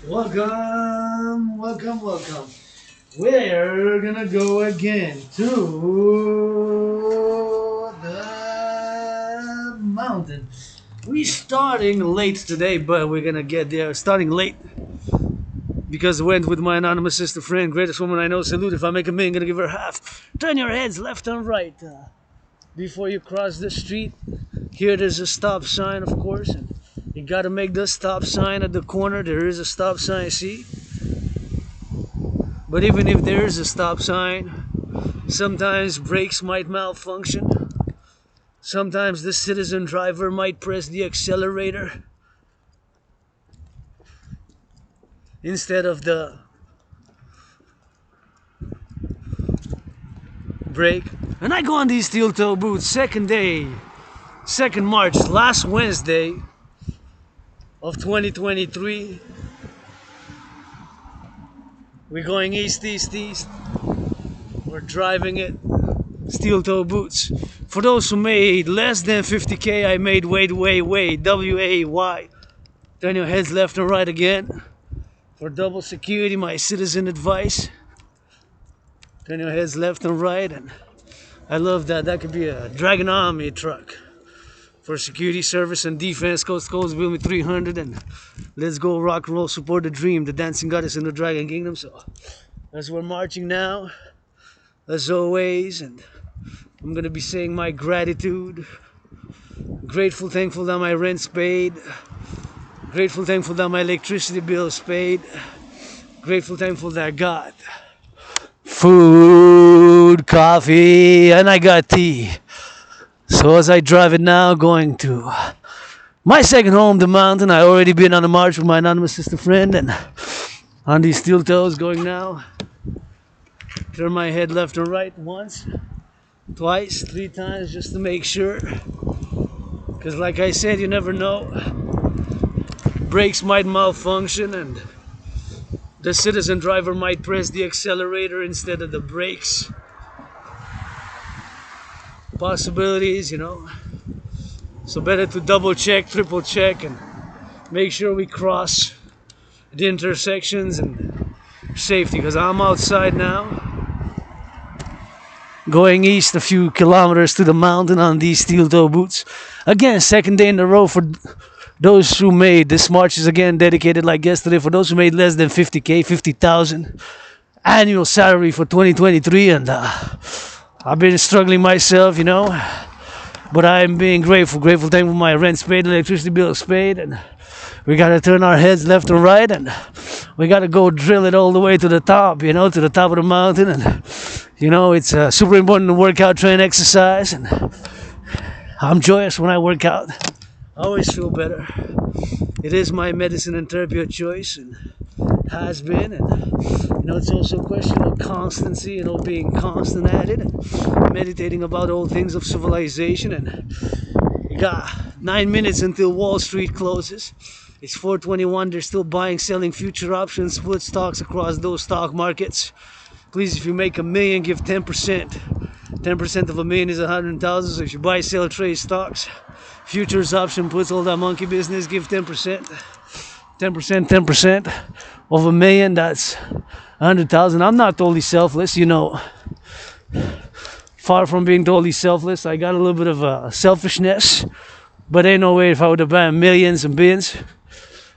Welcome. We're gonna go again to the mountain. We're starting late today, but we're gonna get there. Starting late because I went with my anonymous sister friend, greatest woman I know. Salute. If I make a million, gonna give her half. Turn your heads left and right before you cross the street. Here there's a stop sign, of course, and you gotta make the stop sign at the corner. There is a stop sign, see? But even if there is a stop sign, sometimes brakes might malfunction. Sometimes the citizen driver might press the accelerator instead of the brake. And I go on these steel toe boots, second March, last Wednesday of 2023. We're going east. We're driving it. Steel toe boots. For those who made less than 50K, I made way, W-A-Y. Turn your heads left and right again. For double security, my citizen advice. Turn your heads left and right. And I love that. That could be a Dragon Army truck. For security, service, and defense, coast to coast, build me 300, and let's go rock and roll, support the dream, the dancing goddess in the Dragon Kingdom. So, as we're marching now, as always, and I'm gonna be saying my gratitude. Grateful, thankful that my rent's paid. Grateful, thankful that my electricity bill's paid. Grateful, thankful that I got food, coffee, and I got tea. So as I drive it now, going to my second home, the mountain. I already been on a march with my anonymous sister friend, and on these steel toes going now. Turn my head left and right once, twice, 3 times just to make sure. Because like I said, you never know. Brakes might malfunction and the citizen driver might press the accelerator instead of the brakes. Possibilities, so better to double check, triple check, and make sure we cross the intersections and safety. Because I'm outside now going east a few kilometers to the mountain on these steel toe boots. Again, second day in a row for those who made this march is again dedicated like yesterday for those who made less than 50K, 50,000 annual salary for 2023. And I've been struggling myself, but I'm being grateful, thankful my rent's paid, electricity bill's paid, and we gotta turn our heads left and right, and we gotta go drill it all the way to the top, to the top of the mountain. And it's super important to work out, train, exercise, and I'm joyous when I work out. I always feel better. It is my medicine and therapy of choice, and has been, and it's also a question of constancy, being constant at it, and meditating about all things of civilization. And you got 9 minutes until Wall Street closes. It's 4:21. They're still buying, selling future options, split stocks across those stock markets. Please, if you make $1 million, give 10%. 10% of $1 million is 100,000. So if you buy, sell, trade stocks, futures, option, puts, all that monkey business, give 10%. 10% of $1 million, that's 100,000. I'm not totally selfless, Far from being totally selfless. I got a little bit of selfishness, but ain't no way if I would have bought millions and billions,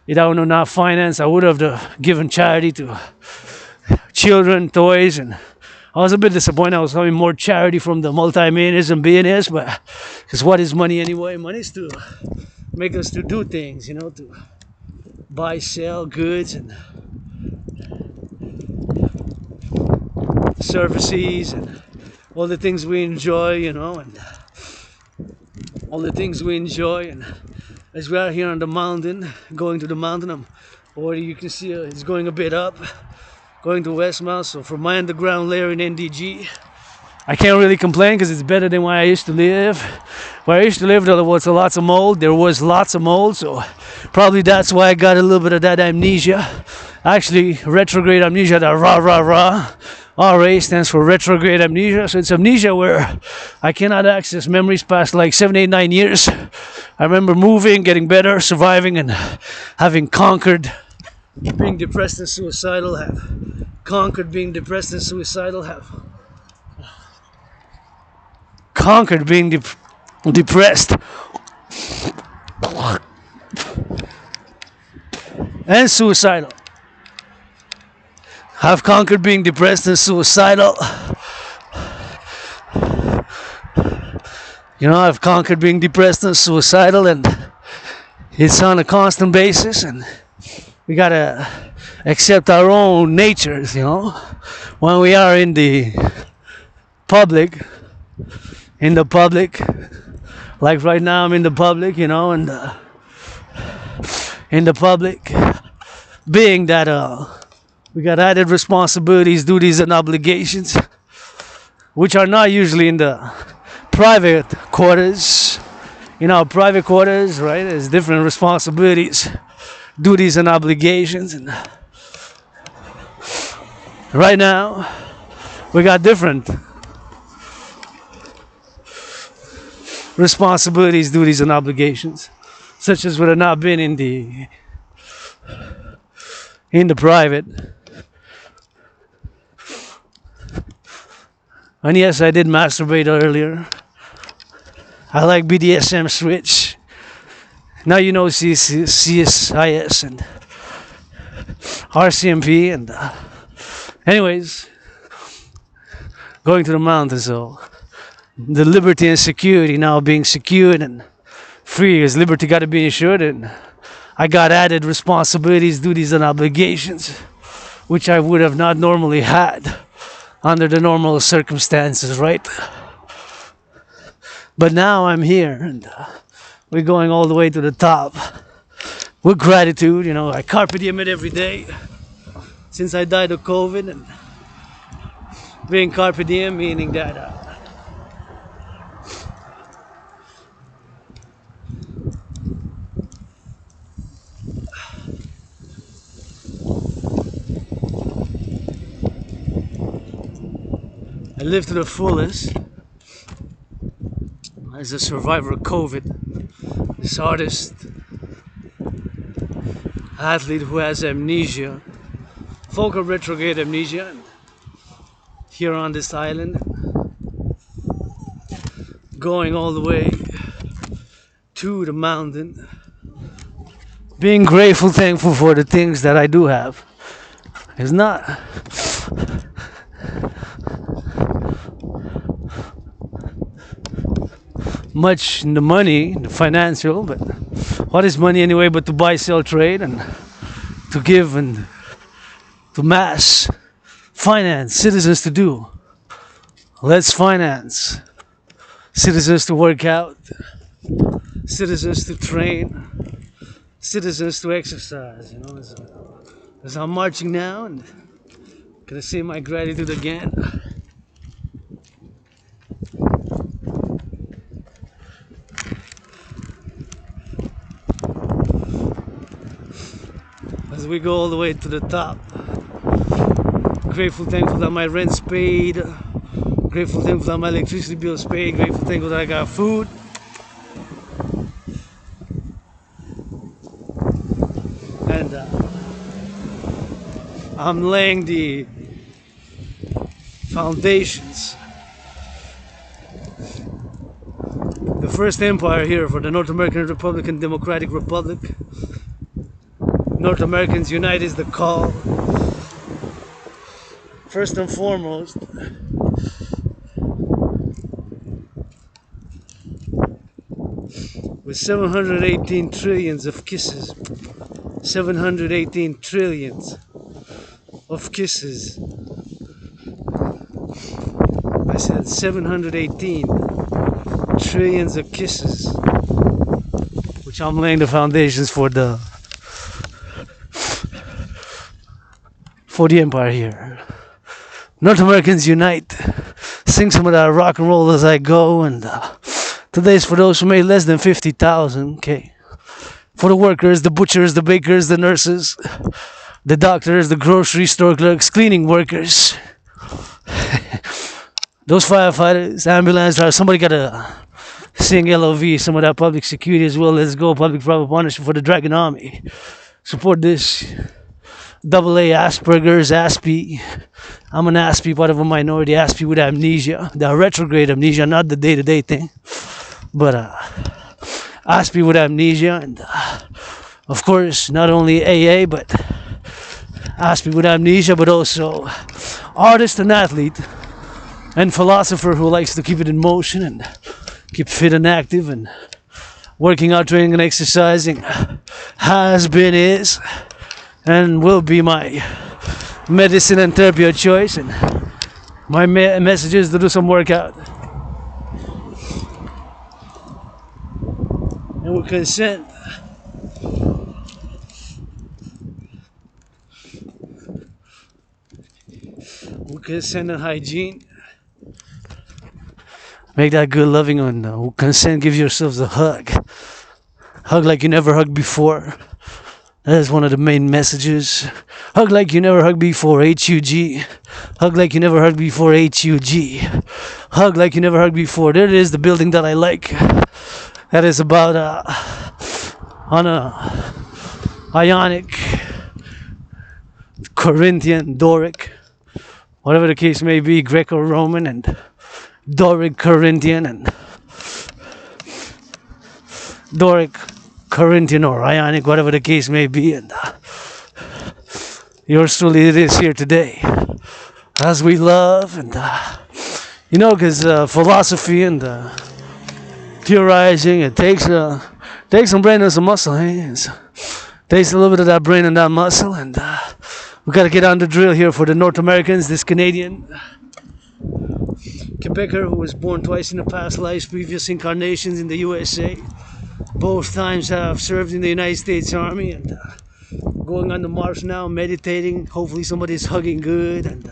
I would have not financed. I would have given charity to children, toys, and I was a bit disappointed. I was having more charity from the multi-millionaires and billionaires, but because what is money anyway? Money is to make us to do things, to buy, sell goods and services and all the things we enjoy, and all the things we enjoy. And as we are here on the mountain, going to the mountain, already you can see it's going a bit up, going to Westmount. So from my underground layer in NDG, I can't really complain because it's better than where I used to live. Where I used to live, there was lots of mold. So probably that's why I got a little bit of that amnesia. Actually, retrograde amnesia, that rah. RA stands for retrograde amnesia. So it's amnesia where I cannot access memories past like 7, 8, 9 years. I remember moving, getting better, surviving, and having conquered being depressed and suicidal, have conquered being depressed and suicidal, have conquered being depressed and suicidal. Have conquered being depressed and suicidal. You know, I've conquered being depressed and suicidal, and it's on a constant basis, and we gotta accept our own natures, you know, when we are in the public, like right now I'm in the public, you know, and in the public, being that we got added responsibilities, duties, and obligations, which are not usually in the private quarters. In our private quarters, right, there's different responsibilities, duties, and obligations, and right now we got different responsibilities, duties, and obligations, such as would have not been in the private. And yes, I did masturbate earlier. I like BDSM switch. Now you know CSIS and RCMP, and anyways, going to the mountains, so the liberty and security now being secured and free, because liberty got to be ensured, and I got added responsibilities, duties, and obligations, which I would have not normally had under the normal circumstances, right? But now I'm here, and we're going all the way to the top with gratitude. You know, I carpe diem it every day since I died of COVID, and being carpe diem meaning that I live to the fullest as a survivor of COVID, this artist, athlete who has amnesia, focal retrograde amnesia, here on this island, going all the way to the mountain, being grateful, thankful for the things that I do have. It's not much in the money, the financial, but what is money anyway but to buy, sell, trade, and to give and to mass finance citizens to do. Let's finance citizens to work out, citizens to train, citizens to exercise. You know, as I'm marching now, and gonna say my gratitude again. As we go all the way to the top. Grateful, thankful that my rent's paid. Grateful, thankful that my electricity bill's paid. Grateful, thankful that I got food. And I'm laying the foundations. The first empire here for the North American Republican Democratic Republic. North Americans Unite is the call. First and foremost, with 718 trillions of kisses, 718 trillions of kisses. I said 718 trillions of kisses, which I'm laying the foundations for the empire here. North Americans Unite. Sing some of that rock and roll as I go, and today's for those who made less than 50,000. Okay, for the workers, the butchers, the bakers, the nurses, the doctors, the grocery store clerks, cleaning workers, those firefighters, ambulance drivers. Somebody gotta sing LOV, some of that public security as well. Let's go, public private partnership for the Dragon Army. Support this double A Asperger's, Aspie. I'm an Aspie, part of a minority Aspie with amnesia, the retrograde amnesia, not the day-to-day thing, but Aspie with amnesia, and of course, not only AA, but Aspie with amnesia, but also artist and athlete, and philosopher who likes to keep it in motion and keep fit and active and working out, training, and exercising. Has been, is, and will be my medicine and therapy of choice. And my message is to do some workout. And with consent. With consent and hygiene. Make that good loving one. With consent, give yourselves a hug. Hug like you never hugged before. That is one of the main messages. Hug like you never hugged before, H-U-G. Hug like you never hugged before, H-U-G. Hug like you never hugged before. There it is, the building that I like. That is about on a Ionic, Corinthian, Doric, whatever the case may be, Greco-Roman and Doric, Corinthian, and Doric, Corinthian, or Ionic, whatever the case may be. And yours truly it is here today, as we love. And you know, because philosophy and theorizing, it takes some brain and some muscle. It takes a little bit of that brain and that muscle. And we got to get on the drill here for the North Americans. This Canadian Quebecer who was born twice in the past lives, previous incarnations in the USA. Both times have served in the United States Army, and going on the march now, meditating. Hopefully somebody's hugging good, and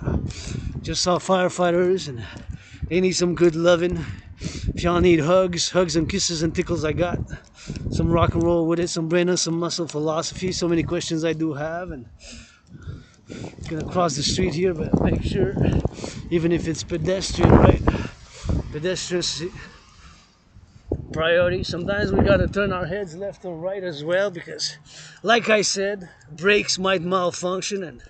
just saw firefighters, and they need some good loving. If y'all need hugs and kisses and tickles, I got some rock and roll with it, some brain and some muscle philosophy. So many questions I do have, and gonna cross the street here, but make sure, even if it's pedestrian, right? Pedestrian priority. Sometimes we gotta turn our heads left or right as well, because like I said, brakes might malfunction and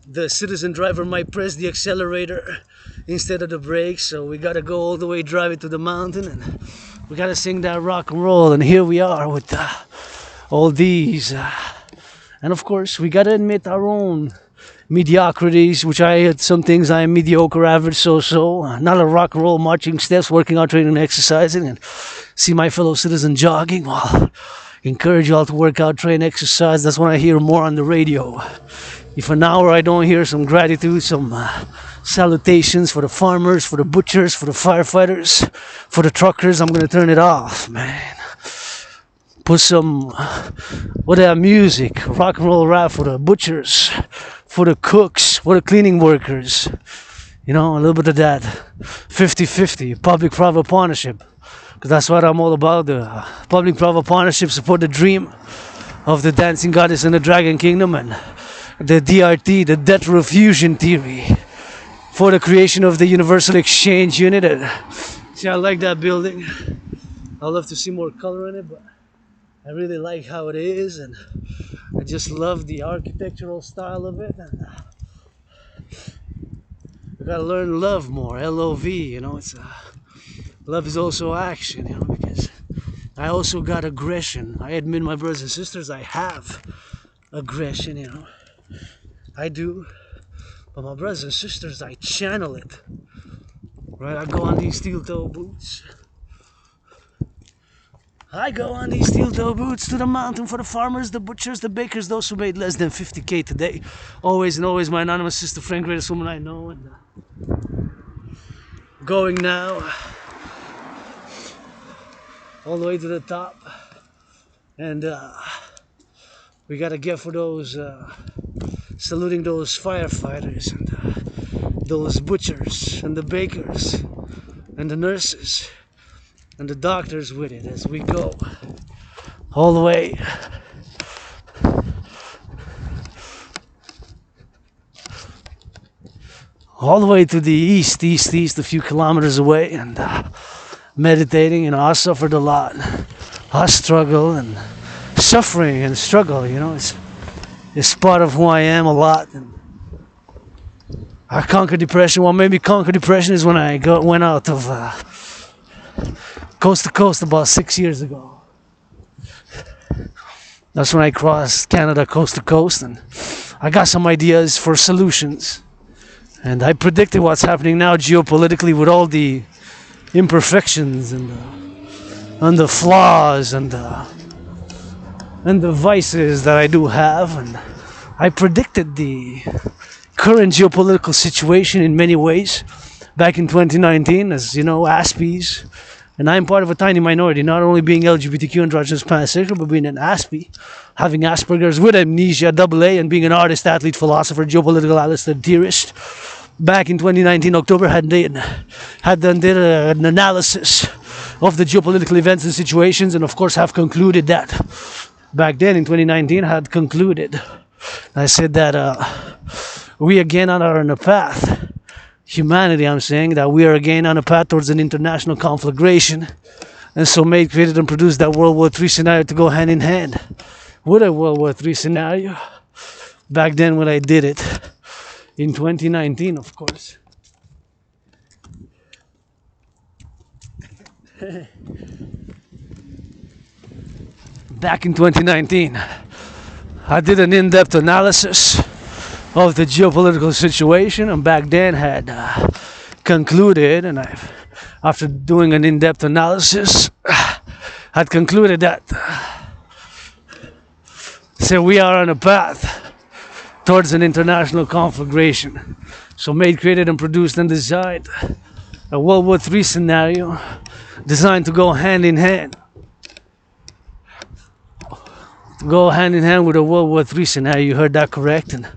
the citizen driver might press the accelerator instead of the brakes. So we gotta go all the way, drive it to the mountain, and we gotta sing that rock and roll. And here we are with all these and of course we gotta admit our own mediocrities, which I had some things I am mediocre, average, so not a rock and roll, marching steps, working out, training, and exercising, and see my fellow citizen jogging. Well, encourage you all to work out, train, exercise. That's when I hear more on the radio. If an hour I don't hear some gratitude, some salutations for the farmers, for the butchers, for the firefighters, for the truckers, I'm gonna turn it off, man. Put some music, rock and roll rap for the butchers, for the cooks, for the cleaning workers. You know, a little bit of that 50-50, public-private partnership. Because that's what I'm all about, the public-private partnership, support the dream of the dancing goddess and the dragon kingdom, and the DRT, the debt refusion theory, for the creation of the universal exchange unit. See, I like that building. I'd love to see more color in it, but I really like how it is, and I just love the architectural style of it. And we gotta learn love more, L-O-V, you know. It's love is also action, you know, because I also got aggression. I admit, my brothers and sisters, I have aggression, you know. I do, but my brothers and sisters, I channel it. Right, I go on these steel-toe boots. I go on these steel-toe boots to the mountain for the farmers, the butchers, the bakers, those who made less than 50K today. Always and always, my anonymous sister friend, greatest woman I know. And going now all the way to the top, and we gotta get for those saluting those firefighters and those butchers and the bakers and the nurses and the doctors with it as we go all the way to the east, a few kilometers away, and meditating. You know, I suffered a lot. I struggle and suffering and struggle, you know. It's part of who I am a lot. And I conquered depression. What made me conquer depression is when I went out of coast to coast about 6 years ago. That's when I crossed Canada coast to coast, and I got some ideas for solutions. And I predicted what's happening now geopolitically with all the imperfections and the flaws and the vices that I do have. And I predicted the current geopolitical situation in many ways back in 2019, as you know, Aspies. And I'm part of a tiny minority, not only being LGBTQ androgynous pansexual, but being an Aspie, having Asperger's with amnesia, AA, and being an artist, athlete, philosopher, geopolitical analyst, and theorist. Back in 2019, October, did an analysis of the geopolitical events and situations, and of course have concluded that. Back then in 2019, I had concluded. I said that we again are on a path. Humanity, I'm saying, that we are again on a path towards an international conflagration. And so made, created, and produced that World War III scenario to go hand in hand with a World War III scenario. Back then when I did it, in 2019, of course. Back in 2019, I did an in-depth analysis of the geopolitical situation, and back then had concluded, and after doing an in-depth analysis, had concluded that we are on a path towards an international conflagration. So made, created, and produced and designed a World War III scenario designed to go hand in hand. Go hand in hand with a World War III scenario. You heard that correct. And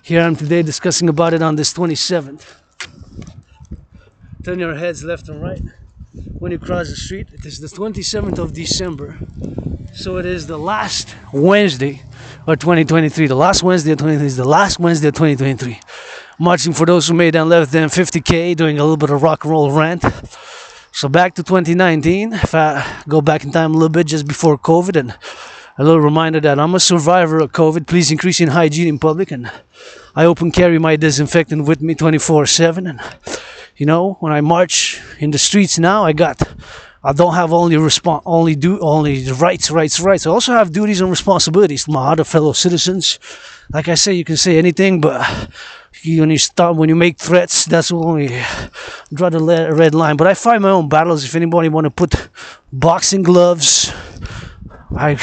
here I am today discussing about it on this 27th. Turn your heads left and right when you cross the street. It is the 27th of December. So it is the last Wednesday of 2023. The last Wednesday of 2023 is the last Wednesday of 2023. Marching for those who made and less than 50K, doing a little bit of rock and roll rant. So back to 2019, if I go back in time a little bit just before COVID, and a little reminder that I'm a survivor of COVID. Please increase in hygiene in public, and I open carry my disinfectant with me 24/7. And you know, when I march in the streets now, I don't have only rights. I also have duties and responsibilities to my other fellow citizens. Like I say, you can say anything, but when you make threats, that's when we draw the red line. But I fight my own battles. If anybody want to put boxing gloves, I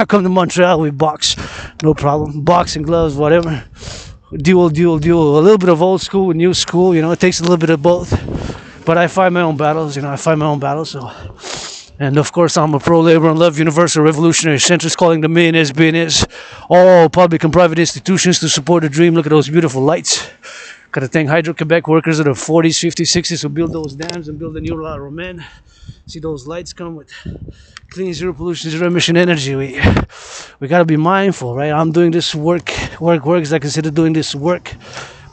come to Montreal, we box, no problem. Boxing gloves, whatever. Duel. A little bit of old school with new school, it takes a little bit of both. But I fight my own battles, so. And of course, I'm a pro-labor and love universal revolutionary centrist, calling the millionaires, billionaires, all public and private institutions to support the dream. Look at those beautiful lights. Gotta thank Hydro-Quebec workers of the 40s, 50s, 60s who built those dams and built the new La Romaine. See, those lights come with clean, zero pollution, zero emission energy. We gotta be mindful, right? I'm doing this work as I consider doing this work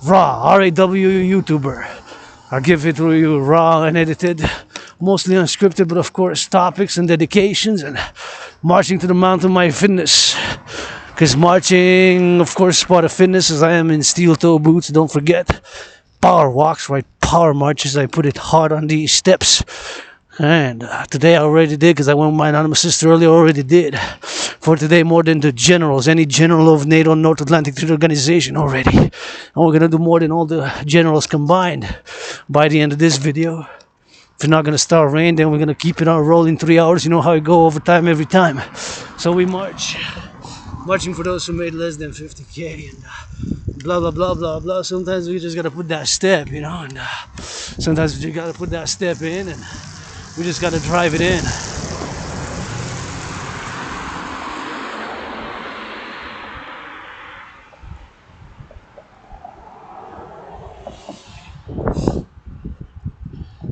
raw, R-A-W YouTuber. I'll give it to you raw and edited, mostly unscripted, but of course topics and dedications, and marching to the mountain, my fitness. Because marching, of course, part of fitness, as I am in steel toe boots, don't forget. Power walks, right? Power marches, I put it hard on these steps. And today I already did, because I went with my anonymous sister earlier, already did. For today, more than the generals, any general of NATO North Atlantic Treaty Organization already. And we're going to do more than all the generals combined by the end of this video. If it's not going to start rain, then we're going to keep it on rolling 3 hours. You know how it go, overtime every time. So we march. Marching for those who made less than 50K and blah, blah, blah, blah, blah. Sometimes we just got to put that step, and sometimes we just got to put that step in, and we just got to drive it in.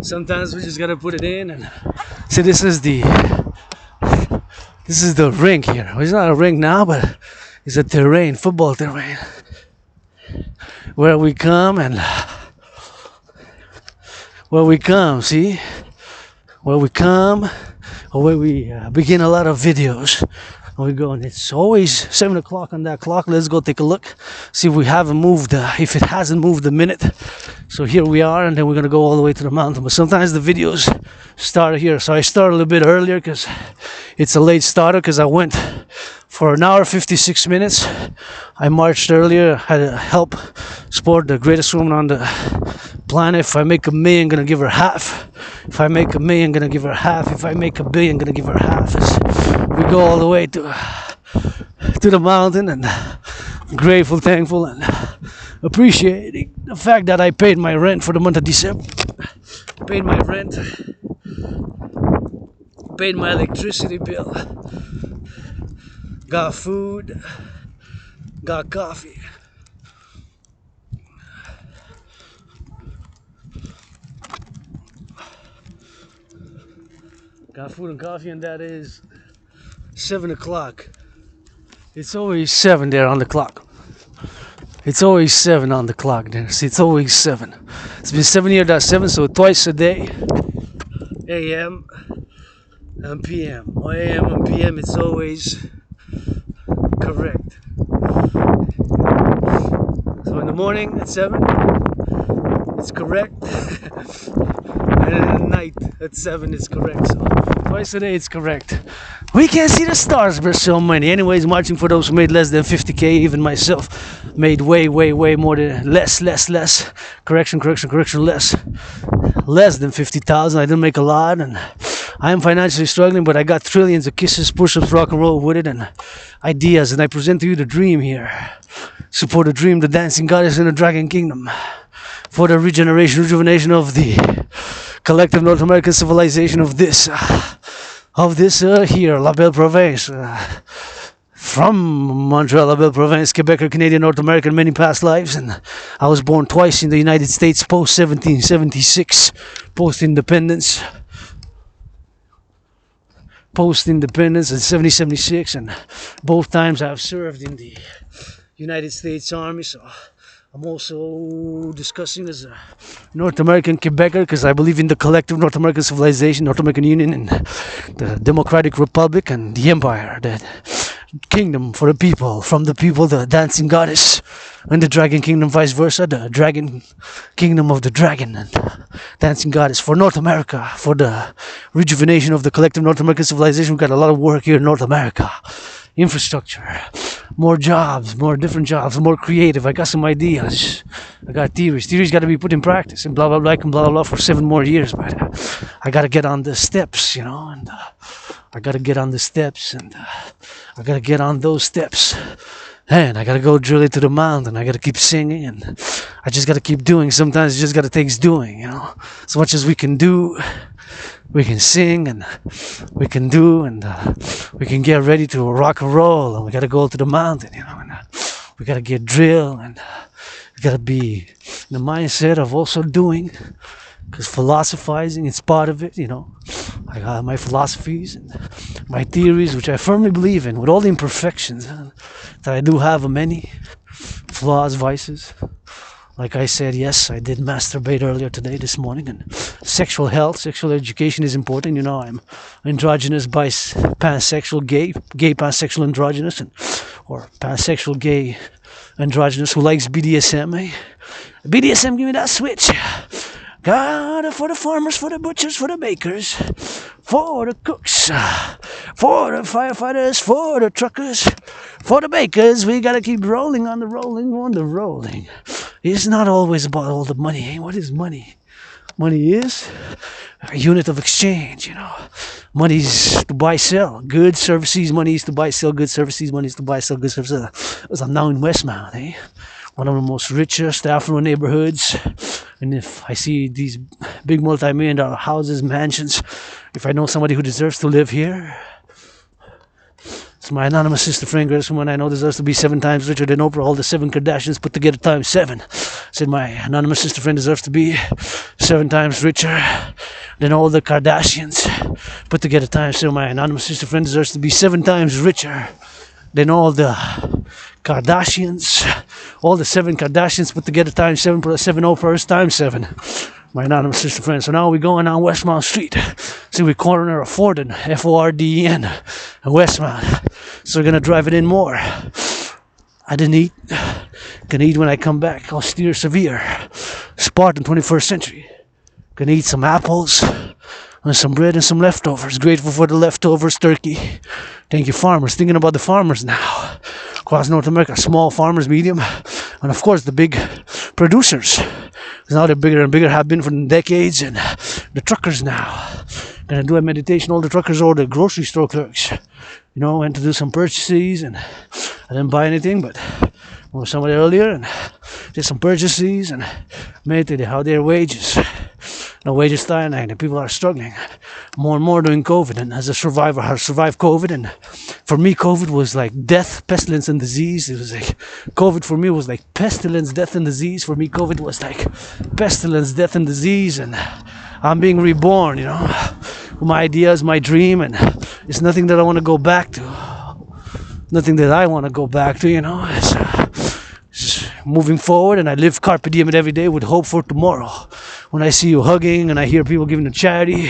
Sometimes we just got to put it in, and see, this is the rink here. Well, it's not a rink now, but it's a terrain, football terrain, where we come, or where we begin a lot of videos And we go, and it's always 7 o'clock on that clock. Let's go take a look, see if we haven't moved, if it hasn't moved a minute. So here we are, and then we're gonna go all the way to the mountain. But sometimes the videos start here, so I start a little bit earlier because it's a late starter, because I went for an hour 56 minutes. I marched earlier, had to help support the greatest woman on the planet. If I make $1 million, gonna give her half. If I make $1 million, gonna give her half. If I make $1 billion, gonna give her half. We go all the way to the mountain, and grateful, thankful, and appreciating the fact that I paid my rent for the month of December. Paid my rent, paid my electricity bill, got food, got coffee. Got food and coffee, and that is 7 o'clock. It's always 7 there on the clock. It's always 7 on the clock there. See, it's always 7. It's been 7 years, that's 7, so twice a day, AM and PM. Or AM and PM, it's always correct. So in the morning at 7, it's correct. And at night at 7, it's correct. So twice a day, it's correct. We can't see the stars, but so many. Anyways, marching for those who made less than 50K. Even myself made way more than less. Correction, less. Less than 50,000. I didn't make a lot, and I am financially struggling, but I got trillions of kisses, push-ups, rock and roll with it, and ideas. And I present to you the dream here. Support the dream, the dancing goddess in the dragon kingdom. For the rejuvenation of the collective North American civilization of this here, La Belle Province, from Montreal, La Belle Province, Quebec, Canadian, North American, many past lives, and I was born twice in the United States, post 1776, post independence in 1776, and both times I've served in the United States Army, so I'm also discussing as a North American Quebecer, because I believe in the collective North American civilization, North American Union, and the Democratic Republic, and the Empire, the kingdom for the people, from the people, the dancing goddess, and the dragon kingdom, vice versa, the dragon kingdom of the dragon and dancing goddess for North America, for the rejuvenation of the collective North American civilization. We've got a lot of work here in North America. Infrastructure, more jobs, more different jobs, more creative. I got some ideas. I got theories. Theories got to be put in practice, and blah blah blah and blah blah blah for 7 more years. But I got to get on the steps, and I got to get on the steps, and I got to get on those steps. And I got to go drill it to the mountain. I got to keep singing, and I just got to keep doing. Sometimes it just got to take doing, As much as we can do, we can sing, and we can do, and we can get ready to rock and roll, and we got to go to the mountain, and we got to get drilled, and we got to be in the mindset of also doing, because philosophizing, it's part of it, I got my philosophies and my theories, which I firmly believe in, with all the imperfections that I do have, many flaws, vices. Like I said, yes, I did masturbate earlier today, this morning, and sexual health, sexual education is important. I'm androgynous, pansexual, gay pansexual, androgynous, or pansexual, gay, androgynous, who likes BDSM, BDSM, give me that switch. Got it for the farmers, for the butchers, for the bakers, for the cooks, for the firefighters, for the truckers, for the bakers. We gotta keep rolling on the rolling. It's not always about all the money, What is money? Money is a unit of exchange, Money's to buy, sell goods, services. Money is to buy, sell goods, services. Money is to buy, sell goods, services. As I'm now in Westmount, One of the most richest affluent neighborhoods. And if I see these big multi-million-dollar houses, mansions, if I know somebody who deserves to live here, it's my anonymous sister friend, greatest woman I know, deserves to be 7 times richer than Oprah, all the 7 Kardashians put together times 7. I said my anonymous sister friend deserves to be 7 times richer than all the Kardashians put together times 7. My anonymous sister friend deserves to be 7 times richer than all the Kardashians, all the 7 Kardashians put together times 7 plus 7 Oprahs times 7. my anonymous sister friend. So now we're going on Westmount Street. See, we corner of Forden, Forden, and Westmount. So we're gonna drive it in more. I didn't eat. Gonna eat when I come back. Austere, severe. Spartan 21st century. Gonna eat some apples and some bread and some leftovers. Grateful for the leftovers, turkey. Thank you, farmers. Thinking about the farmers now. Across North America, small farmers, medium, and of course the big producers. Now they're bigger and bigger, have been for decades, and the truckers now. Gonna do a meditation, all the truckers or the grocery store clerks. You know, went to do some purchases, and I didn't buy anything, but I was somebody earlier and did some purchases and meditated how their wages. No wages stagnating, the people are struggling more and more during COVID, and as a survivor, I survived COVID, and for me COVID was like death, pestilence and disease. It was like COVID for me was like pestilence, death and disease. For me COVID was like pestilence, death and disease, and I'm being reborn, you know, my ideas, my dream, and it's nothing that I want to go back to, nothing that I want to go back to, you know. It's just moving forward, and I live carpe diem every day with hope for tomorrow. When I see you hugging and I hear people giving to charity,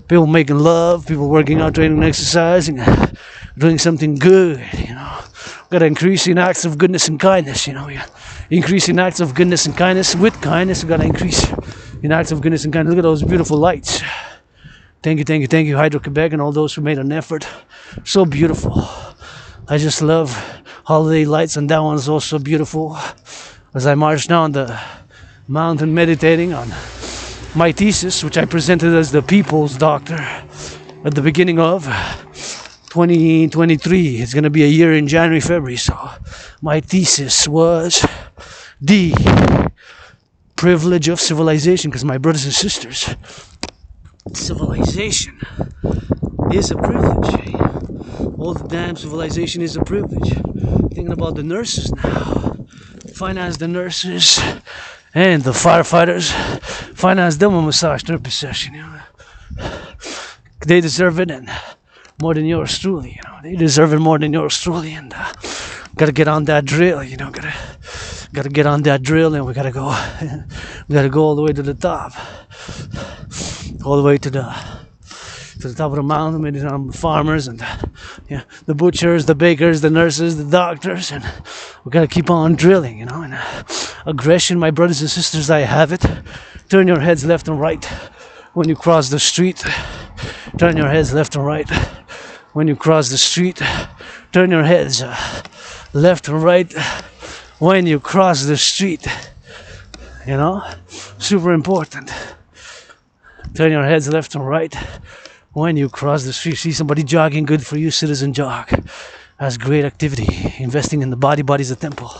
people making love, people working out, training and exercising, doing something good, you know. Got to increase in acts of goodness and kindness, you know. We got increase in acts of goodness and kindness. With kindness, we got to increase in acts of goodness and kindness. Look at those beautiful lights. Thank you, thank you, thank you, Hydro-Quebec, and all those who made an effort. So beautiful. I just love holiday lights, and that one's also beautiful. As I march down the mountain meditating on my thesis, which I presented as the people's doctor at the beginning of 2023. It's going to be a year in January, February. So my thesis was the privilege of civilization, because my brothers and sisters, civilization is a privilege. All the damn civilization is a privilege. Thinking about the nurses now. Finance the nurses and the firefighters. Finance them a massage therapy session. You know. They deserve it, and more than yours truly. You know, they deserve it more than yours truly. And gotta get on that drill. You know, gotta get on that drill, and we gotta go. We gotta go all the way to the top, all the way to the top of the mountain, maybe on the farmers and the butchers, the bakers, the nurses, the doctors, and we gotta keep on drilling, you know. And aggression, my brothers and sisters, I have it. Turn your heads left and right when you cross the street. Turn your heads left and right when you cross the street. Turn your heads left and right when you cross the street. You know, super important. Turn your heads left and right when you cross the street. See somebody jogging, good for you, citizen jog. That's great activity. Investing in the body. Body's a temple.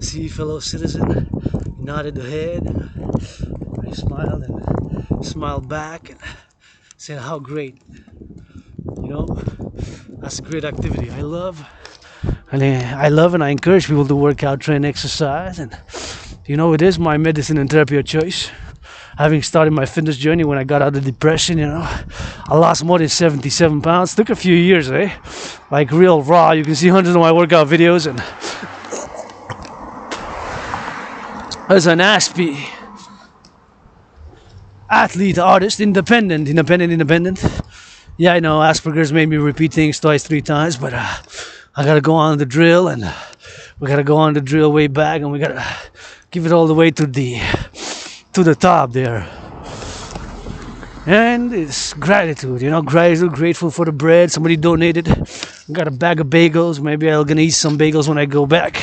See, fellow citizen, nodded the head, and he smiled and smiled back and said how great. You know, that's a great activity. I love and I encourage people to work out, train, exercise, and you know, it is my medicine and therapy of choice. Having started my fitness journey when I got out of depression, you know, I lost more than 77 pounds. Took a few years, like real raw. You can see hundreds of my workout videos, and as an ASPE, athlete, artist, independent. Yeah, I know Asperger's made me repeat things twice, 3 times, but I gotta go on the drill, and we gotta go on the drill way back, and we gotta give it all the way to the top there. And it's gratitude, you know, gratitude, grateful for the bread somebody donated. Got a bag of bagels. Maybe I'm gonna eat some bagels when I go back.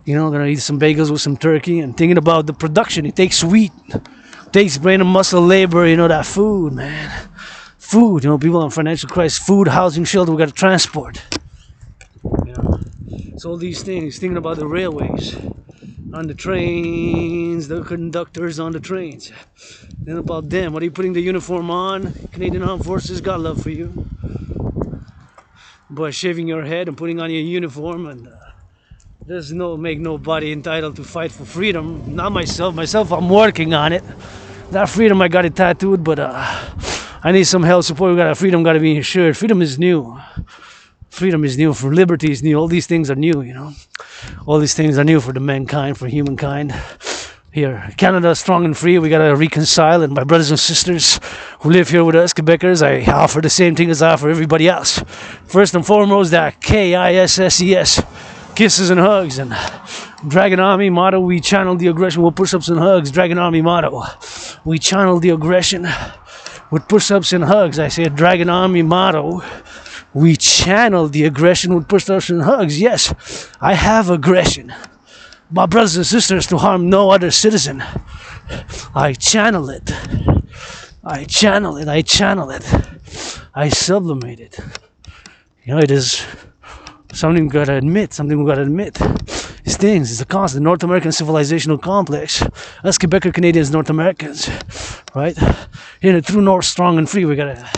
You know, I'm gonna eat some bagels with some turkey, and thinking about the production. It takes sweet, it takes brain and muscle labor, you know, that food, man. Food, you know, people on financial crisis, food, housing, shelter, we gotta transport. You know, it's all these things, thinking about the railways, on the trains, the conductors on the trains. Then about them, what are you putting the uniform on? Canadian Armed Forces, got love for you. By shaving your head and putting on your uniform, and make nobody entitled to fight for freedom. Not myself, I'm working on it. That freedom, I got it tattooed, but I need some help, support. Freedom got to be ensured. Freedom is new. Freedom is new. For liberty is new. All these things are new, you know. All these things are new for the mankind, for humankind. Here, Canada, strong and free. We gotta reconcile, and my brothers and sisters who live here with us, Quebecers, I offer the same thing as I offer everybody else. First and foremost, that KISSES, kisses and hugs, and Dragon Army motto: we channel the aggression with push-ups and hugs. Dragon Army motto: we channel the aggression with push-ups and hugs. I say Dragon Army motto: we channel the aggression with push-ups and hugs. Yes, I have aggression, my brothers and sisters, to harm no other citizen. I channel it. I channel it. I channel it. I sublimate it. You know, it is something we gotta admit. Something we gotta admit. These things. It's a constant North American civilizational complex. Us Quebecer Canadians, North Americans, right? Here, the true North, strong and free. We gotta.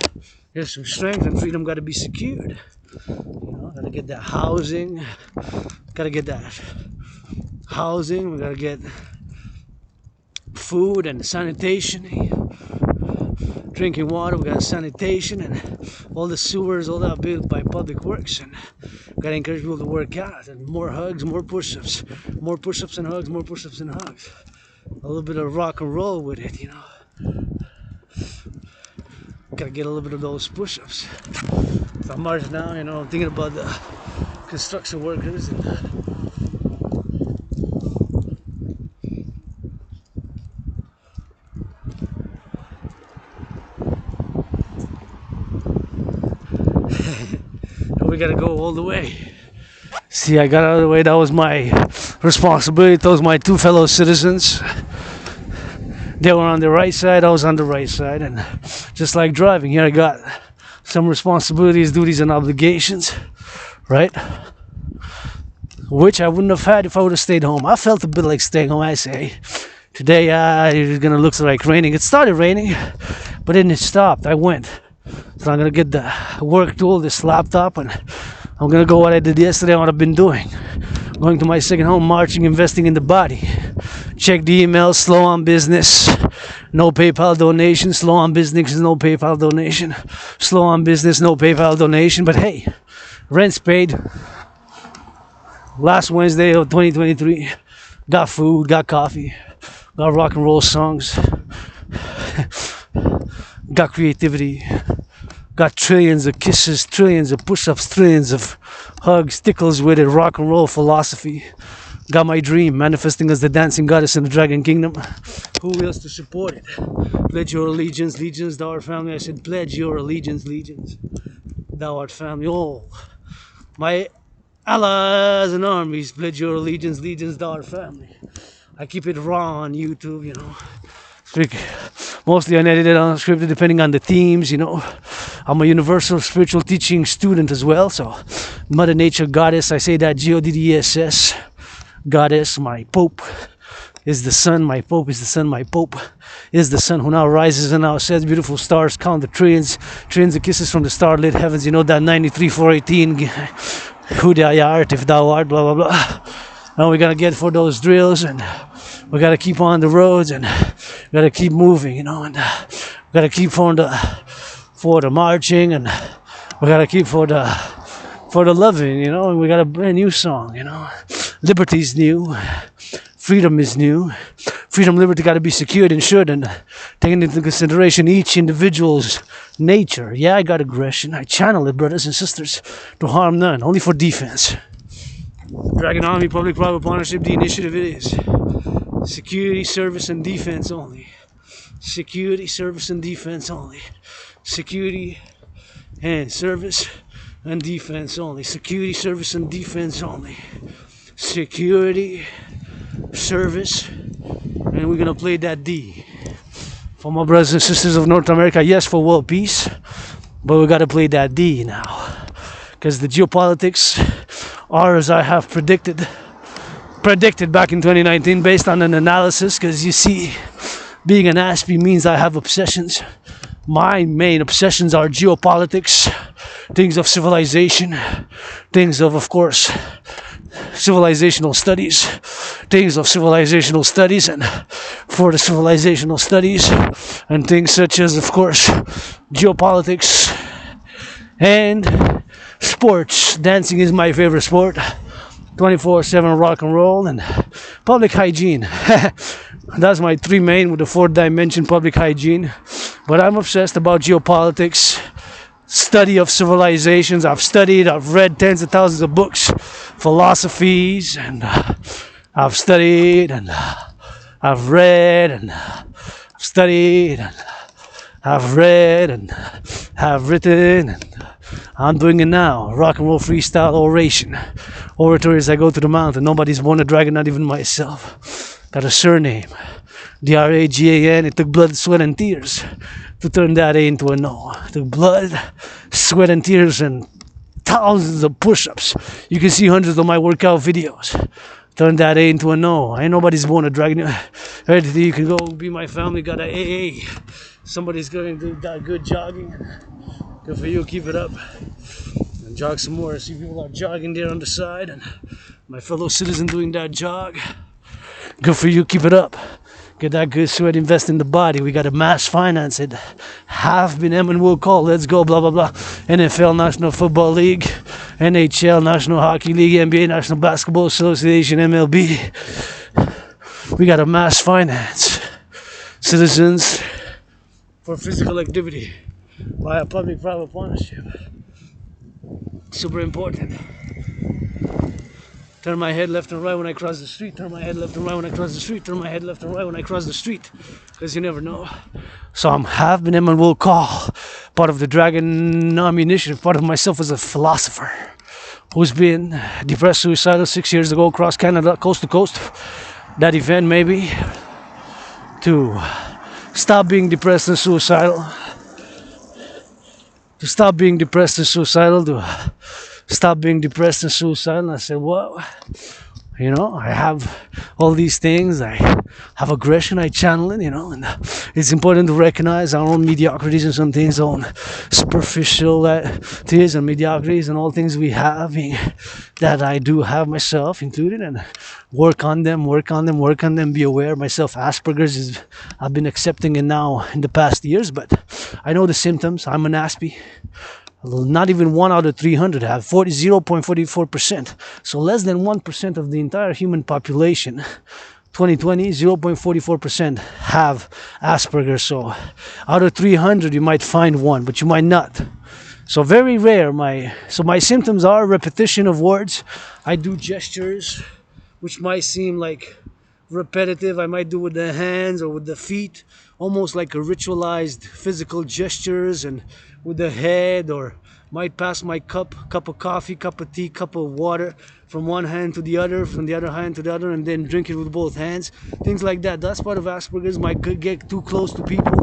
There's some strength and freedom. Gotta be secured. You know, gotta get that housing. Gotta get that housing, we gotta get food and sanitation, drinking water, we got sanitation, and all the sewers, all that built by public works, and we gotta encourage people to work out, and more hugs, more push-ups and hugs, more push-ups and hugs, a little bit of rock and roll with it, you know. Gotta get a little bit of those push-ups. So I'm marching now, you know, I'm thinking about the construction workers and we gotta go all the way. See, I got out of the way. That was my responsibility. Those my two fellow citizens. They were on the right side, I was on the right side, and just like driving, here I got some responsibilities, duties, and obligations, right? Which I wouldn't have had if I would have stayed home. I felt a bit like staying home, I say. Today, it's gonna look like raining. It started raining, but then it stopped. I went. So I'm gonna get the work tool, this laptop, and I'm gonna go what I did yesterday, what I've been doing. Going to my second home, marching, investing in the body. Check the email, slow on business, no PayPal donation. Slow on business, no PayPal donation. Slow on business, no PayPal donation. But hey, rent's paid. Last Wednesday of 2023, got food, got coffee, got rock and roll songs, got creativity, got trillions of kisses, trillions of push-ups, trillions of hugs, tickles with it, rock and roll philosophy. Got my dream, manifesting as the dancing goddess in the dragon kingdom. Who wills to support it? Pledge your allegiance, legions, thou art family. I said, pledge your allegiance, legions, thou art family. Oh, my allies and armies, pledge your allegiance, legions, thou art family. I keep it raw on YouTube, you know. Speak mostly unedited, unscripted, depending on the themes, you know. I'm a universal spiritual teaching student as well, so Mother Nature, Goddess, I say that Goddess, Goddess, my Pope is the sun, my Pope is the sun, my Pope is the sun who now rises and now sets. Beautiful stars, count the trillions of kisses from the starlit heavens, you know that 93,418, who thou art, if thou art, blah, blah, blah. Now we gotta get for those drills, and we gotta keep on the roads, and we gotta keep moving, you know, and we gotta keep for the marching, and we gotta keep for the loving, you know, and we got a brand new song, you know. Liberty's new, freedom is new. Freedom, liberty got to be secured and should, and taking into consideration each individual's nature. Yeah, I got aggression. I channel it, brothers and sisters, to harm none, only for defense. Dragon Army, public-private partnership, the initiative it is. Security, service, and defense only. Security, service, and defense only. Security and service and defense only. Security, service, and defense only. Security, service, and we're gonna play that D. For my brothers and sisters of North America, yes, for world peace, but we gotta play that D now. Because the geopolitics are, as I have predicted back in 2019 based on an analysis, because you see, being an ASPI means I have obsessions. My main obsessions are geopolitics, things of civilization, things of course, civilizational studies, and for the civilizational studies, and things such as, of course, geopolitics and sports. Dancing is my favorite sport. 24/7 rock and roll, and public hygiene. That's my three main, with the fourth dimension, public hygiene. But I'm obsessed about geopolitics, study of civilizations. I've read tens of thousands of books, philosophies, and I've studied, and I've read, and I've studied, and I've read, and have written, and I'm doing it now. Rock and roll freestyle oration. Oratory as I go to the mountain. Nobody's born a dragon, not even myself. Got a surname. Dragan. It took blood, sweat, and tears to turn that A into a no. It took blood, sweat, and tears, and thousands of push-ups. You can see hundreds of my workout videos. Turn that A into a no. Ain't nobody's born a dragon. Right, you can go be my family. Got a AA. Somebody's going to do that good jogging. Good for you. Keep it up. And jog some more. I see people are jogging there on the side, and my fellow citizen doing that jog. Good for you. Keep it up. Get that good sweat. Invest in the body. We got to mass finance it. Have been Emmanuel call. Let's go. Blah blah blah. NFL, National Football League, NHL, National Hockey League, NBA, National Basketball Association, MLB. We got to mass finance citizens for physical activity by a public-private partnership. Super important. Turn my head left and right when I cross the street. Turn my head left and right when I cross the street. Turn my head left and right when I cross the street. Because you never know. So I'm have been Emmanuel call, part of the Dragon Army Initiative, part of myself as a philosopher who's been depressed, suicidal 6 years ago across Canada, coast to coast. That event maybe to stop being depressed and suicidal. To stop being depressed and suicidal. To stop being depressed and suicidal. And I said, well, you know, I have all these things. I have aggression. I channel it, you know, and it's important to recognize our own mediocrities and some things, our own superficial things and mediocrities and all things we have that I do have myself included, and work on them, be aware. Myself, Asperger's is, I've been accepting it now in the past years, but I know the symptoms. I'm an Aspie. Not even 1 out of 300 have 0.44%. So less than 1% of the entire human population, 2020, 0.44% have Asperger's. So out of 300, you might find one, but you might not. So very rare. My symptoms are repetition of words. I do gestures, which might seem like repetitive. I might do with the hands or with the feet, almost like a ritualized physical gestures, and with the head, or might pass my cup of coffee, cup of tea, cup of water from one hand to the other, from the other hand to the other, and then drink it with both hands. Things like that. That's part of Asperger's. Might get too close to people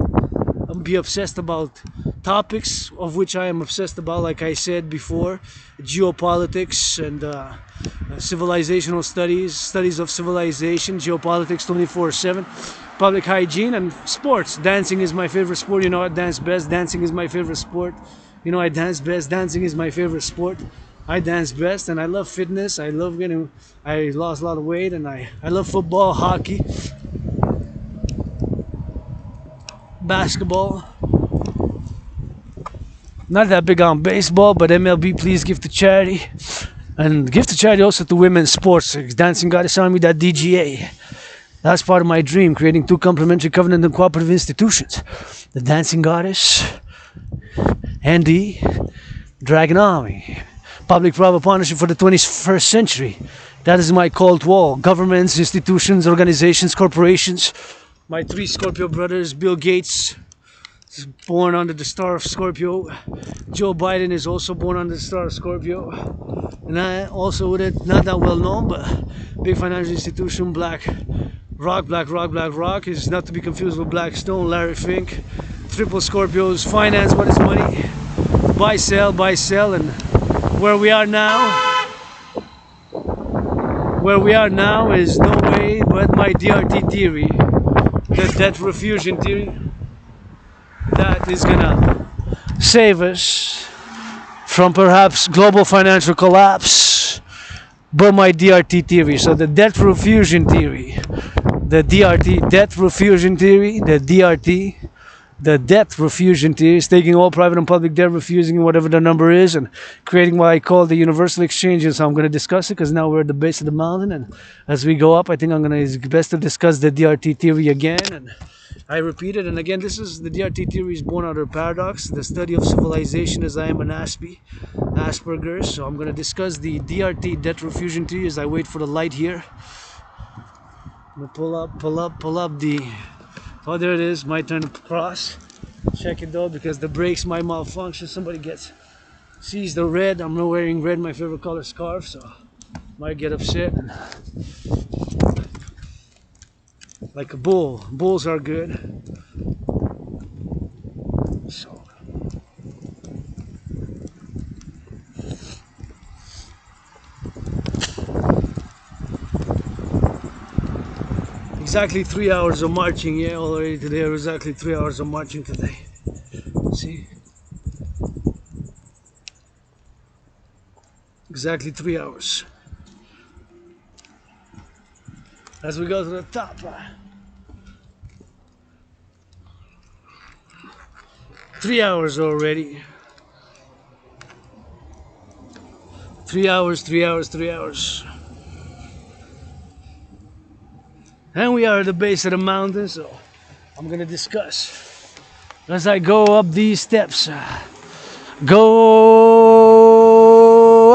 and be obsessed about topics of which I am obsessed about, like I said before, geopolitics and civilizational studies of civilization, geopolitics 24/7, public hygiene, and sports. Dancing is my favorite sport. You know, I dance best. Dancing is my favorite sport. You know, I dance best. Dancing is my favorite sport. I dance best, and I love fitness. I lost a lot of weight, and I love football, hockey, basketball. Not that big on baseball, but MLB, please give to charity. And give to charity also to women's sports. Dancing Goddess Army, that DGA. That's part of my dream, creating 2 complementary covenant and cooperative institutions. The Dancing Goddess and the Dragon Army. Public-private partnership for the 21st century. That is my call to all. Governments, institutions, organizations, corporations. My 3 Scorpio brothers, Bill Gates is born under the star of Scorpio. Joe Biden is also born under the star of Scorpio. And I also with it, not that well known, but big financial institution, BlackRock is not to be confused with Blackstone, Larry Fink. Triple Scorpios, finance, what is money? Buy, sell, and where we are now is no way but my DRT theory, the debt refusion theory, that is gonna save us from perhaps global financial collapse, but my DRT theory. So the debt refusion theory, the DRT, debt refusion theory, the DRT, the debt refusion theory is taking all private and public debt, refusing whatever the number is, and creating what I call the universal exchange. And so I'm going to discuss it because now we're at the base of the mountain, and as we go up, I think it's best to discuss the DRT theory again. And I repeat it, and again, this is the DRT theory is born out of paradox, the study of civilization, as I am an Asperger's. So I'm going to discuss the DRT debt refusion theory as I wait for the light here. I'm going to pull up the... Oh, there it is. My turn to cross. Check it though, because the brakes might malfunction. Somebody sees the red. I'm not wearing red, my favorite color scarf, so might get upset. Like a bull. Bulls are good. So exactly 3 hours of marching, yeah, already today. Exactly 3 hours of marching today. See? Exactly 3 hours. As we go to the top. 3 hours already. 3 hours, 3 hours, 3 hours. And we are at the base of the mountain, so I'm gonna discuss as I go up these steps. Go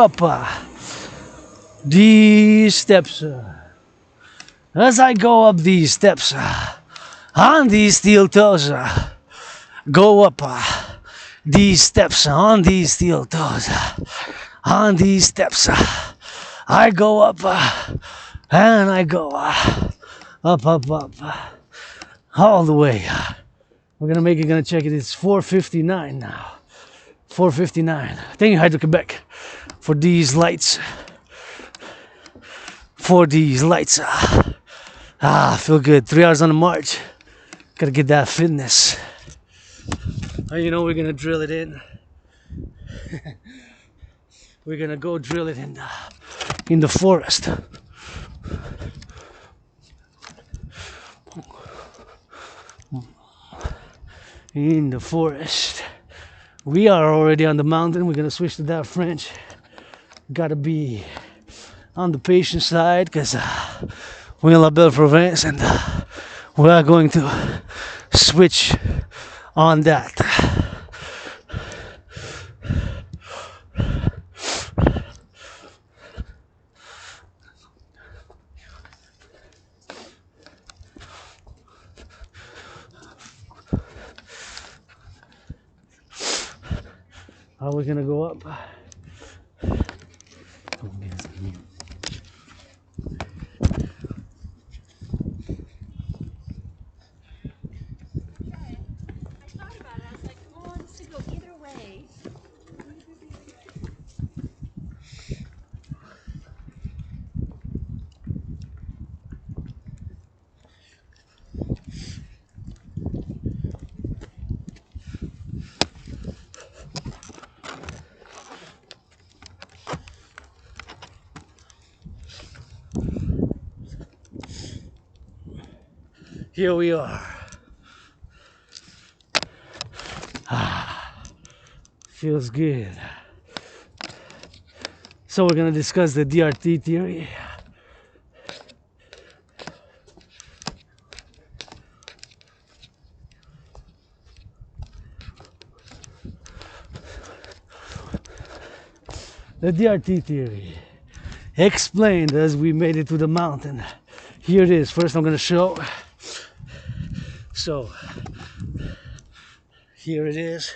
up these steps. As I go up these steps on these steel toes. Go up these steps on these steel toes. On these steps. I go up and I go up, all the way. We're gonna check it. It's 4:59 now. 4:59. Thank you, Hydro-Quebec, for these lights. Feel good. 3 hours on the march. Gotta get that fitness. You know we're gonna drill it in. We're gonna go drill it in the forest. In the forest. We are already on the mountain. We're gonna switch to that French. Gotta be on the patient side because we're in La Belle Province, and we are going to switch on that. How are we gonna go up? Here we are. Feels good. So we're gonna discuss the DRT theory. The DRT theory explained as we made it to the mountain. Here it is. First I'm gonna show. So here it is,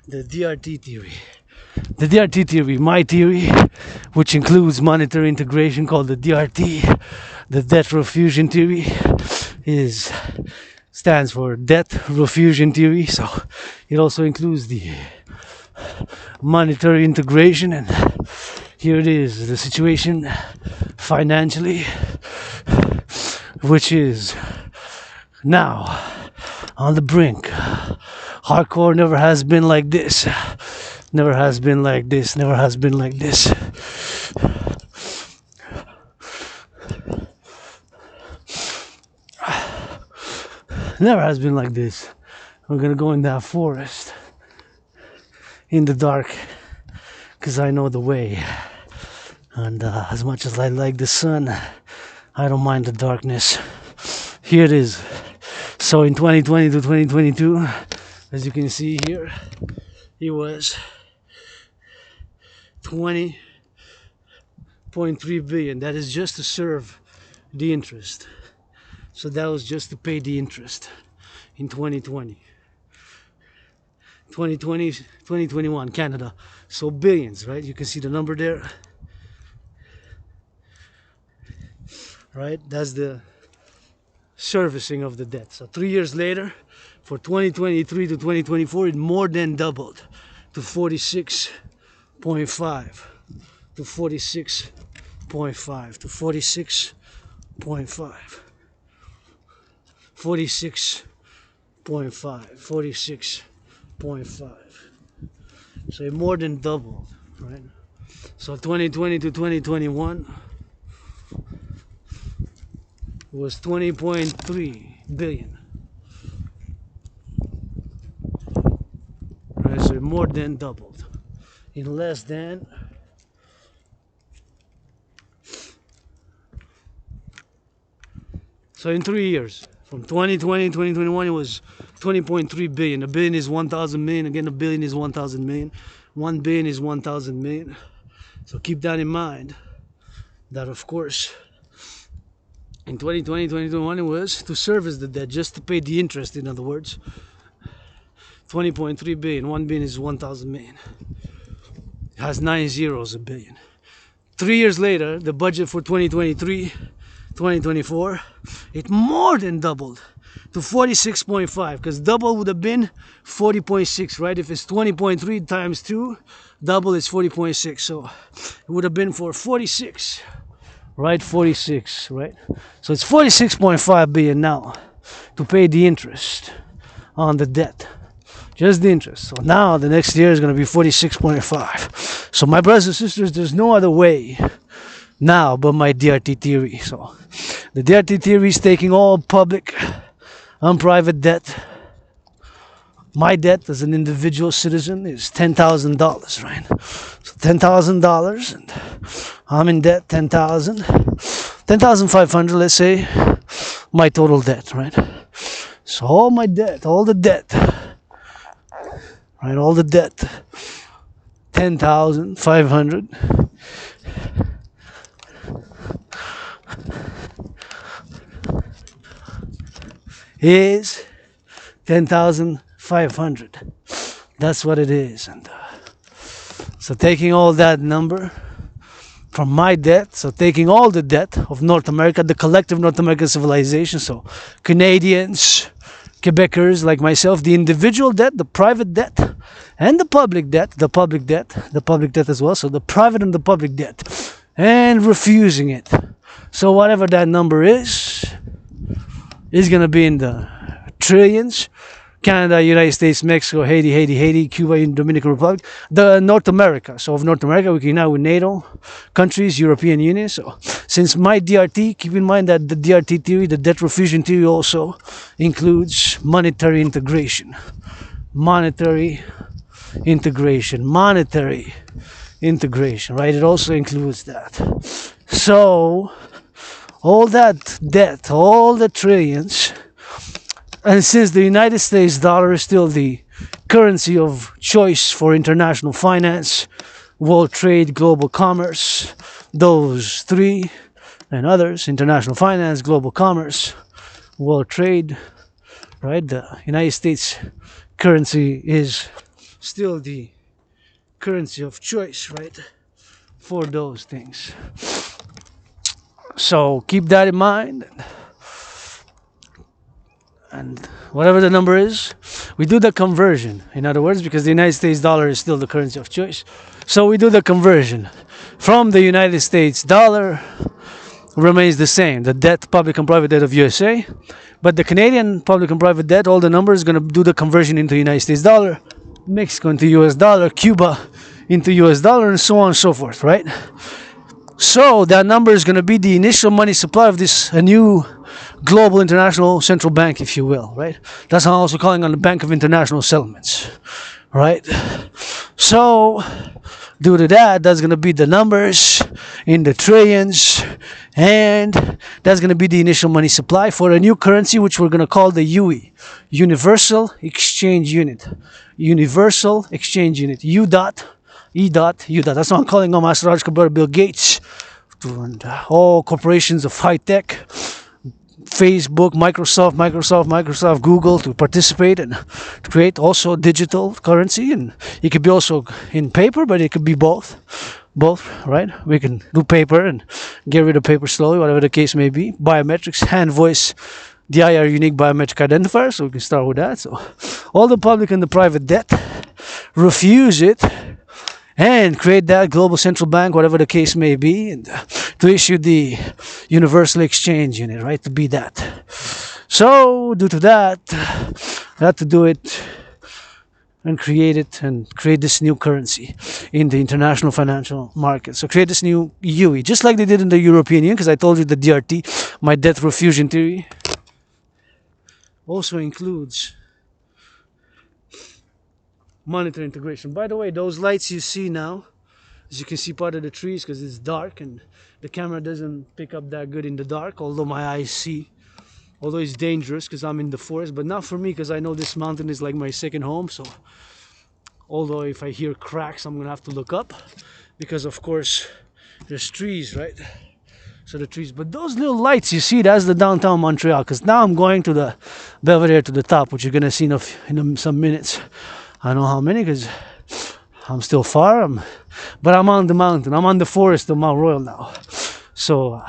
the DRT theory. The DRT theory, my theory, which includes monetary integration, called the DRT, the debt refusion theory, stands for debt refusion theory. So it also includes the monetary integration, and here it is, the situation financially, which is now on the brink. Hardcore never has been like this. Never has been like this. Never has been like this. Never has been like this. we're gonna go in that forest in the dark, because I know the way. And as much as I like the sun, I don't mind the darkness. Here it is. So in 2020 to 2022, as you can see here, it was 20.3 billion. That is just to serve the interest. So that was just to pay the interest in 2020. 2020, 2021, Canada. So billions, right? You can see the number there. Right? That's the servicing of the debt. So 3 years later, for 2023 to 2024, it more than doubled to 46.5 to 46.5 to 46.5 46.5 46.5. So it more than doubled, right? So 2020 to 2021 was 20.3 billion. Right, so it more than doubled in less than in 3 years. From 2020 to 2021, it was 20.3 billion. A billion is 1,000 million. Again, a billion is 1,000 million. 1 billion is 1,000 million. So keep that in mind. That, of course, in 2020, 2021, it was to service the debt, just to pay the interest, in other words. 20.3 billion. 1 billion is 1,000 million. It has 9 zeros, a billion. 3 years later, the budget for 2023, 2024, it more than doubled to 46.5, because double would have been 40.6, right? If it's 20.3 times 2, double is 40.6. So it would have been for 46, right? 46, right? So it's 46.5 billion now to pay the interest on the debt. Just the interest. So now the next year is going to be 46.5. So my brothers and sisters, there's no other way now but my DRT theory. So the DRT theory is taking all public and private debt. My debt as an individual citizen is $10,000, right? So $10,000, and I'm in debt 10,500, let's say, my total debt, right? So all my debt, all the debt, right? All the debt, 10,500. Is 10,500. That's what it is. And so taking all that number from my debt, so taking all the debt of North America, the collective North American civilization, so Canadians, Quebecers like myself, the individual debt, the private debt, and the public debt as well, so the private and the public debt, and refusing it. So whatever that number is going to be in the trillions. Canada, United States, Mexico, Haiti, Cuba, and Dominican Republic. The North America. So of North America, we can now with NATO countries, European Union. So since my DRT, keep in mind that the DRT theory, the debt refusion theory, also includes monetary integration. Monetary integration, right? It also includes that. So all that debt, all the trillions, and since the United States dollar is still the currency of choice for international finance, world trade, global commerce, those three and others, international finance, global commerce, world trade, right? The United States currency is still the currency of choice, right? For those things. So keep that in mind. And whatever the number is, we do the conversion. In other words, because the United States dollar is still the currency of choice, so we do the conversion. From the United States dollar remains the same, the debt, public and private debt of USA, but the Canadian public and private debt, all the numbers, is going to do the conversion into United States dollar, Mexico into US dollar, Cuba into US dollar, and so on and so forth, right? So that number is going to be the initial money supply of this a new global international central bank, if you will, right? That's how I'm also calling on the Bank of International Settlements, right? So due to that, that's going to be the numbers in the trillions, and that's going to be the initial money supply for a new currency, which we're going to call the UE, Universal Exchange Unit. Universal Exchange Unit, U dot, E dot, U dot. That's what I'm calling on my astrological brother Bill Gates, and all corporations of high tech, Facebook, Microsoft, Google, to participate and to create also digital currency. And it could be also in paper, but it could be both, right? We can do paper and get rid of paper slowly, whatever the case may be. Biometrics, hand, voice, DIR unique biometric identifier, so we can start with that. So all the public and the private debt, refuse it and create that global central bank, whatever the case may be, and to issue the Universal Exchange Unit, right? To be that. So due to that, I had to do it and create it and create this new currency in the international financial market. So create this new UE, just like they did in the European Union, because I told you the DRT, my debt refusion theory, also includes monetary integration. By the way, those lights you see now, as you can see part of the trees because it's dark and the camera doesn't pick up that good in the dark, although my eyes see. Although it's dangerous because I'm in the forest, but not for me because I know this mountain is like my second home. So although if I hear cracks, I'm gonna have to look up because of course there's trees, right? So the trees, but those little lights you see, that's the downtown Montreal, because now I'm going to the Belvedere, to the top, which you're gonna see in some minutes. I don't know how many because I'm still far, but I'm on the mountain. I'm on the forest of Mount Royal now. So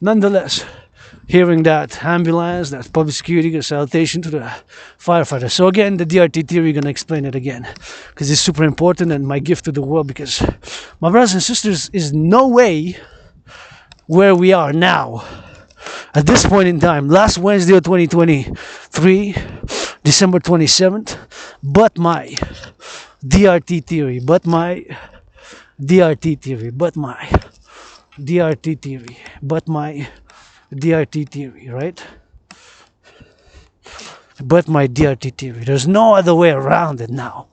nonetheless, hearing that ambulance, that public security, salutation to the firefighter. So again, the DRT theory, gonna explain it again because it's super important and my gift to the world, because my brothers and sisters, is no way where we are now at this point in time, last Wednesday of 2023, December 27th, but my DRT theory, but my DRT theory, but my DRT theory, but my DRT theory, right? But my DRT theory. There's no other way around it now,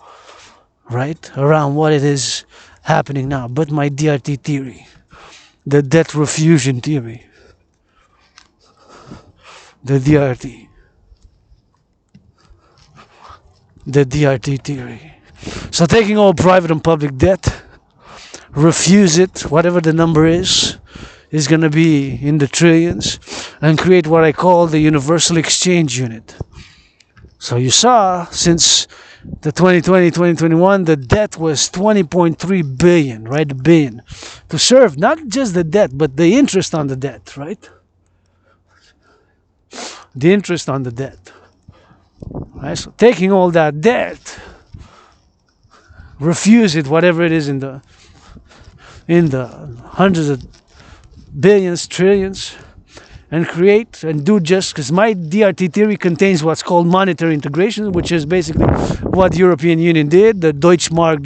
right? Around what it is happening now, but my DRT theory. The debt refusion theory. The DRT. The DRT theory. So taking all private and public debt, refuse it, whatever the number is going to be in the trillions, and create what I call the Universal Exchange Unit. So you saw, since the 2020-2021, the debt was 20.3 billion, right? The billion. To serve not just the debt, but the interest on the debt, right? The interest on the debt. Right? So taking all that debt, refuse it, whatever it is in the hundreds of billions, trillions, and create and do just, because my DRT theory contains what's called monetary integration, which is basically what the European Union did. The Deutschmark,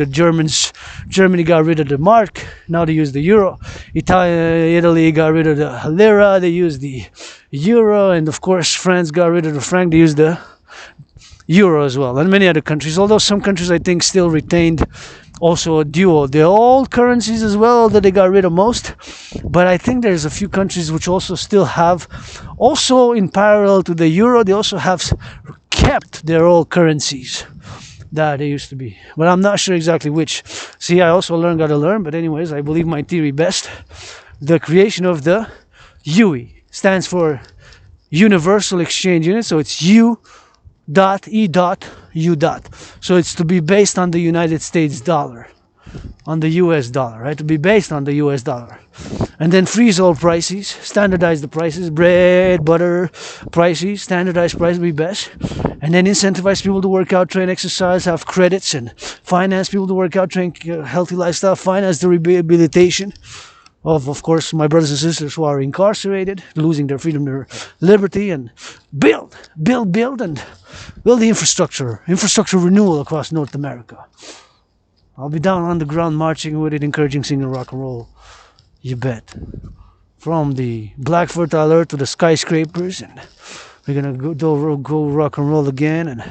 Germany got rid of the mark, now they use the euro. Italy got rid of the lira, they use the euro, and of course France got rid of the franc, they use the euro as well, and many other countries, although some countries I think still retained also a dual, the old currencies as well, although they got rid of most. But I think there's a few countries which also still have, also in parallel to the euro, they also have kept their old currencies that they used to be, but I'm not sure exactly which. See, I also gotta learn, but anyways, I believe my theory best. The creation of the UE stands for Universal Exchange Unit, so it's U dot E dot U dot. So it's to be based on the United States dollar, on the US dollar, right? To be based on the US dollar. And then freeze all prices, standardize the prices, bread, butter, prices, standardized price be best. And then incentivize people to work out, train, exercise, have credits, and finance people to work out, train, healthy lifestyle, finance the rehabilitation of course, my brothers and sisters who are incarcerated, losing their freedom, their liberty, and build the infrastructure renewal across North America. I'll be down on the ground marching with it, encouraging, singing rock and roll. You bet. From the black fertile earth to the skyscrapers, and we're gonna go rock and roll again. And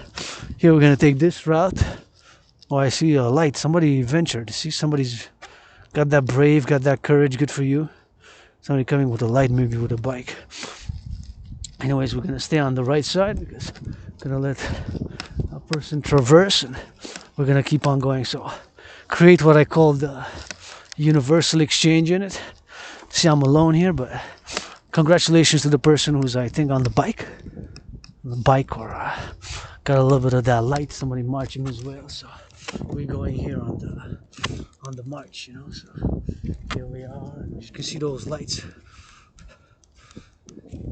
here we're gonna take this route. Oh, I see a light. Somebody ventured. See, somebody's got that brave, got that courage. Good for you. Somebody coming with a light, maybe with a bike. Anyways, we're gonna stay on the right side because we're gonna let a person traverse, and we're gonna keep on going. So create what I call the universal exchange in it. See, I'm alone here, but congratulations to the person who's, I think, on the bike or got a little bit of that light. Somebody marching as well. So we're going here on the march, you know. So here we are, and you can see those lights.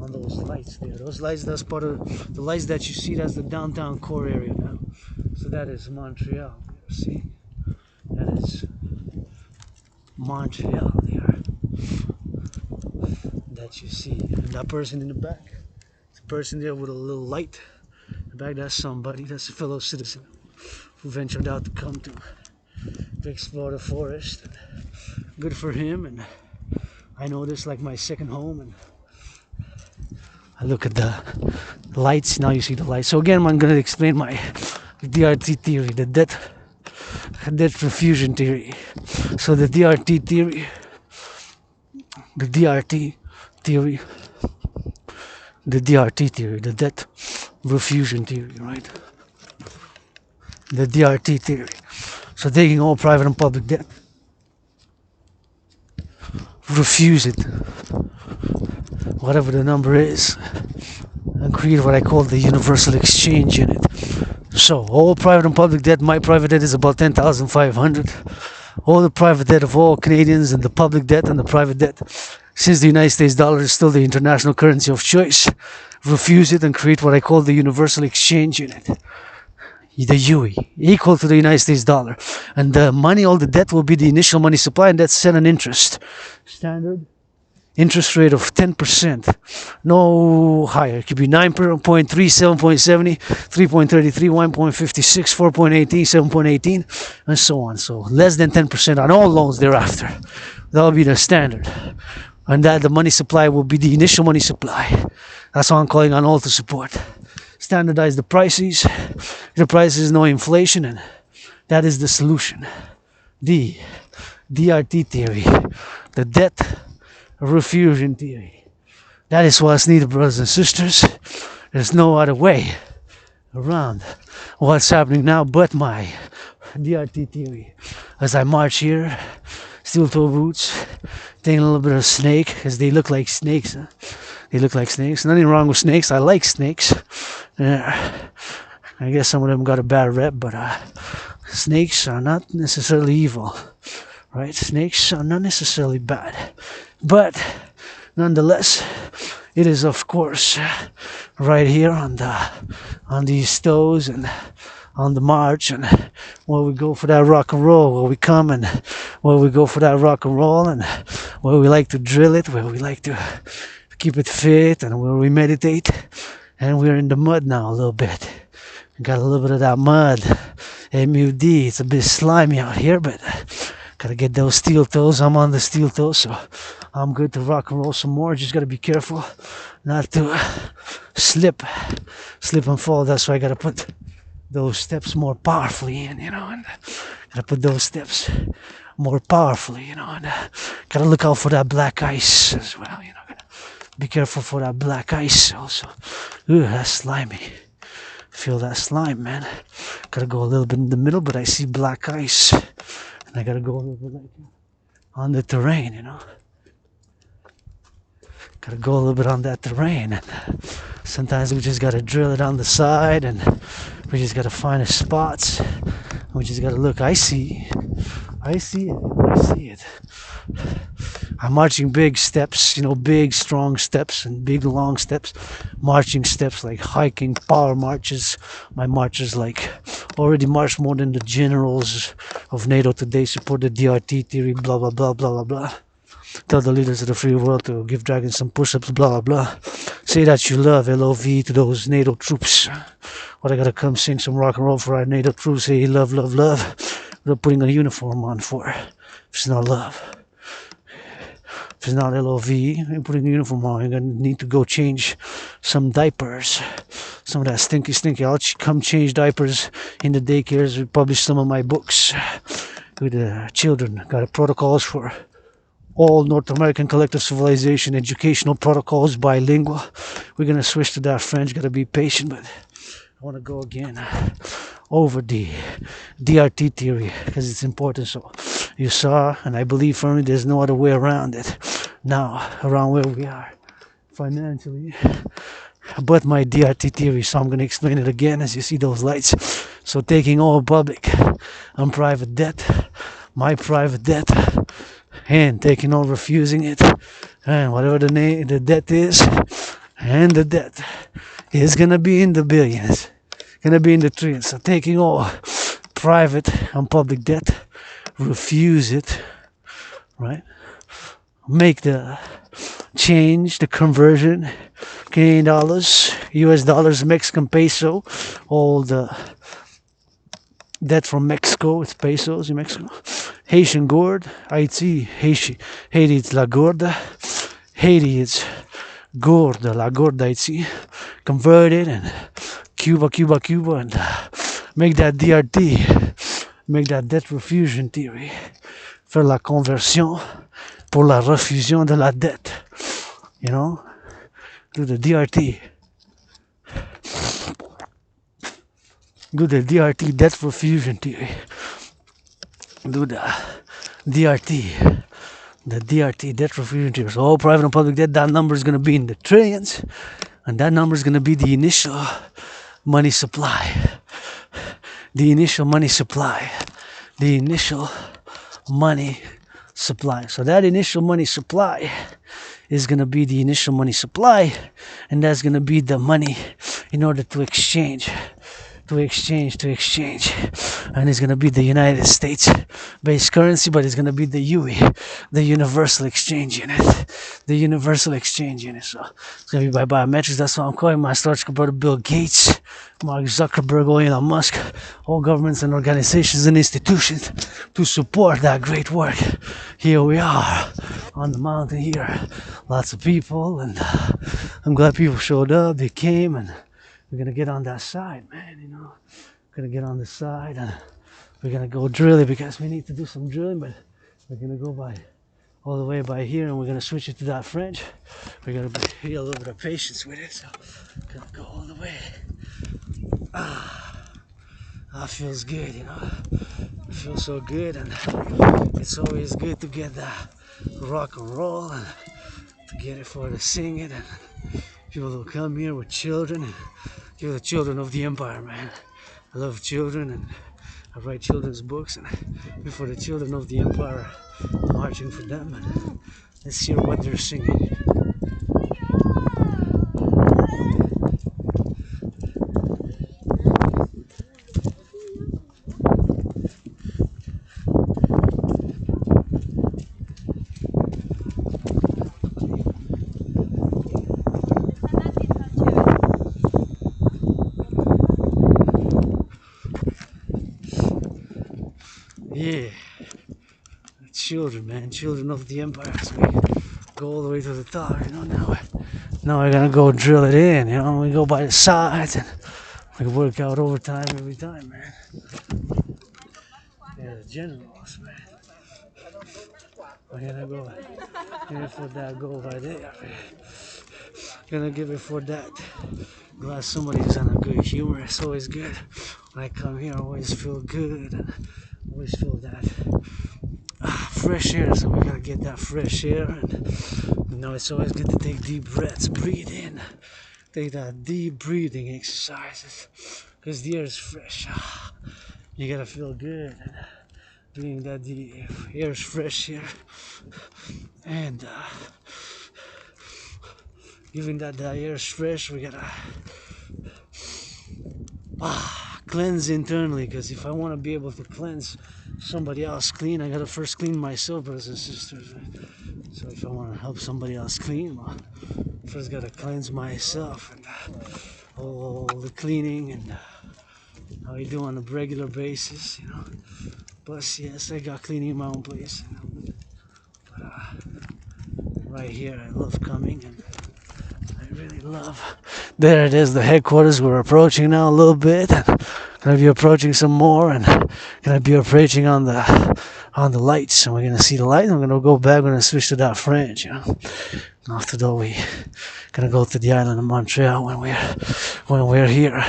On those lights there, those lights, that's part of the lights that you see. That's the downtown core area now. So that is Montreal. See, that is Montreal there. That you see, and that person in the back, the person there with a little light in the back, that's somebody, that's a fellow citizen who ventured out to come to explore the forest. And good for him. And I know this like my second home, and I look at the lights. Now you see the lights. So again, I'm going to explain my DRT theory, the debt refusion theory. So the DRT theory, the debt refusion theory, right? The DRT theory. So taking all private and public debt, refuse it, whatever the number is, and create what I call the universal exchange in it. So all private and public debt, my private debt is about 10,500. All the private debt of all Canadians, and the public debt and the private debt, since the United States dollar is still the international currency of choice, refuse it and create what I call the universal exchange in it. The UE, equal to the United States dollar. And the money, all the debt will be the initial money supply, and that's set an interest. Standard interest rate of 10%. No higher. It could be 9.3, 7.70, 3.33, 1.56, 4.18, 7.18, and so on. So less than 10% on all loans thereafter. That will be the standard. And that the money supply will be the initial money supply. That's why I'm calling on all to support. Standardize the prices. The prices, no inflation, and that is the solution. The DRT theory, the debt refusion theory. That is what's needed, brothers and sisters. There's no other way around what's happening now but my DRT theory. As I march here, steel toe boots, taking a little bit of snake, because they look like snakes. Huh? They look like snakes. Nothing wrong with snakes. I like snakes. I guess some of them got a bad rep, but snakes are not necessarily evil, right? Snakes are not necessarily bad, but nonetheless, it is of course right here on these toes and on the march, and where we go for that rock and roll, where we come and where we go for that rock and roll, and where we like to drill it, where we like to keep it fit, and where we meditate. And we're in the mud now a little bit. Got a little bit of that mud. MUD. It's a bit slimy out here, but gotta get those steel toes. I'm on the steel toes, so I'm good to rock and roll some more. Just gotta be careful not to slip and fall. That's why I gotta put those steps more powerfully in, and gotta put those steps more powerfully, and gotta look out for that black ice as well, Be careful for that black ice also. Ooh, that's slimy. Feel that slime, man. Gotta go a little bit in the middle, but I see black ice. And I gotta go a little bit like on the terrain, Gotta go a little bit on that terrain. And sometimes we just gotta drill it on the side, and we just gotta find the spots. And we just gotta look. I see it. I'm marching big steps, big strong steps and big long steps, marching steps like hiking power marches. My marches already marched more than the generals of NATO today, support the DRT theory, blah blah blah blah blah blah. Tell the leaders of the free world to give dragons some push-ups, blah blah blah. Say that you love LOV to those NATO troops. What, I gotta come sing some rock and roll for our NATO troops? Say love, love, love. They're putting a uniform on for. It's not love. If it's not LOVE, I'm putting the uniform on. I'm gonna need to go change some diapers. Some of that stinky. I'll come change diapers in the daycares. We publish some of my books with the children. Got protocols for all North American collective civilization, educational protocols, bilingual. We're gonna switch to that French. Gotta be patient, but I want to go again over the DRT theory because it's important. So you saw, and I believe firmly there's no other way around it now, around where we are financially, but my DRT theory. So I'm going to explain it again as you see those lights. So taking all public and private debt, my private debt, and taking all refusing it, and whatever the debt is, and the debt is going to be in the billions, going to be in the trillions. So taking all private and public debt, refuse it, right? Make the change, the conversion, Canadian dollars, US dollars, Mexican peso, all the debt from Mexico, it's pesos in Mexico. Haitian gourd, Haiti, it's la gourda, Haiti, it's gourda, la gourda, Haiti, convert it, and Cuba, and make that DRT, make that debt refusion theory, faire la conversion pour la refusion de la dette, you know, do the DRT. Do the DRT, debt refusion theory. Do the DRT. The DRT, debt refusion theory. So all private and public debt, that number is going to be in the trillions. And that number is going to be the initial money supply. The initial money supply. The initial money supply. So that initial money supply is going to be the initial money supply. And that's going to be the money in order to exchange. And it's going to be the United States based currency, but it's going to be the UE, the Universal Exchange Unit. The Universal Exchange Unit. So it's going to be by biometrics. That's what I'm calling my starch brother Bill Gates, Mark Zuckerberg, Elon Musk, all governments and organizations and institutions to support that great work. Here we are on the mountain here. Lots of people, and I'm glad people showed up. They came, and we're going to get on that side, man, you know. We're going to get on the side, and we're going to go drill it because we need to do some drilling, but we're going to go by all the way by here, and we're going to switch it to that French. We're going to be a little bit of patience with it, so we're going to go all the way. That feels good, you know. It feels so good, and it's always good to get that rock and roll and to get it for the sing it, and people who come here with children, and you're the children of the empire, man. I love children, and I write children's books, and before the children of the empire, marching for them, and let's hear what they're singing. Yeah, children, man, children of the empire. So we go all the way to the top, you know. Now we're gonna go drill it in, you know. We go by the sides, and we work out overtime every time, man. Yeah, the generals, man. We're gonna go give it for that goal right there. Gonna give it for that. Glad somebody's on a good humor. It's always good. When I come here, I always feel good, and always feel that fresh air. So we gotta get that fresh air, and you know, it's always good to take deep breaths. Breathe in. Take that deep breathing exercises, because the air is fresh. You gotta feel good, and doing that, the air is fresh here, and given that the air is fresh, we gotta cleanse internally, because if I want to be able to cleanse somebody else clean, I gotta first clean myself, brothers and sisters. So if I want to help somebody else clean, well, first gotta cleanse myself, and all the cleaning and how you do on a regular basis, you know. But yes, I got cleaning in my own place, you know. But right here. I love coming, and I really love. There it is, the headquarters. We're approaching now a little bit. Gonna be approaching some more, and gonna be approaching on the lights. And we're gonna see the light. And we're gonna go back. We're gonna switch to that French. You know. After that, we gonna go to the island of Montreal when we're here.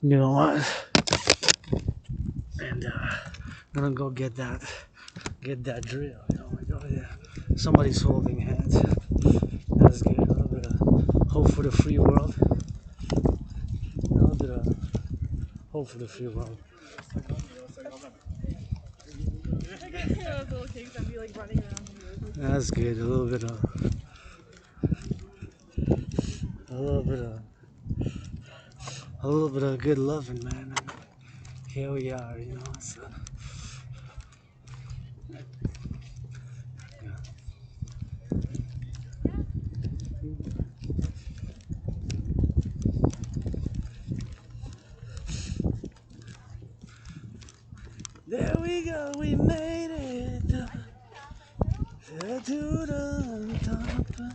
You know what? And gonna go get that drill. You know, like over there. Somebody's holding hands. That's good. A little bit of hope for the free world. A little bit of hope for the free world. That's good. A little bit of good loving, man. And here we are, you know. So, there we go, we made it to the top.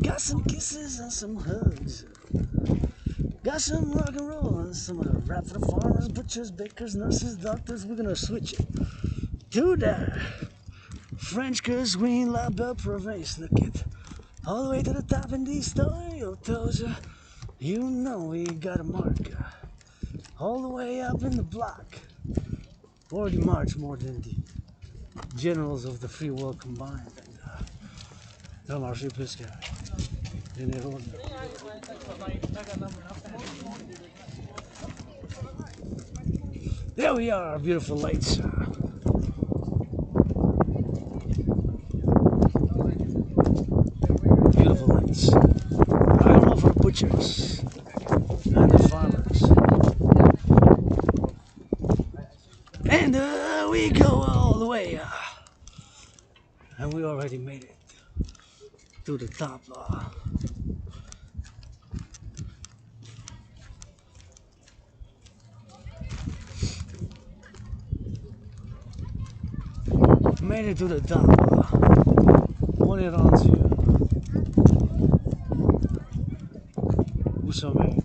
Got some kisses and some hugs. Got some rock and roll and some rap for the farmers, butchers, bakers, nurses, doctors. We're gonna switch it to the French cuisine, liable province. Look it, all the way to the top in these Toyotas. You know we got a mark all the way up in the block. Already marched more than the generals of the free world combined. And marché plus que Renouveau. There we are, beautiful lights. Beautiful lights. I don't know for the butchers and the farmers. And we go all the way. And we already made it to the top. Made it to the top. On est rendu au sommet.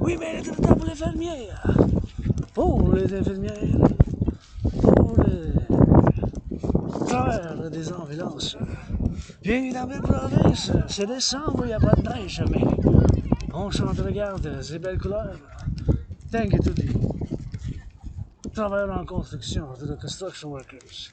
We made it to the top of l'infirmière. Pour les infirmières. Pour les travailleurs des ambulances. Bienvenue dans belle province. C'est décembre, il n'y a pas de neige, mais on chante, regarde, ces belles couleurs. Thank you to the travailleurs en construction, to the construction workers.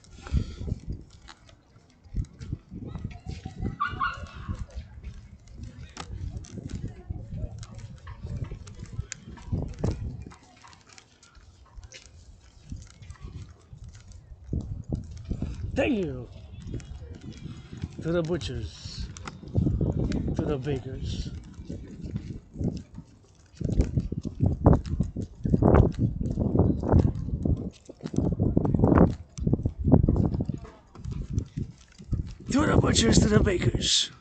Thank you to the butchers, to the bakers. To the butchers, to the bakers,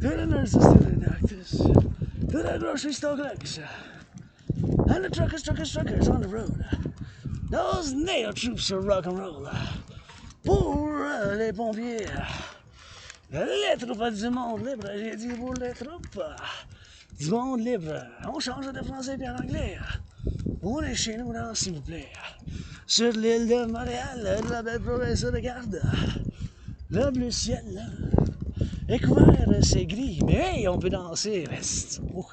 to the nurses, to the doctors, to the grocery store clerks, and the truckers on the road. Those nail troops of rock and roll. Pour les pompiers, les troupes du monde libre, j'ai dit pour les troupes du monde libre. On change de français et d'anglais. On est chez nous dans, s'il vous plaît. Sur l'île de Montréal, la belle province de garde. Le bleu ciel est couvert, c'est gris. Mais hey, on peut danser. Oh.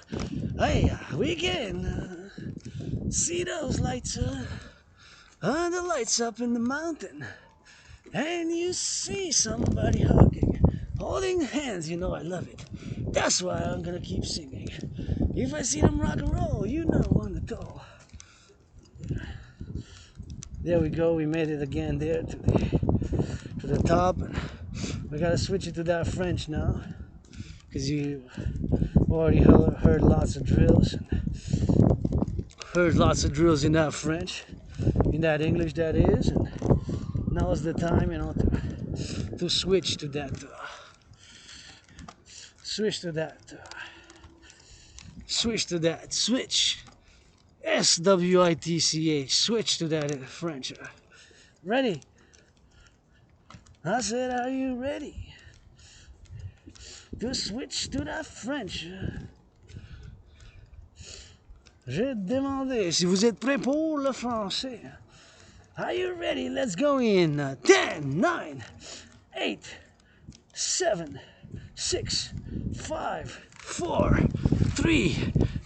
Hey, we can see those lights. And the lights up in the mountain. And you see somebody holding hands. You know I love it. That's why I'm gonna keep singing. If I see them rock and roll, you know on the go. There we go, we made it again there to the top. We gotta switch it to that French now, because you already heard lots of drills. Heard lots of drills in that French, in that English that is, and now is the time, you know, to switch to that. Switch to that. Switch. SWITCH. Switch to that in French. Ready? I said, are you ready to switch to that French? J'ai demandé si vous êtes prêts pour le français. Are you ready? Let's go in 10, 9, 8, 7, 6, 5, 4, 3,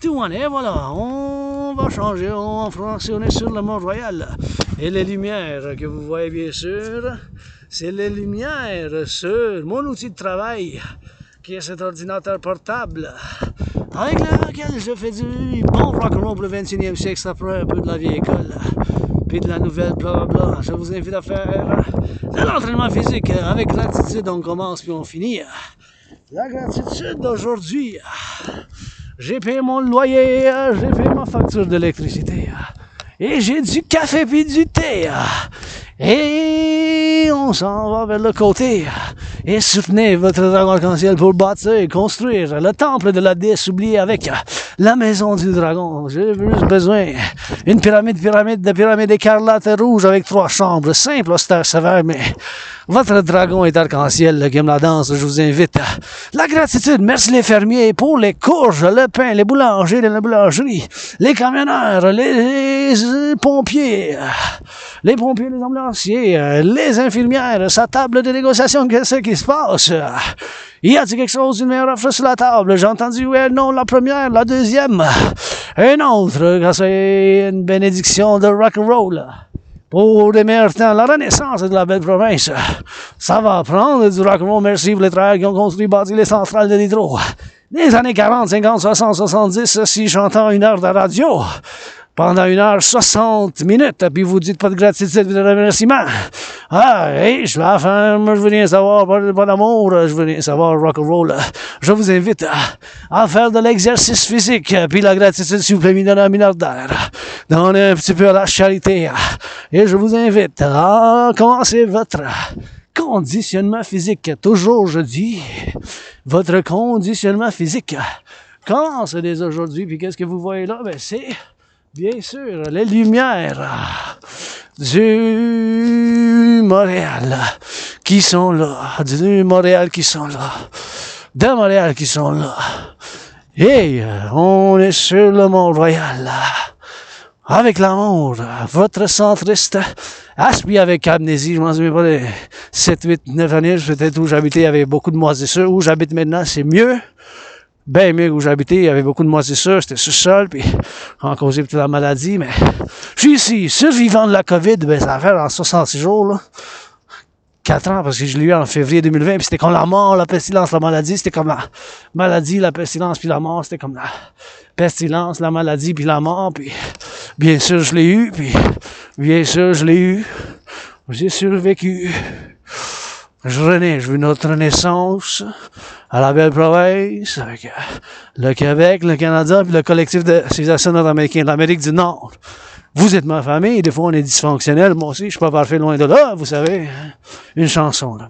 2, 1. Et voilà, on va changer en français. On est sur le Mont-Royal. Et les lumières que vous voyez bien sûr, c'est les lumières sur mon outil de travail, qui est cet ordinateur portable, avec lequel je fais du bon rock'n'roll pour le 21e siècle, après un peu de la vieille école, puis de la nouvelle, blablabla. Je vous invite à faire de l'entraînement physique avec gratitude. On commence puis on finit. La gratitude d'aujourd'hui, j'ai payé mon loyer, j'ai payé ma facture d'électricité, et j'ai du café puis du thé. Et on s'en va vers le côté. Et soutenez votre dragon arc-en-ciel pour bâtir et construire le temple de la déesse oubliée avec la maison du dragon. J'ai juste besoin d'une pyramide écarlate rouge avec 3 chambres. Simple, austère, sévère, mais votre dragon est arc-en-ciel qui aime la danse. Je vous invite. La gratitude, merci les fermiers pour les courges, le pain, les boulangers de la boulangerie, les camionneurs, les pompiers, les ambulanciers, les infirmières, sa table de négociation, qu'est-ce qui se passe? Y a-t-il quelque chose, une meilleure offre sur la table? J'ai entendu, ouais, non, la première, la deuxième, une autre, quand c'est une bénédiction de rock'n'roll. Pour les meilleurs temps, la renaissance de la belle province. Ça va prendre du rock'n'roll, merci pour les travailleurs qui ont construit, bâti les centrales de l'hydro. Des années 40, 50, 60, 70, si j'entends 1 heure de radio, pendant 1h60, puis vous dites pas de gratitude, de remerciement. Ah, hey, je suis la femme, je veux rien savoir, pas d'amour, je veux rien savoir, rock'n'roll. Je vous invite à faire de l'exercice physique, puis la gratitude, s'il vous plaît, milliardaire. Donnez un petit peu à la charité. Et je vous invite à commencer votre conditionnement physique. Toujours, je dis, votre conditionnement physique commence dès aujourd'hui, puis qu'est-ce que vous voyez là? Ben, c'est bien sûr, les lumières du Montréal qui sont là, de Montréal qui sont là. Et on est sur le Mont-Royal avec l'amour, votre centriste, aspi avec amnésie, je m'en souviens pas de 7, 8, 9 années, peut-être où j'habitais, il y avait beaucoup de moisissures, où j'habite maintenant, c'est mieux. Ben mieux où j'habitais, il y avait beaucoup de moisissures, j'étais sous-sol, puis en causé toute la maladie, mais je suis ici, survivant de la COVID, ben ça va faire en 66 jours, là. 4 ans, parce que je l'ai eu en février 2020, puis c'était comme la mort, la pestilence, la maladie, c'était comme la maladie, la pestilence, puis la mort, c'était comme la pestilence, la maladie, puis la mort, puis bien sûr je l'ai eu, j'ai survécu. Je veux notre renaissance à la belle province, avec le Québec, le Canada, puis le collectif de Civilisation nord-américain de l'Amérique du Nord. Vous êtes ma famille, des fois on est dysfonctionnel, moi aussi, je suis pas parfait loin de là, vous savez. Une chanson, là.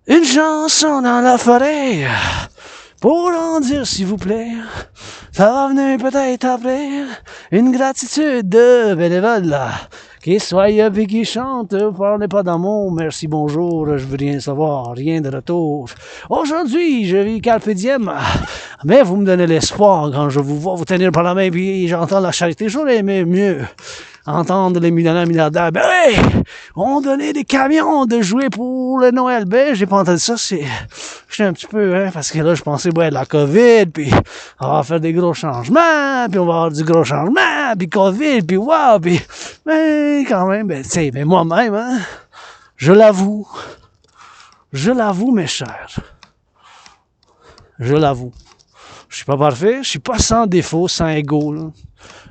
Une chanson dans la forêt, pour en dire s'il vous plaît, ça va venir peut-être après, une gratitude de bénévole, là. Qui soyez puis qui chante, parlez pas d'amour, merci, bonjour, je veux rien savoir, rien de retour. Aujourd'hui, je vis carpe diem, mais vous me donnez l'espoir quand je vous vois vous tenir par la main puis j'entends la charité. J'aurais aimé mieux entendre les milliardaires. Ben oui, on donnait des camions de jouer pour le Noël. Ben, j'ai pas entendu ça, j'étais un petit peu, parce que là, je pensais, ouais, la COVID, puis on va faire des gros changements, puis on va avoir du gros changement, puis COVID, puis wow, puis, mais quand même, ben, tu sais, mais moi-même, je l'avoue, mes chers, je l'avoue. Je suis pas parfait, je suis pas sans défaut, sans égo, là.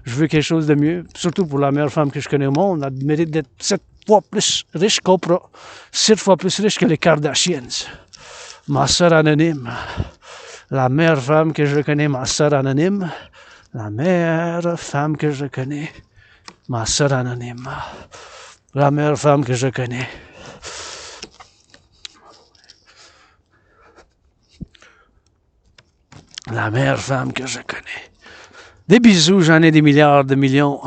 Je veux quelque chose de mieux, surtout pour la meilleure femme que je connais au monde. Elle mérite d'être 7 fois plus riche qu'Oprah, 7 fois plus riche que les Kardashians. Ma soeur anonyme, la meilleure femme que je connais, ma soeur anonyme, la meilleure femme que je connais, ma soeur anonyme, la meilleure femme que je connais. La meilleure femme que je connais. Des bisous, j'en ai des milliards de millions.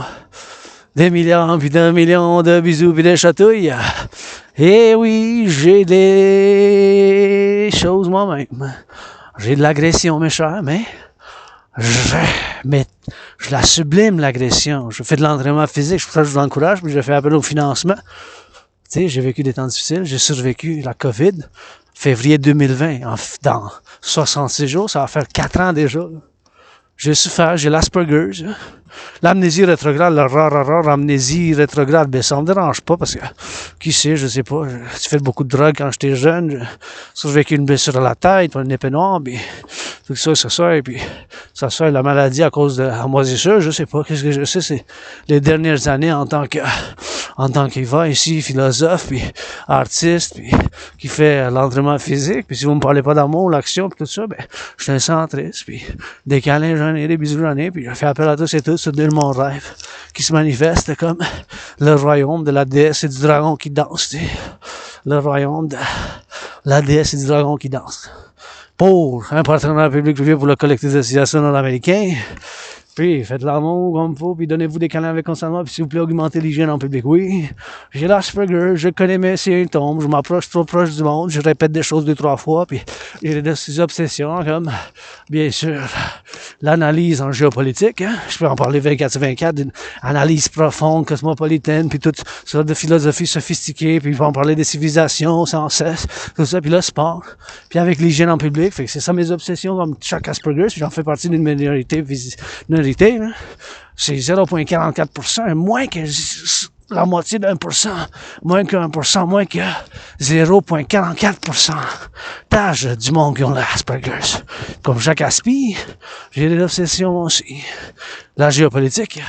Des milliards puis d'un million de bisous puis de chatouilles. Et oui, j'ai des choses moi-même. J'ai de l'agression, mes chers, mais je la sublime, l'agression. Je fais de l'entraînement physique, c'est pour ça que je vous encourage, puis je fais appel au financement. Tu sais, j'ai vécu des temps difficiles, j'ai survécu la COVID, février 2020, dans 66 jours, ça va faire 4 ans déjà. J'ai souffert, j'ai l'Asperger's, l'amnésie rétrograde, l'amnésie rétrograde, ben ça me dérange pas parce que, qui sait, je sais pas, j'ai fait beaucoup de drogue quand j'étais jeune, j'ai survécu une blessure à la tête, une épée noire, puis tout ça, et puis ça soit la maladie à cause de la moisissure, je sais pas, qu'est-ce que je sais, c'est les dernières années en tant qu'Iva ici, philosophe, puis artiste, puis qui fait l'entraînement physique, puis si vous me parlez pas d'amour, l'action, puis tout ça, ben, je suis un centriste, puis des câlins j'en ai, des bisous j'en ai, puis je fais appel à tous et tous, c'est de mon rêve, qui se manifeste comme le royaume de la déesse et du dragon qui danse, tu sais. Le royaume de la déesse et du dragon qui danse. Pour un partenariat public-privé pour le collectif de Civilisation Americain. Puis, faites l'amour comme il faut, puis donnez-vous des câlins avec consentement, puis s'il vous plaît, augmentez l'hygiène en public. Oui, j'ai l'Asperger, je connais mes symptômes, je m'approche trop proche du monde, je répète des choses 2-3 fois, puis j'ai des obsessions comme, bien sûr, l'analyse en géopolitique, hein? Je peux en parler 24/24, d'une analyse profonde, cosmopolitaine, puis toute sorte de philosophie sophistiquée, puis je peux en parler des civilisations sans cesse, tout ça, puis le sport, puis avec l'hygiène en public, fait que c'est ça mes obsessions comme chaque Asperger, puis j'en fais partie d'une minorité hein? C'est 0,44%, moins que la moitié d'1%, moins que 1%, moins que 0,44%. Tâche du monde qui ont l'Asperger's. Comme chaque aspi, j'ai des obsessions aussi. La géopolitique,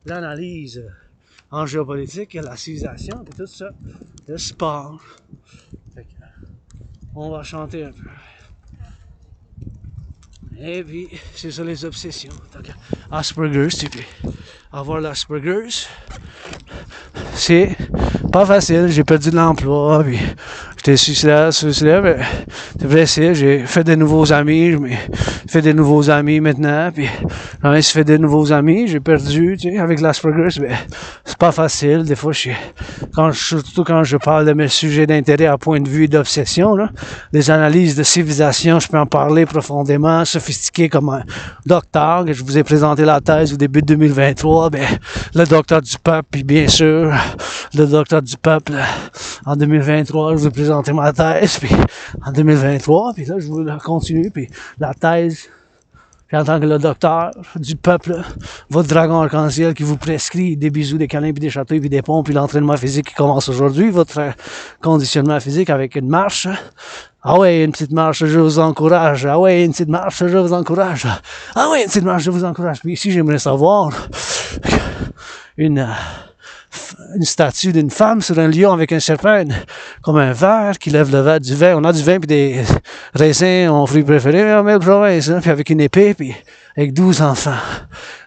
l'analyse en géopolitique, la civilisation, et tout ça, le sport. Fait que, on va chanter un peu. Et puis, c'est ça les obsessions. Donc, Asperger's, tu peux avoir l'Asperger's. C'est pas facile, j'ai perdu de l'emploi, puis j'étais suicidaire, mais c'est facile, j'ai fait des nouveaux amis, j'ai fait des nouveaux amis maintenant, puis j'en ai fait des nouveaux amis, j'ai perdu, tu sais, avec l'Asperger's, mais c'est pas facile, des fois, surtout quand je parle de mes sujets d'intérêt à point de vue et d'obsession, là, les analyses de civilisation, je peux en parler profondément, sophistiqué comme un docteur, que je vous ai présenté la thèse au début de 2023, ben, le docteur du peuple, puis bien sûr, le docteur du peuple, en 2023, je vous ai présenté ma thèse, puis en 2023, puis là, je vous la continue, puis la thèse, puis en tant que le docteur du peuple, votre dragon arc-en-ciel qui vous prescrit des bisous, des câlins, puis des châteaux, puis des ponts, puis l'entraînement physique qui commence aujourd'hui, votre conditionnement physique avec une marche. Ah ouais, une petite marche, je vous encourage. Ah ouais, une petite marche, je vous encourage. Ah ouais, une petite marche, je vous encourage. Puis ici, j'aimerais savoir une statue d'une femme sur un lion avec un serpent, comme un verre qui lève le verre du vin. On a du vin puis des raisins, mon fruit préféré, mais on met le province, hein, puis avec une épée, puis avec 12 enfants.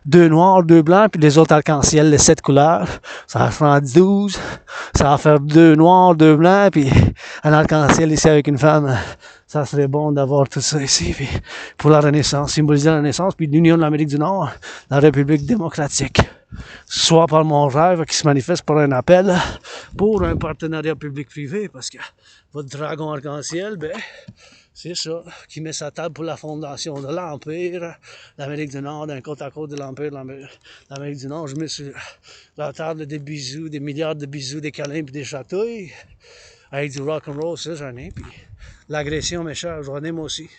2 noirs, 2 blancs, puis les autres arc-en-ciel, les 7 couleurs. Ça va faire 12. Ça va faire 2 noirs, 2 blancs, puis un arc-en-ciel ici avec une femme. Ça serait bon d'avoir tout ça ici, puis pour la Renaissance, symboliser la Renaissance, puis l'Union de l'Amérique du Nord, la République démocratique. Soit par mon rêve qui se manifeste par un appel pour un partenariat public-privé, parce que votre dragon arc-en-ciel, ben, c'est ça, qui met sa table pour la fondation de l'Empire, l'Amérique du Nord, d'un côte à côte de l'Empire, l'Amérique du Nord. Je mets sur la table des bisous, des milliards de bisous, des câlins puis des chatouilles, avec du rock'n'roll, ça j'en ai, puis l'agression, mes chers, j'en ai moi aussi.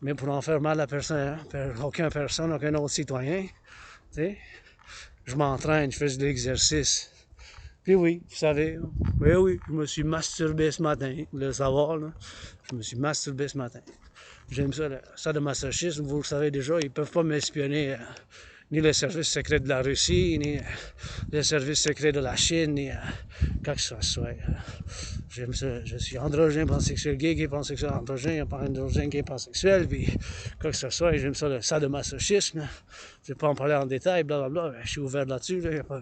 Mais pour en faire mal à personne, aucune personne, aucun autre citoyen, tu sais. Je m'entraîne, je fais de l'exercice. Puis oui, vous savez, oui, je me suis masturbé ce matin, vous le savoir, là. Je me suis masturbé ce matin. J'aime ça de masochisme, vous le savez déjà, ils peuvent pas m'espionner, ni les services secrets de la Russie, ni les services secrets de la Chine, ni quoi que ce soit. J'aime ça, je suis androgène, pansexuel, gay, pansexuel, androgène gay, pansexuel, puis quoi que ce soit, j'aime ça de masochisme. Je vais pas en parler en détail, blablabla, je suis ouvert là-dessus, là, pas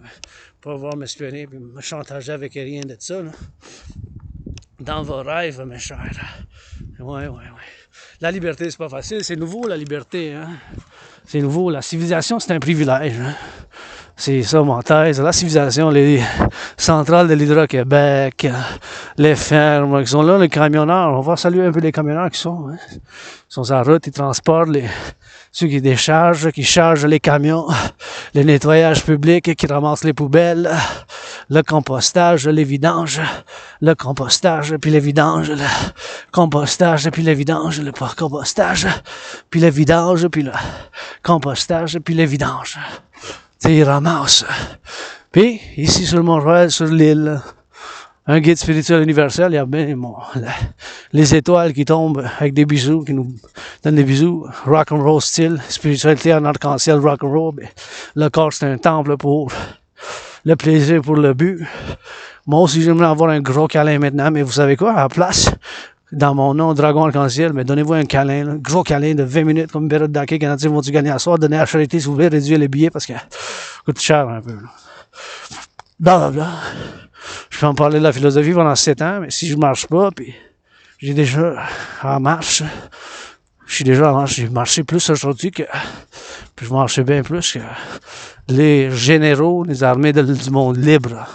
pouvoir m'espionner, puis me chantager avec rien de ça, là. Dans vos rêves, mes chers. Ouais. La liberté, c'est pas facile. C'est nouveau, la liberté. Hein? C'est nouveau. La civilisation, c'est un privilège. Hein? C'est ça, mon thèse. La civilisation, les centrales de l'Hydro-Québec, les fermes qui sont là, les camionneurs. On va saluer un peu les camionneurs qui sont. Hein? Ils sont sur la route, ils transportent ceux qui déchargent, qui chargent les camions, le nettoyage public, qui ramassent les poubelles, le compostage, les vidanges, le compostage, puis les vidanges, le compostage, puis les vidanges, le compostage, puis les vidanges, puis le compostage, puis les vidanges. T'sais, ils ramassent. Puis, ici sur le Mont-Royal, sur l'île, un guide spirituel universel, il y a bien les étoiles qui tombent avec des bisous, qui nous donnent des bisous. Rock&Roll style, spiritualité en arc-en-ciel, rock&roll. Le corps, c'est un temple pour le plaisir, pour le but. Moi aussi, j'aimerais avoir un gros câlin maintenant, mais vous savez quoi, à la place, dans mon nom, Dragon Arc-en-Ciel, mais donnez-vous un câlin, là, un gros câlin de 20 minutes, comme une période d'hockey, Canadiens vont-tu gagner à soir, donnez à la charité, si vous voulez, réduire les billets, parce que ça coûte cher un peu. Blablabla. Je peux en parler de la philosophie pendant 7 ans, mais si je marche pas, puis j'ai déjà en marche, je suis déjà en marche, j'ai marché plus aujourd'hui que, puis je marchais bien plus que les généraux, les armées du monde libre.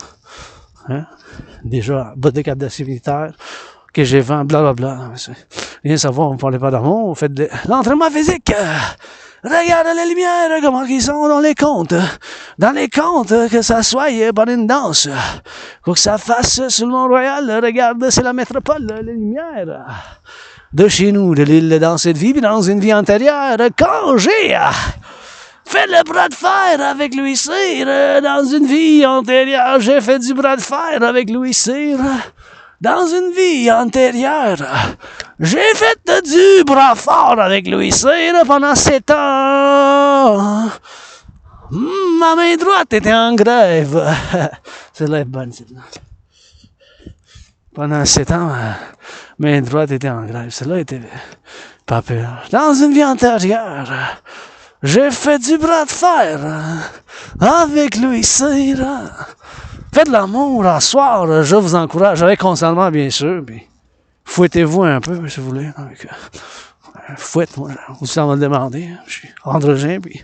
Hein? Déjà, bas de capacité militaire, que j'ai vendu, blablabla. Rien savoir, on ne parlait pas d'amour, on fait de l'entraînement physique. Regarde les lumières, comment ils sont dans les contes. Dans les contes, que ça soit par une danse. Quoi que ça fasse sur le Mont-Royal, regarde, c'est la métropole, les lumières. De chez nous, de l'île dans cette vie, puis dans une vie antérieure, quand j'ai fait le bras de fer avec Louis Cyr, dans une vie antérieure, j'ai fait du bras de fer avec Louis Cyr. Dans une vie antérieure, j'ai fait du bras fort avec Louis Cyr pendant 7 ans. Ma main droite était en grève. Celle-là est bonne, celle-là. Pendant 7 ans, ma main droite était en grève. Celle-là était pas peur. Dans une vie antérieure, j'ai fait du bras de fer avec Louis Cyr. Faites de l'amour à soir, je vous encourage, avec consentement bien sûr, puis fouettez-vous un peu si vous voulez. Fouette, moi, vous ça va le demander, je suis androgyne, puis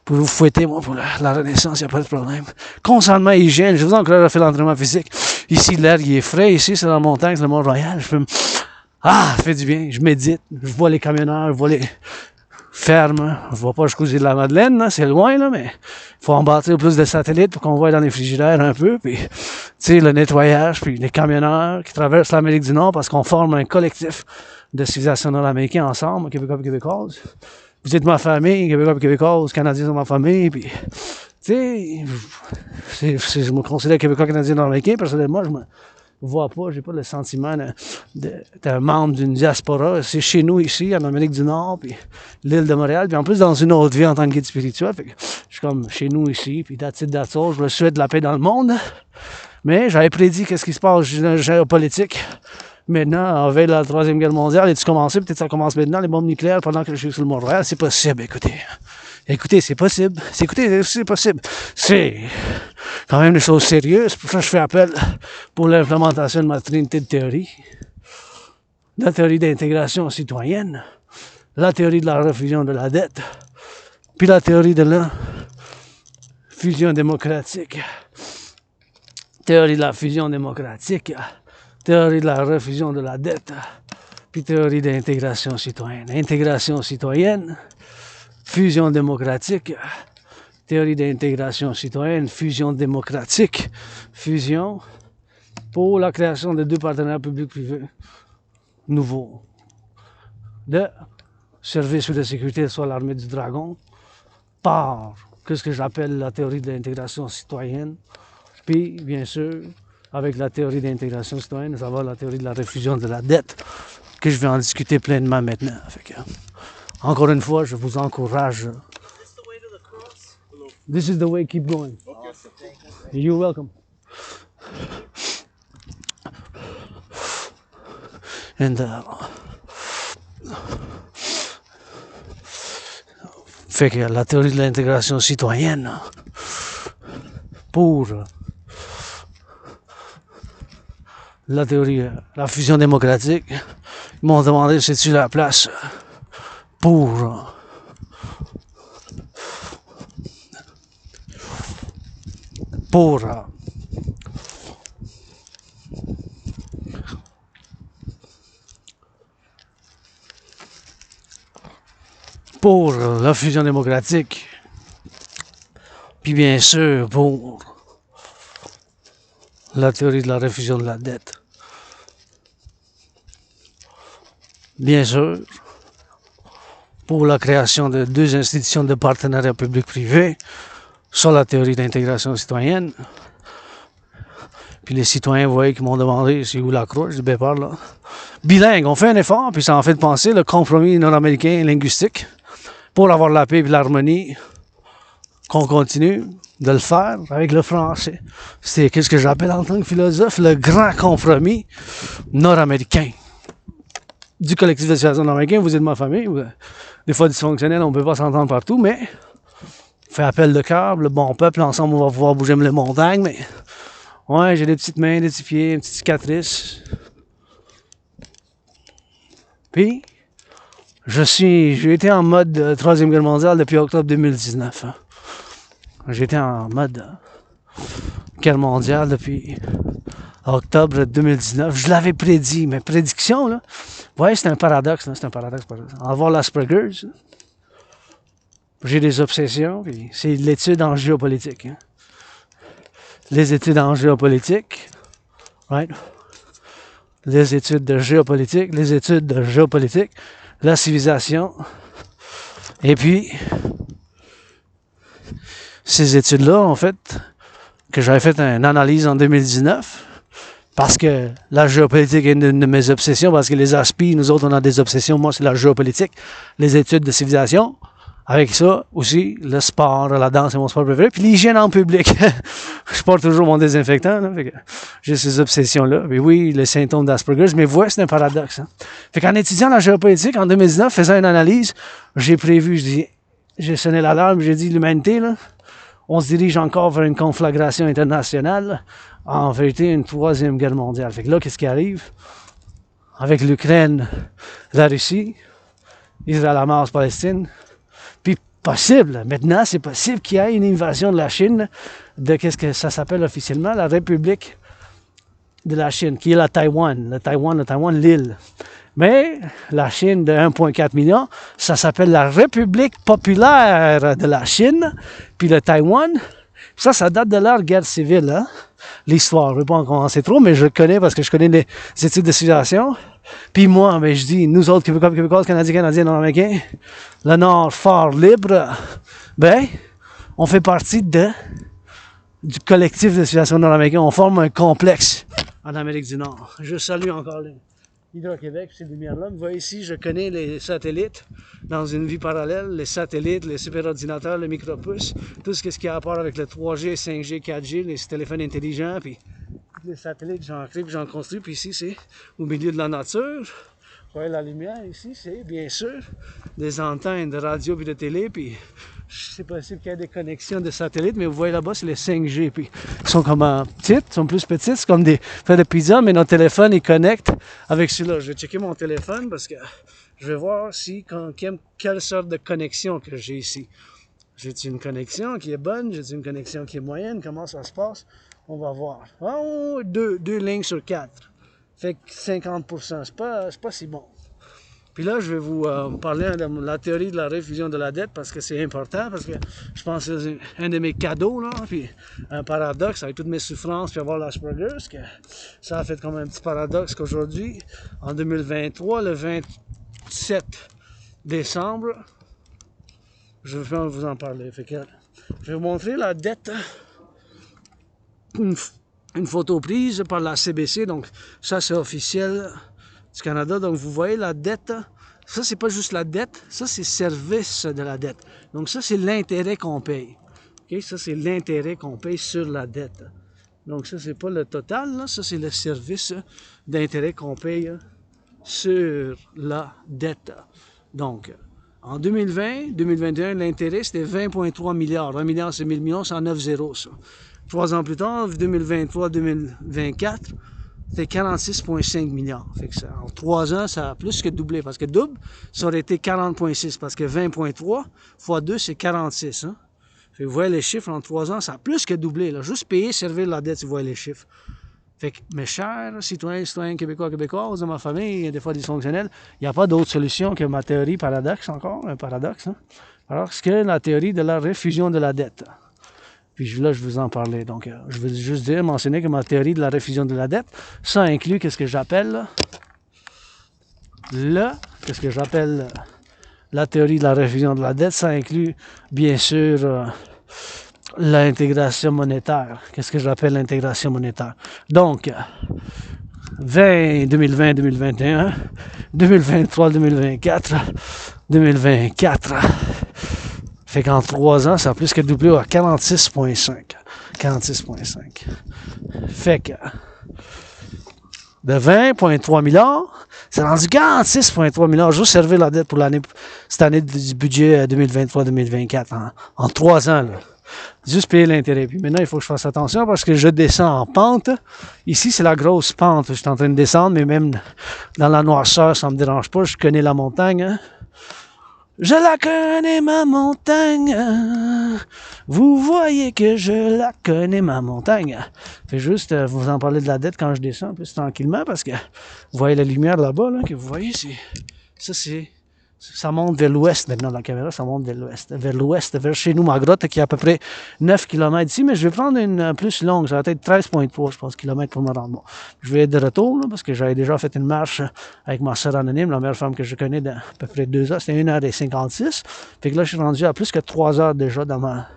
pour vous fouetter, moi, pour la renaissance, il n'y a pas de problème. Consentement et hygiène, je vous encourage à faire l'entraînement physique. Ici, l'air, il est frais, ici, c'est dans la montagne, c'est le Mont-Royal, je peux ça fait du bien, je médite, je vois les camionneurs, je vois les fermes, je vois pas jusqu'aux îles de la Madeleine, là, c'est loin, là, mais il faut en bâtir plus de satellites pour qu'on voit dans les frigidaires un peu, puis, tu sais, le nettoyage, puis les camionneurs qui traversent l'Amérique du Nord parce qu'on forme un collectif de civilisation nord-américaine ensemble, Québécois et Québécoises. Vous êtes ma famille, Québécois et Québécoises, Canadiens sont ma famille, puis, tu sais, je me considère Québécois, Canadien, nord-américain, personnellement, je me vois pas, j'ai pas le sentiment d'un membre d'une diaspora. C'est chez nous ici, en Amérique du Nord, puis l'île de Montréal, puis en plus dans une autre vie en tant que guide spirituel. Fait que je suis comme chez nous ici, puis that's it, that's all. Je me souhaite de la paix dans le monde. Mais j'avais prédit qu'est-ce qui se passe géopolitique. Maintenant, en veille de la Troisième Guerre mondiale, et tu commences, peut-être ça commence maintenant, les bombes nucléaires pendant que je suis sur le Mont-Royal, c'est possible, écoutez. Écoutez, c'est possible. C'est possible. C'est quand même des choses sérieuses. Pour ça, je fais appel pour l'implémentation de ma trinité de théorie. La théorie d'intégration citoyenne, la théorie de la refusion de la dette, puis la théorie de la fusion démocratique. Théorie de la fusion démocratique, théorie de la refusion de la dette, puis théorie d'intégration citoyenne. Intégration citoyenne, fusion démocratique, théorie d'intégration citoyenne, fusion démocratique, fusion pour la création de 2 partenariats publics-privés nouveaux. De service de sécurité, soit l'armée du dragon, par ce que j'appelle la théorie de l'intégration citoyenne, puis bien sûr, avec la théorie d'intégration citoyenne, ça va la théorie de la refusion de la dette, que je vais en discuter pleinement maintenant. Fait que, encore une fois, je vous encourage. This is the way, keep going. You're welcome. And, fait que la théorie de l'intégration citoyenne pour la théorie, la fusion démocratique, ils m'ont demandé si tu la place pour la fusion démocratique, puis bien sûr pour la théorie de la réfusion de la dette. Bien sûr, pour la création de 2 institutions de partenariat public-privé sur la théorie d'intégration citoyenne. Puis les citoyens, vous voyez, qui m'ont demandé c'est où la croix, je dis ben par là. Bilingue, on fait un effort, puis ça en fait penser le compromis nord-américain linguistique pour avoir la paix et l'harmonie, qu'on continue de le faire avec le français. C'est qu'est-ce que j'appelle en tant que philosophe le grand compromis nord-américain. Du collectif de Civilisation nord-américain, vous êtes de ma famille, des fois dysfonctionnel, on ne peut pas s'entendre partout, mais on fait appel de cœur, le bon peuple, ensemble on va pouvoir bouger les montagnes, mais ouais, j'ai des petites mains, des petits pieds, une petite cicatrice. Puis, j'ai été en mode 3e guerre mondiale depuis octobre 2019. Hein. J'étais en mode guerre mondiale depuis octobre 2019. Je l'avais prédit, mes prédictions, là, vous voyez, c'est un paradoxe, là, c'est un paradoxe. Avoir l'Asperger's, j'ai des obsessions, puis c'est l'étude en géopolitique. Hein. Les études en géopolitique, right? Les études de géopolitique, la civilisation, et puis ces études-là, en fait, que j'avais fait une analyse en 2019, parce que la géopolitique est une de mes obsessions, parce que les aspis, nous autres, on a des obsessions, moi, c'est la géopolitique, les études de civilisation, avec ça aussi, le sport, la danse est mon sport préféré, puis l'hygiène en public. Je porte toujours mon désinfectant, là, fait que j'ai ces obsessions-là. Puis oui, les symptômes d'Asperger's, mais vous voyez, c'est un paradoxe. Hein. Fait qu'en étudiant la géopolitique, en 2019, faisant une analyse, j'ai prévu, j'ai sonné l'alarme, j'ai dit, l'humanité, là, on se dirige encore vers une conflagration internationale, en vérité, une 3e guerre mondiale. Fait que là, qu'est-ce qui arrive? Avec l'Ukraine, la Russie, Israël, Hamas, Palestine, puis possible, maintenant, c'est possible qu'il y ait une invasion de la Chine, de qu'est-ce que ça s'appelle officiellement, la République de la Chine, qui est la Taïwan, l'île. Mais la Chine de 1,4 million, ça s'appelle la République populaire de la Chine, puis le Taïwan, ça date de leur guerre civile, hein? L'histoire, je ne vais pas en commencer trop, mais je le connais parce que je connais les études de civilisation. Puis moi, ben, je dis, nous autres, Québécois, Canadiens, Nord-Américains, le Nord fort libre, ben, on fait partie du collectif de civilisation nord-américain. On forme un complexe en Amérique du Nord. Je salue encore Hydro-Québec, ces lumières-là. Vous voyez ici, je connais les satellites dans une vie parallèle, les satellites, les superordinateurs, les micropuces, tout ce qui a rapport avec le 3G, 5G, 4G, les téléphones intelligents, puis les satellites, j'en crée, puis j'en construis, puis ici, c'est au milieu de la nature. Vous voyez la lumière ici, c'est bien sûr des antennes de radio puis de télé, puis c'est possible qu'il y ait des connexions de satellites, mais vous voyez là-bas, c'est les 5G, puis ils sont comme petites, sont plus petites, c'est comme des feux de pizza, mais notre téléphone, ils connectent avec celui-là. Je vais checker mon téléphone parce que je vais voir quelle sorte de connexion que j'ai ici. J'ai-tu une connexion qui est bonne? J'ai-tu une connexion qui est moyenne? Comment ça se passe? On va voir. Oh, deux lignes sur 4. Fait que 50%, c'est pas si bon. Puis là, je vais vous parler de la théorie de la réfusion de la dette parce que c'est important, parce que je pense que c'est un de mes cadeaux, là, puis un paradoxe avec toutes mes souffrances, puis avoir l'Asperger's, que ça a fait comme un petit paradoxe qu'aujourd'hui, en 2023, le 27 décembre, je vais vous en parler. Fait que je vais vous montrer la dette, une photo prise par la CBC, donc ça c'est officiel du Canada. Donc vous voyez la dette, ça c'est pas juste la dette, ça c'est service de la dette. Donc ça c'est l'intérêt qu'on paye. Okay? Ça c'est l'intérêt qu'on paye sur la dette. Donc ça c'est pas le total, là. Ça c'est le service d'intérêt qu'on paye sur la dette. Donc en 2020-2021, l'intérêt c'était 20,3 milliards. 1 milliard c'est 1000 millions, c'est en 9 zéros ça. 3 ans plus tard, 2023-2024, c'était 46,5 milliards. Fait que ça, en 3 ans, ça a plus que doublé. Parce que double, ça aurait été 40,6. Parce que 20,3 fois 2, c'est 46. Hein? Fait que vous voyez les chiffres, en 3 ans, ça a plus que doublé. Là. Juste payer, servir la dette, si vous voyez les chiffres. Fait que, mes chers citoyens québécoises de ma famille, des fois dysfonctionnels, il n'y a pas d'autre solution que ma théorie paradoxe encore, un paradoxe. Hein? Alors, c'est la théorie de la refusion de la dette. Puis là, je vous en parlais. Donc, je veux juste mentionner que ma théorie de la refusion de la dette, ça inclut qu'est-ce que j'appelle la théorie de la refusion de la dette, ça inclut bien sûr l'intégration monétaire. Qu'est-ce que j'appelle l'intégration monétaire? Donc, 2020, 2021, 2023, 2024, 2024. Fait qu'en 3 ans, ça a plus que doublé à 46,5. 46,5. Fait que de 20,3 milliards, c'est rendu 46,3 milliards. Juste servir la dette pour cette année du budget 2023-2024 en 3 ans. Là. Juste payer l'intérêt. Puis maintenant, il faut que je fasse attention parce que je descends en pente. Ici, c'est la grosse pente. Je suis en train de descendre, mais même dans la noirceur, ça ne me dérange pas. Je connais la montagne. Hein? Je la connais, ma montagne. Vous voyez que je la connais, ma montagne. Fait juste vous en parler de la dette quand je descends, plus tranquillement, parce que vous voyez la lumière là-bas, là, que vous voyez, ça monte vers l'ouest maintenant, la caméra, ça monte vers l'ouest, vers chez nous, ma grotte, qui est à peu près 9 km ici, mais je vais prendre une plus longue, ça va être 13,3, je pense, kilomètres pour me rendre. Bon, je vais être de retour, là, parce que j'avais déjà fait une marche avec ma soeur anonyme, la meilleure femme que je connais, à peu près 2 heures, c'était 1h56, fait que là, je suis rendu à plus que 3 heures déjà dans ma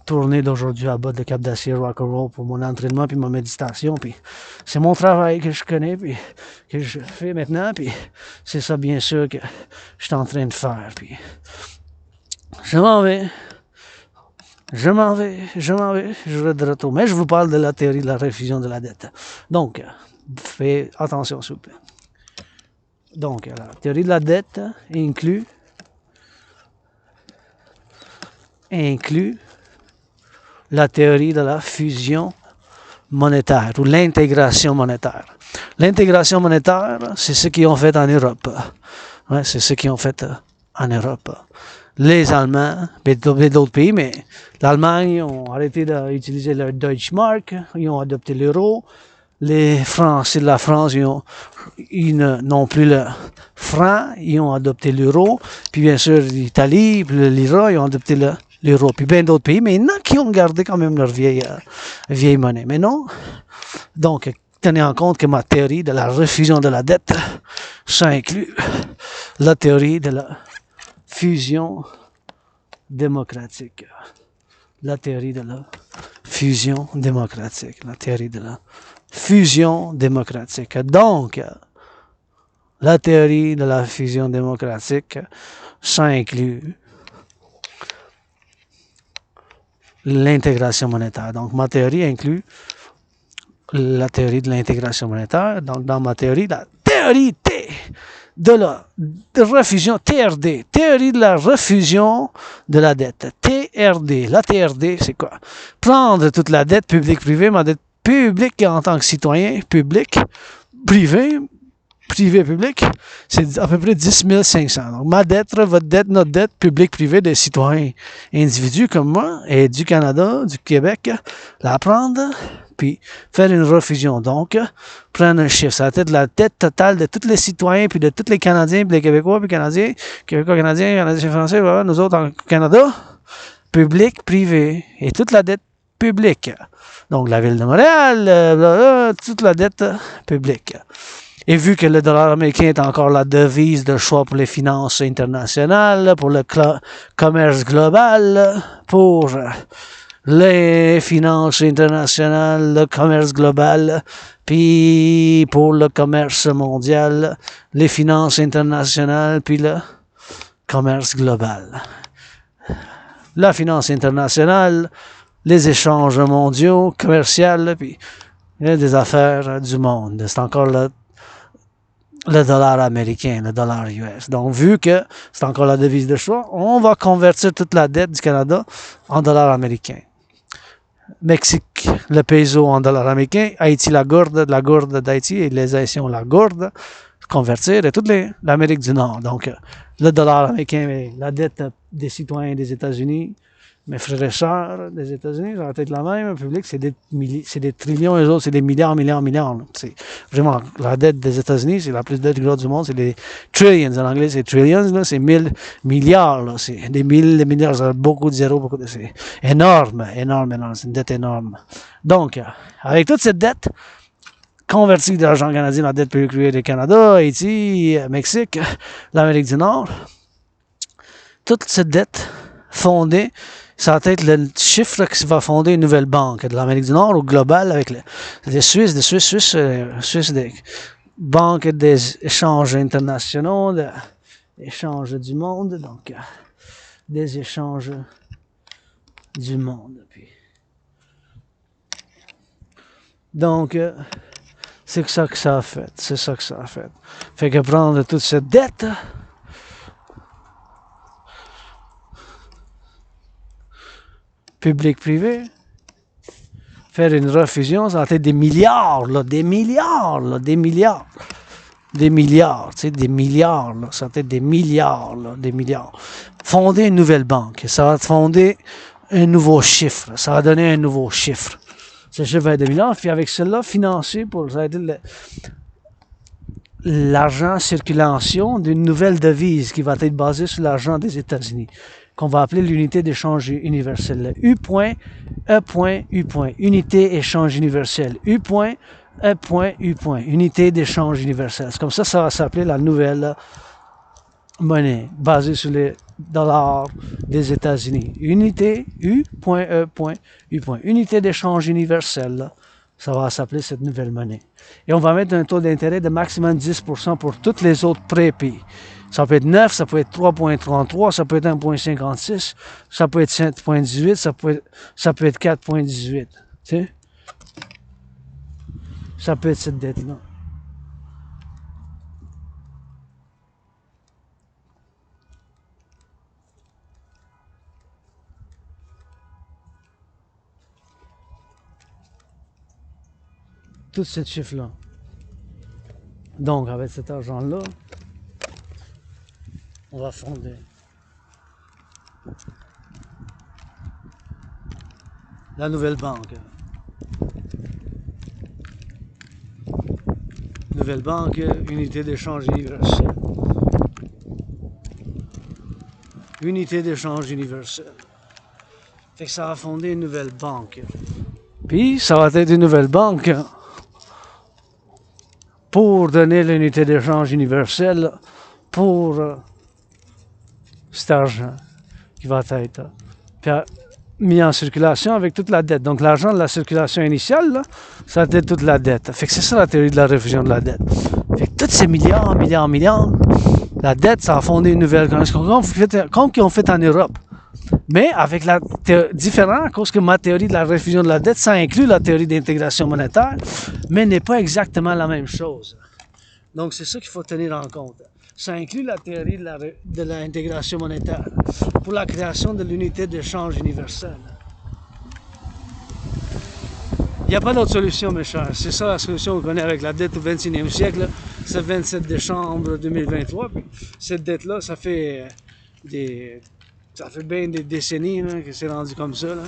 tournée d'aujourd'hui à bas de Cap d'Acier Rock&Roll pour mon entraînement puis ma méditation, puis c'est mon travail que je connais puis que je fais maintenant, puis c'est ça bien sûr que je suis en train de faire, puis je vais de retour, mais je vous parle de la théorie de la refusion de la dette. Donc, faites attention s'il vous plaît. Donc, la théorie de la dette inclut la théorie de la fusion monétaire ou l'intégration monétaire. L'intégration monétaire, c'est ce qu'ils ont fait en Europe. Ouais, c'est ce qu'ils ont fait en Europe. Les Allemands, d'autres pays, mais l'Allemagne, ils ont arrêté d'utiliser leur Deutsche Mark, ils ont adopté l'euro. Les Français de la France, ils n'ont plus le franc, ils ont adopté l'euro. Puis bien sûr, l'Italie, puis le lira, ils ont adopté l'euro. Puis bien d'autres pays, mais il y en a qui ont gardé quand même leur vieille monnaie. Mais non. Donc, tenez en compte que ma théorie de la refusion de la dette, ça inclut la théorie de la fusion démocratique. La théorie de la fusion démocratique. La théorie de la fusion démocratique. Donc, la théorie de la fusion démocratique, ça inclut l'intégration monétaire. Donc, ma théorie inclut la théorie de l'intégration monétaire. Donc, dans ma théorie, la théorie de la refusion, TRD, théorie de la refusion de la dette. TRD. La TRD, c'est quoi? Prendre toute la dette publique-privée, ma dette publique en tant que citoyen, public, privé-public, c'est à peu près 10 500. Donc, ma dette, votre dette, notre dette, publique-privée des citoyens individus comme moi et du Canada, du Québec, la prendre, puis faire une refusion. Donc, prendre un chiffre. Ça va être la dette totale de tous les citoyens, puis de tous les Canadiens, puis les Québécois, puis Canadiens, Canadiens, Français, voilà, nous autres en Canada, public, privé, et toute la dette publique. Donc, la Ville de Montréal, toute la dette publique. Et vu que le dollar américain est encore la devise de choix pour les finances internationales, pour le commerce global, pour les finances internationales, le commerce global, puis pour le commerce mondial, les finances internationales, puis le commerce global. La finance internationale, les échanges mondiaux, commerciaux, puis des affaires du monde. C'est encore le dollar américain, le dollar US. Donc, vu que c'est encore la devise de choix, on va convertir toute la dette du Canada en dollars américains. Mexique, le peso en dollars américains. Haïti, la gourde d'Haïti, et les Haïtiens ont la gourde. Convertir, et toute l'Amérique du Nord. Donc, le dollar américain, la dette des citoyens des États-Unis, mes frères et sœurs des États-Unis, ça va être la même. Le public, c'est des trillions, et les autres, c'est des milliards. C'est vraiment, la dette des États-Unis, c'est la plus dette grosse du monde, c'est des trillions. En anglais, c'est trillions, là, c'est 1000 milliards. Là, c'est des milliards, ça a beaucoup de zéros, c'est énorme. C'est une dette énorme. Donc, avec toute cette dette, converti de l'argent canadien en dette privée du Canada, Haïti, Mexique, l'Amérique du Nord. Toute cette dette fondée, ça va être le chiffre qui va fonder une nouvelle banque de l'Amérique du Nord au global avec des Suisses, des banques des échanges internationaux, des échanges du monde, donc des échanges du monde. Donc, c'est ça que ça a fait. Fait que prendre toute cette dette, public-privé, faire une refusion, ça va être des milliards, là, des milliards, là, des milliards. Des milliards, tu sais, des milliards, là, ça va être des milliards, là, des milliards. Fonder une nouvelle banque, ça va fonder un nouveau chiffre, ça va donner un nouveau chiffre. Ce chiffre va être de milliards, puis avec cela, financer pour ça va être l'argent en circulation d'une nouvelle devise qui va être basée sur l'argent des États-Unis, qu'on va appeler l'unité d'échange universelle. U.E.U. Unité échange universelle. U.E.U. Unité d'échange universelle. C'est comme ça va s'appeler la nouvelle monnaie basée sur les dollars des États-Unis. Unité U.E.U. Unité d'échange universelle. Ça va s'appeler cette nouvelle monnaie. Et on va mettre un taux d'intérêt de maximum 10% pour tous les autres prêts pays. Ça peut être 9, ça peut être 3,33, ça peut être 1,56, ça peut être 7,18, ça peut être 4,18. Tu sais? Ça peut être cette dette-là. Tout ce chiffre-là. Donc, avec cet argent-là, on va fonder la nouvelle banque. Nouvelle banque, unité d'échange universelle. Unité d'échange universelle. Fait que ça va fonder une nouvelle banque. Puis, ça va être une nouvelle banque pour donner l'unité d'échange universelle pour cet argent qui va être mis en circulation avec toute la dette. Donc l'argent de la circulation initiale, là, ça va être toute la dette. Fait que c'est ça la théorie de la réfusion de la dette. Fait que tous ces milliards, la dette, ça a fondé une nouvelle comme qu'ils ont fait en Europe. Mais avec la différent, à cause que ma théorie de la réfusion de la dette, ça inclut la théorie d'intégration monétaire, mais n'est pas exactement la même chose. Donc c'est ça qu'il faut tenir en compte. Ça inclut la théorie de l'intégration monétaire pour la création de l'unité d'échange universelle. Il n'y a pas d'autre solution, mes chers. C'est ça la solution qu'on connaît avec la dette au 21e siècle. C'est le 27 décembre 2023. Puis cette dette-là, ça fait bien des décennies là, que c'est rendu comme ça. Là.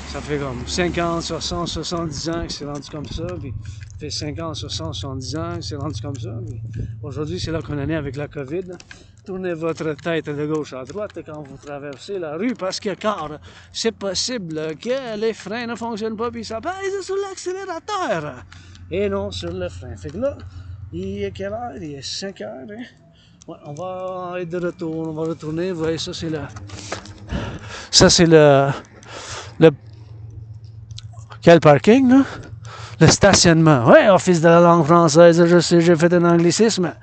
Ça fait comme 50, 60, 70 ans que c'est rendu comme ça. Puis ça fait 50, 60, 70 ans que c'est rendu comme ça. Puis aujourd'hui, c'est là qu'on en est avec la COVID. Là. Tournez votre tête de gauche à droite quand vous traversez la rue parce que car c'est possible que les freins ne fonctionnent pas puis ça pèse sur l'accélérateur et non sur le frein. Fait que là, il est quelle heure? Il est 5 heures. Hein? Ouais, on va être de retour, on va retourner. Vous voyez, ça c'est le quel parking, là? Le stationnement. Oui, office de la langue française, je sais, j'ai fait un anglicisme.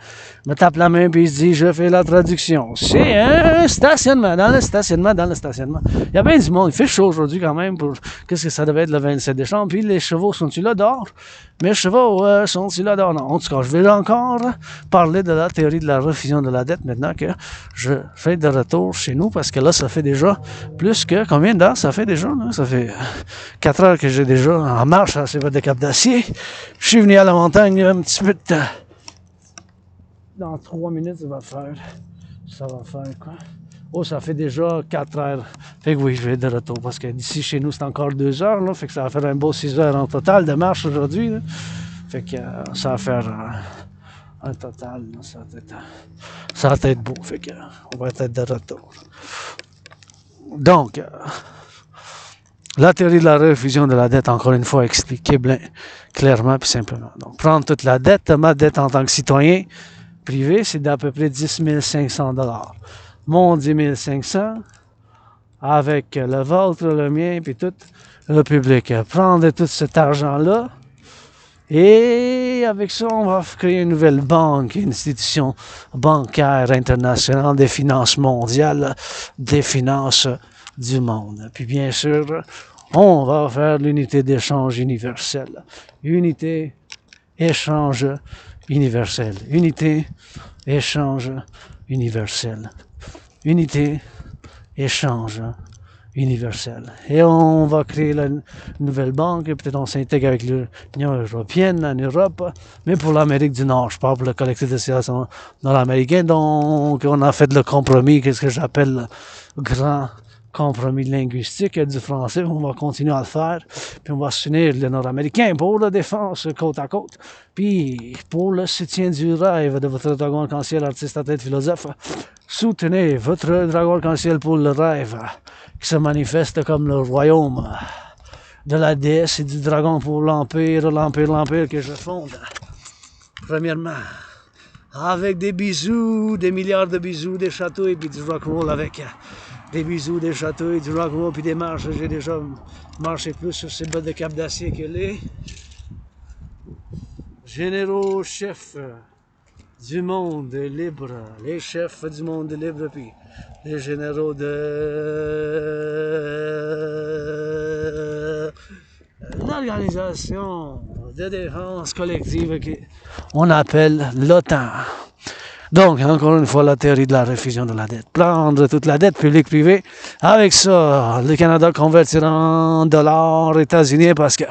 me tape la main puis il se dit je fais la traduction. C'est un stationnement, dans le stationnement, dans le stationnement. Il y a bien du monde, il fait chaud aujourd'hui quand même pour qu'est-ce que ça devait être le 27 décembre. Puis les chevaux sont-ils là dehors? Mes chevaux sont-ils là dehors? Non, en tout cas, je vais encore parler de la théorie de la refusion de la dette maintenant que je fais de retour chez nous parce que là, ça fait déjà plus que combien d'heures ça fait déjà? Là? Ça fait 4 heures que j'ai déjà en marche à ces de Cap d'Acier. Je suis venu à la montagne un petit peu de temps. Dans 3 minutes, ça va faire quoi? Oh, ça fait déjà 4 heures. Fait que oui, je vais de retour parce que d'ici chez nous, c'est encore 2 heures. Là, fait que ça va faire un beau 6 heures en total de marche aujourd'hui. Là. Fait que ça va faire un total. Là, ça va être beau. Fait que on va être de retour. Donc, la théorie de la refusion de la dette, encore une fois, expliquée clairement et simplement. Donc, prendre toute la dette, ma dette en tant que citoyen privé, c'est d'à peu près 10 500 $. Mon 10 500 avec le vôtre, le mien, puis tout le public. Prendre tout cet argent-là et avec ça, on va créer une nouvelle banque, une institution bancaire internationale des finances mondiales, des finances du monde. Puis bien sûr, on va faire l'unité d'échange universelle. Unité, échange universel. Unité, échange universel. Unité, échange universel. Et on va créer la nouvelle banque, peut-être on s'intègre avec l'Union européenne en Europe, mais pour l'Amérique du Nord, je parle pour le collectif de Civilisation nord-américain, donc on a fait le compromis, qu'est-ce que j'appelle le grand compromis linguistique du français, on va continuer à le faire, puis on va s'unir le nord-américain pour la défense côte à côte, puis pour le soutien du rêve de votre dragon arc-en-ciel, artiste à tête philosophe, soutenez votre dragon arc-en-ciel pour le rêve qui se manifeste comme le royaume de la déesse et du dragon pour l'empire que je fonde. Premièrement, avec des bisous, des milliards de bisous, des châteaux et puis du rock'n'roll avec des bisous, des châteaux et du rock'n'roll puis des marches. J'ai déjà marché plus sur ces bottes de Cap d'Acier que les généraux chefs du monde libre, les chefs du monde libre, puis les généraux de l'organisation de défense collective qu'on appelle l'OTAN. Donc, encore une fois, la théorie de la refusion de la dette. Prendre toute la dette publique-privée. Avec ça, le Canada convertira en dollars états-unis parce que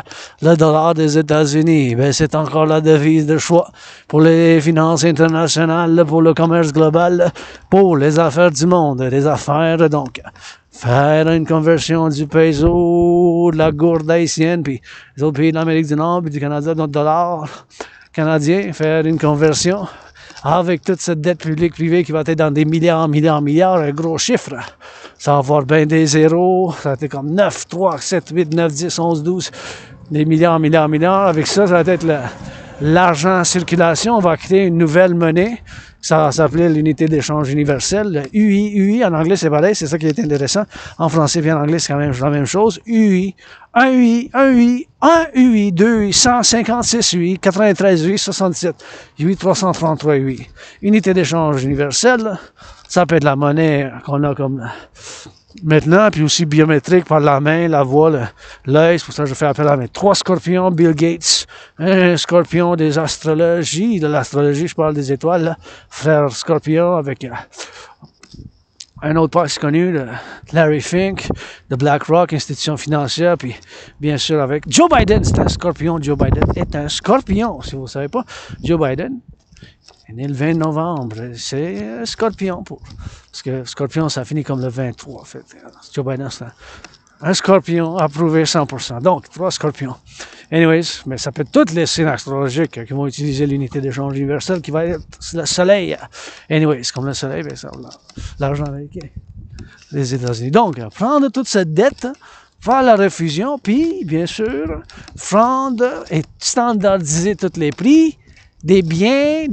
le dollar des États-Unis, ben, c'est encore la devise de choix pour les finances internationales, pour le commerce global, pour les affaires du monde, les affaires, donc. Faire une conversion du peso, de la gourde haïtienne, puis les autres pays de l'Amérique du Nord, puis du Canada, notre dollar canadien, faire une conversion avec toute cette dette publique-privée qui va être dans des milliards, un gros chiffre. Ça va avoir bien des zéros, ça va être comme 9, 3, 7, 8, 9, 10, 11, 12, des milliards. Avec ça, ça va être l'argent en circulation. On va créer une nouvelle monnaie. Ça va s'appeler l'unité d'échange universelle. Le UI, en anglais, c'est pareil, c'est ça qui est intéressant. En français et en anglais, c'est quand même la même chose. UI, 1 UI, 2 UI, 156 UI, 93 UI, 67 UI, 333 UI. Unité d'échange universelle, ça peut être la monnaie qu'on a comme maintenant, puis aussi biométrique par la main, la voix, l'œil. C'est pour ça que je fais appel à mes 3 scorpions, Bill Gates, un scorpion des astrologies, de l'astrologie, je parle des étoiles, là. Frère scorpion avec un autre poste connu, de Larry Fink, de BlackRock, institution financière, puis bien sûr avec Joe Biden, c'est un scorpion. Joe Biden est un scorpion, si vous ne savez pas. Joe Biden est né le 20 novembre, c'est scorpion parce que scorpion, ça finit comme le 23, en fait. Joe Biden, c'est un scorpion approuvé 100%. Donc, 3 scorpions. Anyways, mais ça peut être toutes les signes astrologiques qui vont utiliser l'unité d'échange universelle qui va être le soleil. Anyways, comme le soleil, bien ça, l'argent américain, les États-Unis. Donc, prendre toute cette dette, faire la refusion, puis, bien sûr, prendre et standardiser tous les prix des biens,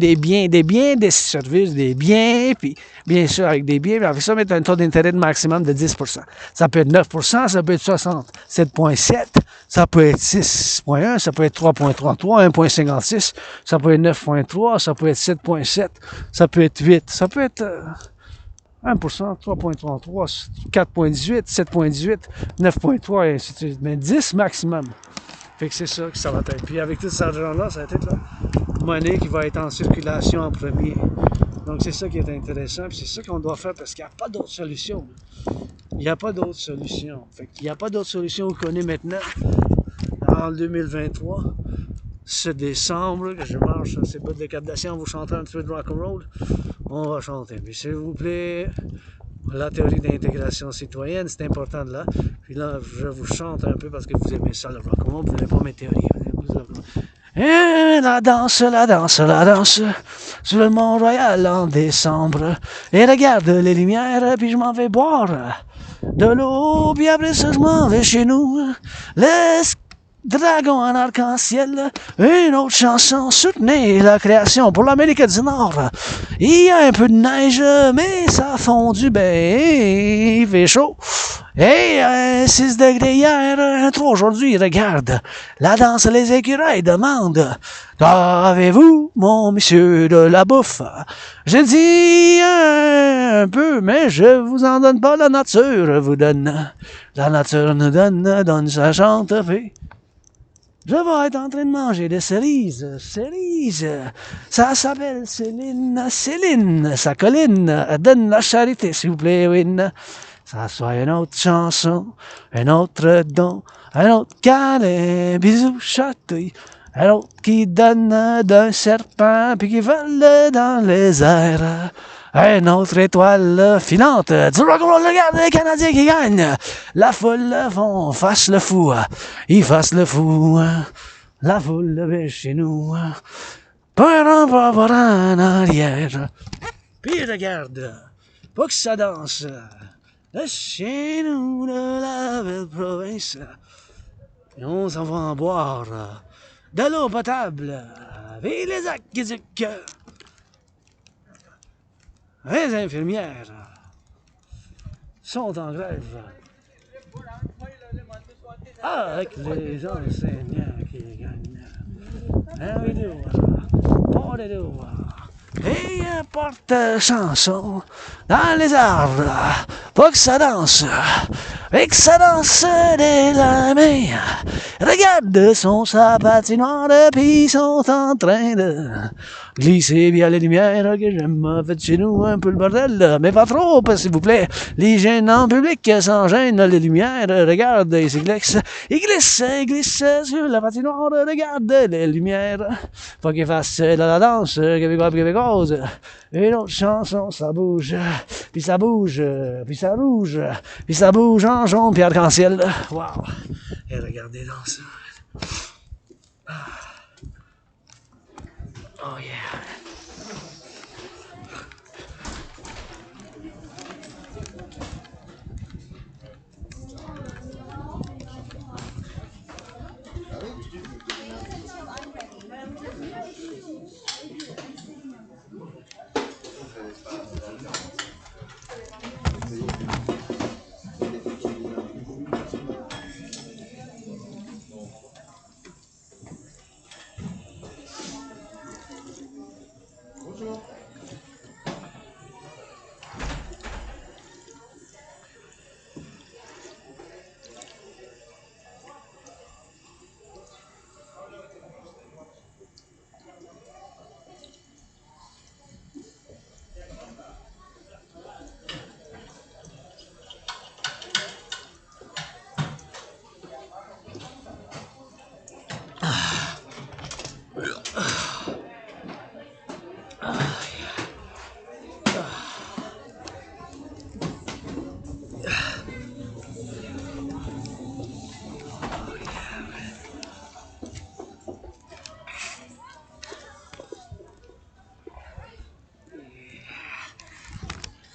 des services, des biens, puis bien sûr avec des biens, puis avec ça, mettre un taux d'intérêt de maximum de 10%. Ça peut être 9%, ça peut être 67,7%, ça peut être 6,1%, ça peut être 3,33%, 1,56%, ça peut être 9,3%, ça peut être 7,7%, ça peut être 8%, ça peut être 1%, 3,33%, 4,18%, 7,18%, 9,3% et ainsi de suite. Mais 10 maximum. Fait que c'est ça que ça va être. Puis avec tout cet argent-là, ça va être la monnaie qui va être en circulation en premier. Donc c'est ça qui est intéressant. Puis c'est ça qu'on doit faire parce qu'il n'y a pas d'autre solution. Il n'y a pas d'autre solution. Fait qu'il n'y a pas d'autre solution qu'on est maintenant en 2023. Ce décembre, que je marche sur ces bouts de captation, vous chantez un petit peu de rock'n'roll. On va chanter. Puis s'il vous plaît, la théorie d'intégration citoyenne, c'est important de là. Puis là, je vous chante un peu parce que vous aimez ça, le rock'n'roll, vous n'aimez pas mes théories. Et la danse, la danse, la danse, sur le Mont-Royal en décembre. Et regarde les lumières, puis je m'en vais boire de l'eau, puis après ça, je m'en vais chez nous. Laisse Dragon en arc-en-ciel, une autre chanson, soutenez la création pour l'Amérique du Nord. Il y a un peu de neige, mais ça a fondu, ben, il fait chaud. Et 6 degrés hier, 3 aujourd'hui, regarde. La danse les écureuils demande, avez-vous, mon monsieur, de la bouffe? Je dis un peu, mais je vous en donne pas, la nature vous donne. La nature nous donne sa chante fée. Je vais être en train de manger des cerises. Ça s'appelle Céline, sa colline. Donne la charité, s'il vous plaît, Win. Ça soit une autre chanson, un autre don, un autre câlin, bisous, chatouille. Un autre qui donne d'un serpent, puis qui vole dans les airs. Une autre étoile filante du rock'n'roll, regarde les Canadiens qui gagnent. La foule font fasse le fou, ils fassent le fou. La foule vient chez nous, pas en arrière. Puis regarde, pas que ça danse, chez nous de la belle province. Et on s'en va en boire de l'eau potable, et les aqueducs. Les infirmières sont en grève. Avec les enseignants qui gagnent. Et un porte-chanson dans les arbres. Pas que ça danse. Et que ça danse dès la main. Regarde son sa patinoire, puis ils sont en train de glisser bien les lumières que j'aime. Faites chez nous un peu le bordel, mais pas trop, s'il vous plaît. L'hygiène en public sans gêne, les lumières, regarde, ils glissent. Ils glissent sur la patinoire, regarde les lumières. Pas qu'ils fassent la danse québécoise. Une autre chanson, ça bouge, puis ça bouge, puis ça rouge, puis ça bouge en jaune, puis arc-en-ciel. Wow! Et regardez dans ça. Oh yeah!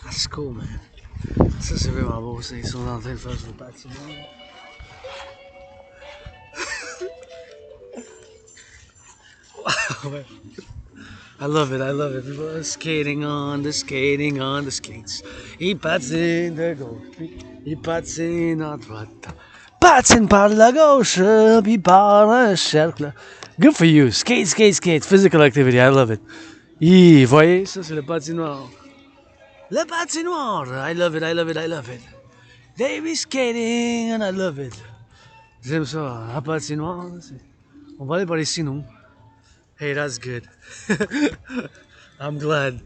That's cool, man. Ça, c'est vraiment beau, ça. Ils sont en train de faire ce bâtiment. Ouais. I love it, I love it. Skating on the skates. Il patine de gauche, il patine à droite. Patine par la gauche, puis par un cercle. Good for you. Skate, skate, skate. Physical activity, I love it. Voyez, ça c'est le patinoire. Le patinoire. I love it, I love it, I love it. They be skating and I love it. J'aime ça, la patinoire. On va aller par ici, nous. Hey, that's good. I'm glad.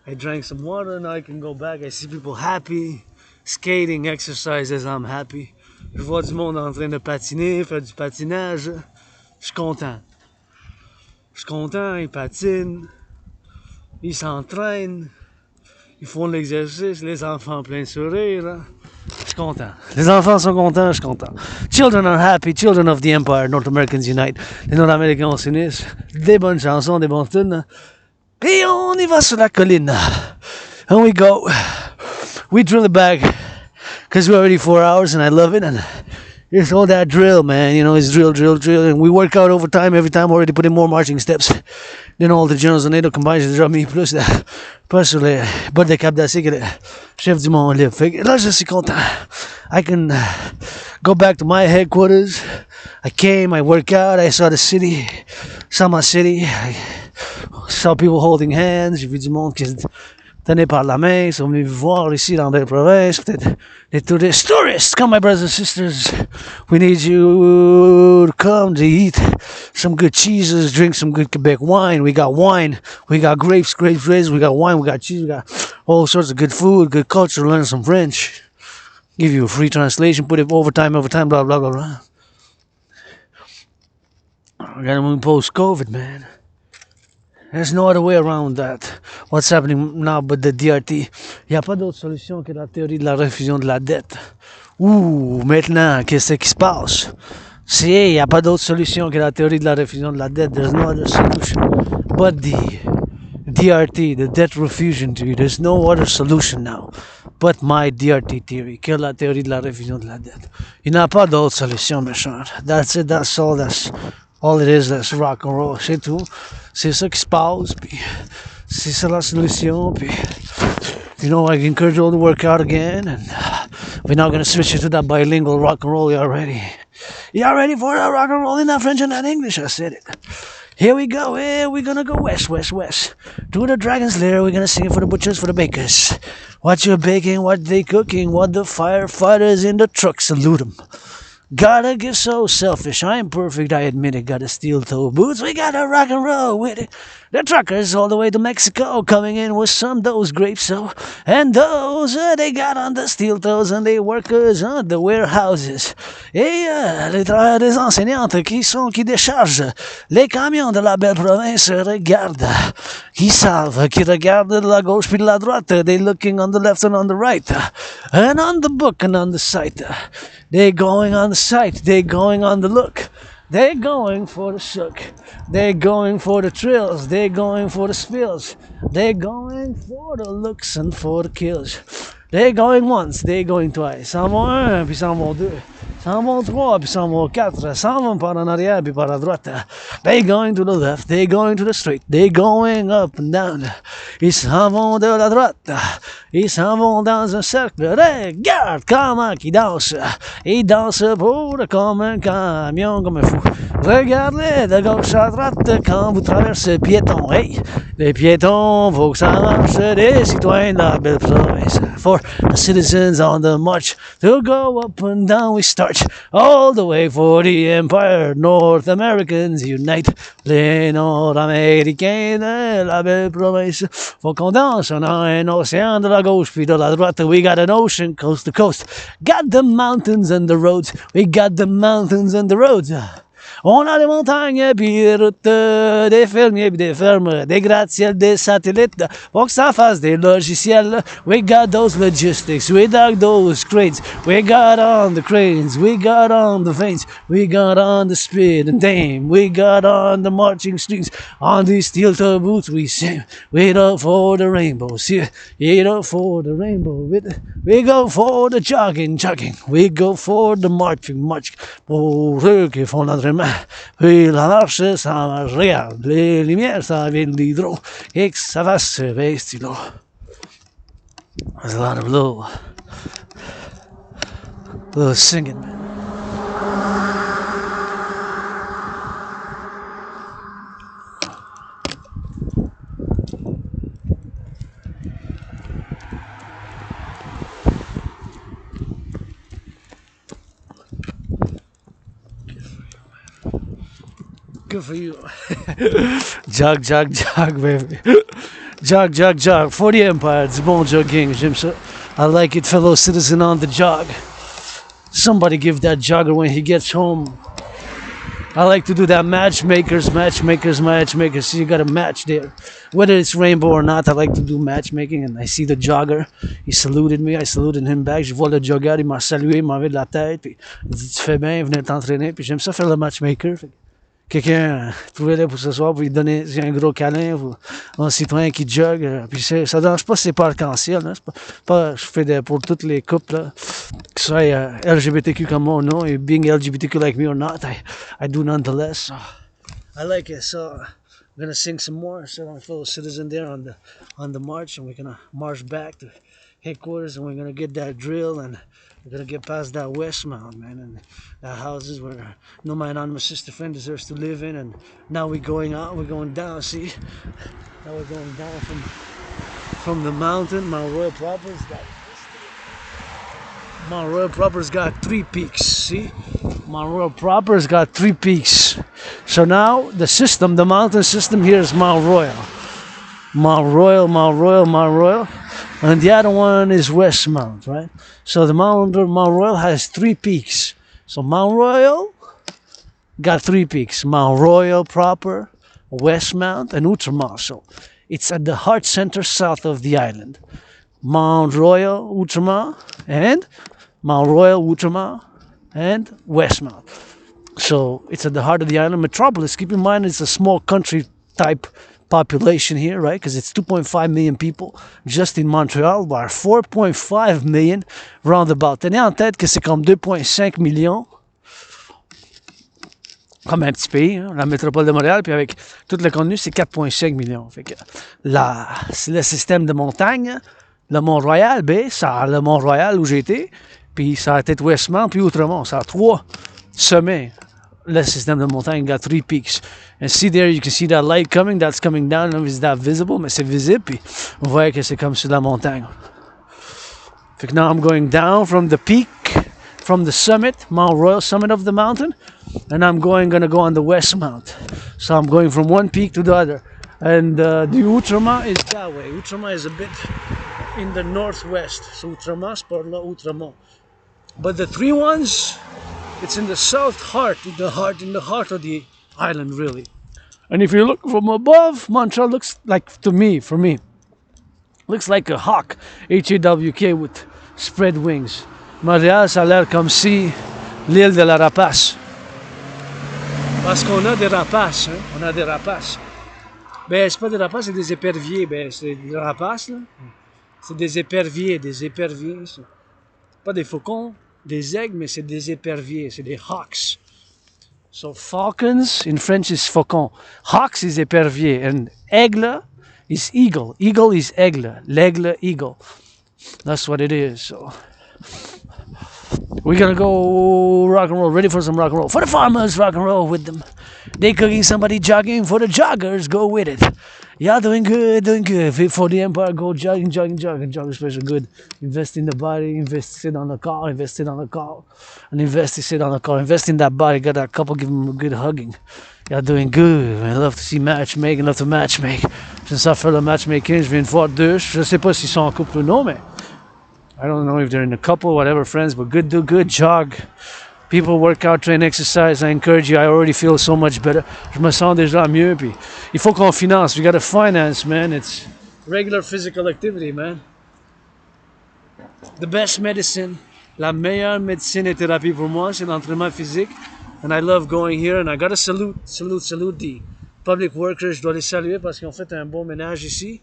I drank some water, now I can go back. I see people happy. Skating, exercises, I'm happy. Je vois du monde en train de patiner, faire du patinage. Je suis content. Je suis content, ils patinent. Ils s'entraînent. Ils font de l'exercice, les enfants plein de sourires. Je suis content. Les enfants sont contents, je suis content. Children are happy, children of the empire, North Americans unite. Les Nord-Américains s'unissent. Des bonnes chansons, des bons tunes. Et on y va sur la colline. And we go. We drill it back. Because we're already 4 hours and I love it. And it's all that drill, man. You know, it's drill, drill, drill. And we work out over time. Every time, already put in more marching steps. Then all the generals on NATO combined to drop me plus pas sur les bords de cap d'acier que le chef du Mont Libre. Fait que là, je suis content. I can go back to my headquarters. I came, I work out, I saw the city, saw my city. I saw people holding hands. J'ai vu du monde qui se tenait par la main. Ils sont venus voir ici dans des provinces. Peut-être des touristes. Tourists, come my brothers and sisters. We need you to come to eat some good cheeses, drink some good Quebec wine. We got wine. We got grapes, grapes. We got wine. We got cheese. We got all sorts of good food, good culture. Learn some French. Give you a free translation. Put it overtime, blah, blah, blah, blah. We're gonna move post-COVID, man. There's no other way around that. What's happening now but the DRT? Il n'y a pas d'autre solution que la théorie de la refusion de la dette. Maintenant, qu'est-ce qui se passe? Il n'y a pas d'autre solution que la théorie de la refusion de la dette. There's no other solution but the DRT, the debt refusion theory. There's no other solution now but my DRT theory, que la théorie de la refusion de la dette. Il n'y a pas d'autre solution, mes chers. That's it, that's all, all it is, that's rock and roll, c'est tout. C'est ça qui se passe, puis c'est ça la solution, puis you know, I encourage you all to work out again, and we're now gonna switch it to that bilingual rock and roll. Y'all ready? Y'all ready for that rock and roll in that French and that English? I said it. Here we go, we're gonna go west, west, west. To the Dragon's Lair, we're gonna sing it for the butchers, for the bakers. What you're baking, what they cooking, what the firefighters in the truck salute them. Gotta get so selfish, I ain't perfect, I admit it. Gotta steel-toe boots, we gotta rock and roll with it. The truckers all the way to Mexico, coming in with some those grapes, so. And those, they got on the steel toes, and they workers on the warehouses. Et les travailleurs des enseignantes qui déchargent les camions de la belle province regardent, qui savent, qui regardent de la gauche puis de la droite. They looking on the left and on the right, and on the book and on the site. They going on the site, they going on the look. They're going for the shook. They're going for the trills. They're going for the spills. They're going for the looks and for the kills. They're going once, they're going twice. S'en vont un, puis s'en vont deux. S'en vont trois, puis s'en vont quatre. S'en vont par en arrière, puis par la droite. They're going to the left, they're going to the straight. They're going up and down. Ils s'en vont de la droite. Ils s'en vont dans un cercle. Regarde comment ils dansent. Ils dansent pour comme un camion, comme un fou. Regardez de gauche à droite quand vous traversez piétons. Hey, les piétons, faut que ça marche. Des citoyens de la belle province. For the citizens on the march to go up and down we start all the way for the empire. North Americans unite. Les Nord-Américains de la belle province. Faut qu'on danse. On a un océan de la gauche puis de la droite. We got an ocean coast to coast. Got the mountains and the roads. We got the mountains and the roads. On a des montagnes, puis des routes, des fermiers, puis des fermes, des gratte-ciels, des satellites, pour que ça fasse des logiciels. We got those logistics, we got those cranes, we got on the cranes, we got on the veins, we got on the speed and dame, we got on the marching streets, on these steel-toe boots we sing, wait up for the rainbow, see, wait up for the rainbow, we go for the jogging, we go for the marching, pour eux qui font l'entraînement. Puis la marche, ça marche. Regarde, les lumières, ça vient de l'hydro. Et que ça va se vesti là. There's a lot of little singing, man. Good for you. Jog, baby. Jog. For the Empire, du bon jogging. J'aime ça. I like it, fellow citizen on the jog. Somebody give that jogger when he gets home. I like to do that matchmakers. See, you got a match there. Whether it's rainbow or not, I like to do matchmaking. And I see the jogger. He saluted me. I saluted him back. Je vois le jogger. Il m'a salué. Il m'a enlevé de la tête. Puis il dit, tu fais bien, venez t'entraîner. Puis j'aime ça faire le matchmaker. Quelqu'un trouvait-le pour ce soir pour lui donner un gros câlin ou un citoyen qui jogue. Puis ça ne dérange pas si c'est pas arc-en-ciel. Hein, je fais pour toutes les couples, là, que ce soit LGBTQ comme moi ou non, et being LGBTQ like me or not, I do nonetheless. So, I like it. So I'm going to sing some more. So my fellow citizen there on the march, and we're going to march back to headquarters, and we're going to get that drill, and we're going to get past that West Mount, man, and the houses where my anonymous sister friend deserves to live in. And now we're going out, we're going down, see? Now we're going down from the mountain. Mount Royal proper's got 3 peaks, see? Mount Royal proper's got 3 peaks. So now the mountain system here is Mount Royal. Mount Royal. And the other one is West Mount, right? So the Mount Royal has 3 peaks. So Mount Royal got 3 peaks. Mount Royal proper, West Mount, and Outremont. So it's at the heart center south of the island. Mount Royal, Outremont, and Mount Royal, Outremont, and West Mount. So it's at the heart of the island. Metropolis, keep in mind, it's a small country type population here, right? Because it's 2.5 million people just in Montreal, while 4.5 million roundabout. Tenez en tête que c'est comme 2.5 millions, comme un petit pays, hein, la métropole de Montréal, puis avec tout le contenu, c'est 4.5 millions. Fait que c'est le système de montagne, le Mont-Royal, ça a le Mont-Royal où j'ai été, puis ça a été Westmount, puis Outremont. Ça a 3 sommets. Le système de montagne got 3 peaks. And see there, you can see that light coming, that's coming down. I don't know if it's that visible, mais c'est visible, puis on voit que c'est comme sur la montagne. Fait que now I'm going down from the peak, from the summit, Mount Royal summit of the mountain, and I'm gonna go on the West Mount. So I'm going from one peak to the other. And the Outremont is that way. Outremont is a bit in the northwest. So Outremont, c'est par là, Outremont. But the 3 ones, it's in the south heart, in the heart of the island, really. And if you look from above, Montreal looks like, for me, looks like a hawk, H-A-W-K, with spread wings. Montréal, ça a l'air comme si l'île de la rapace. Parce qu'on a des rapaces, hein? On a des rapaces. Ben, c'est pas des rapaces, c'est des éperviers. Ben, c'est des rapaces, là. C'est des éperviers. Ça. Pas des faucons, des aigles, mais c'est des éperviers, c'est des hawks. So falcons in French is faucon. Hawks is épervier, and aigle is eagle. Eagle is aigle. L'aigle, eagle. That's what it is. So we're gonna go rock and roll. Ready for some rock and roll. For the farmers, rock and roll with them. They cooking, somebody jogging. For the joggers, go with it. Y'all doing good. For the Empire, go jogging. Jogging special good. Invest in the body, invest in the car, and invest in that body. Got that couple, give them a good hugging. Y'all doing good. I love to see matchmaking, love to matchmake. J'aime ça faire le matchmaking. Je viens de voir 2. Je sais pas s'ils sont en couple ou non, mais I don't know if they're in a couple, whatever, friends, but do good, jog. People work out, train, exercise. I encourage you. I already feel so much better. Je me sens déjà mieux. Puis il faut qu'on finance. We gotta finance, man. It's regular physical activity, man. The best medicine, la meilleure médecine et thérapie pour moi, c'est l'entraînement physique. And I love going here. And I gotta salute Public workers, je dois les saluer parce qu'ils ont fait un bon ménage ici.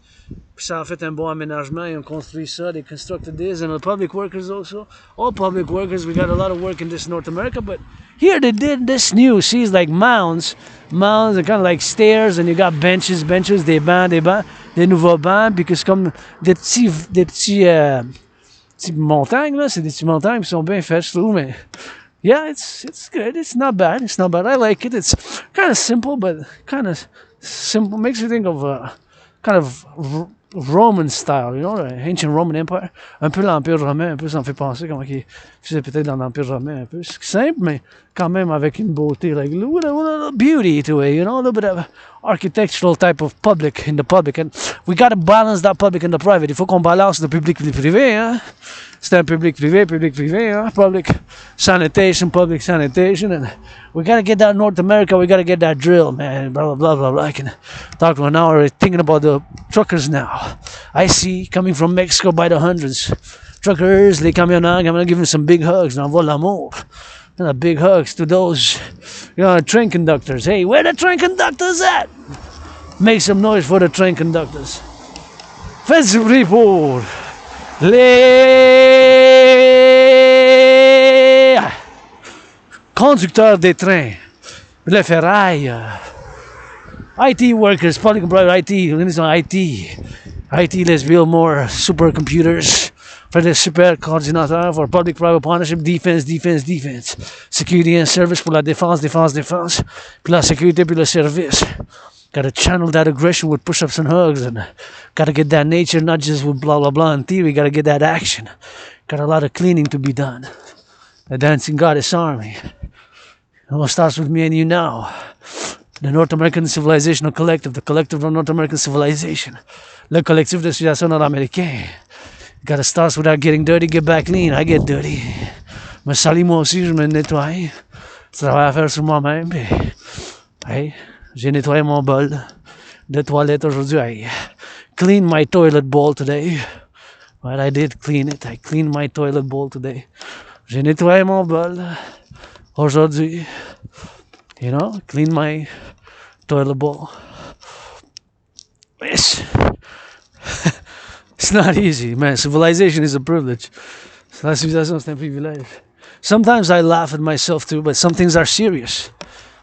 Puis ça a fait un bon aménagement. Ils ont construit ça. They constructed this. And the public workers also. All public workers. We got a lot of work in this North America. But here they did this new. See, it's like mounds. Mounds are kind of like stairs. And you got benches, des bancs, des nouveaux bancs. Puis que c'est comme des petits montagnes, là. C'est des petites montagnes qui sont bien faites, je trouve. Mais yeah, it's good. It's not bad. It's not bad. I like it. It's kind of simple, but kind of simple. Makes you think of kind of Roman style, you know, the ancient Roman Empire. Un peu l'Empire romain, un peu ça me fait penser comment il faisait peut-être dans l'Empire romain un peu. C'est simple, mais quand même avec une beauté, like a little beauty to it, you know, a little bit of architectural type of public in the public. And we got to balance that public and the private. Il faut qu'on balance le public et le privé, hein. C'est un public privé, hein. Public sanitation, and we gotta get that North America, we gotta get that drill, man, blah, blah, blah, blah, blah. I can talk to an hour thinking about the truckers now. I see, coming from Mexico by the hundreds. Truckers, les camionneurs, I'm gonna give them some big hugs, j'envoie l'amour. Big hugs to those, train conductors. Hey, where the train conductors at? Make some noise for the train conductors. Faites du bruit pour les conducteurs des trains, les ferrailles, IT workers, public and private IT, let's build more supercomputers for the super coordinateur for public-private partnership, defense, security and service pour la défense, puis la sécurité, puis le service. Gotta channel that aggression with push-ups and hugs, and gotta get that nature, not just with blah, blah, blah in theory. Gotta get that action. Got a lot of cleaning to be done. The Dancing Goddess Army. It all starts with me and you now. The North American Civilizational Collective, the Collective of North American Civilization. Le Collectif de Civilisation Americain. Gotta start without getting dirty, get back clean. I get dirty. Me salis moi aussi, je me nettoie. Travail à faire sur moi-même. Puis, hey, j'ai nettoyé mon bol de toilette aujourd'hui. I cleaned my toilet bowl today. But I did clean it. I cleaned my toilet bowl today. J'ai nettoyé mon bol aujourd'hui. You know, clean my toilet bowl. Yes. It's not easy, man. Civilization is a privilege. La civilisation, c'est un privilège. Sometimes I laugh at myself too, but some things are serious.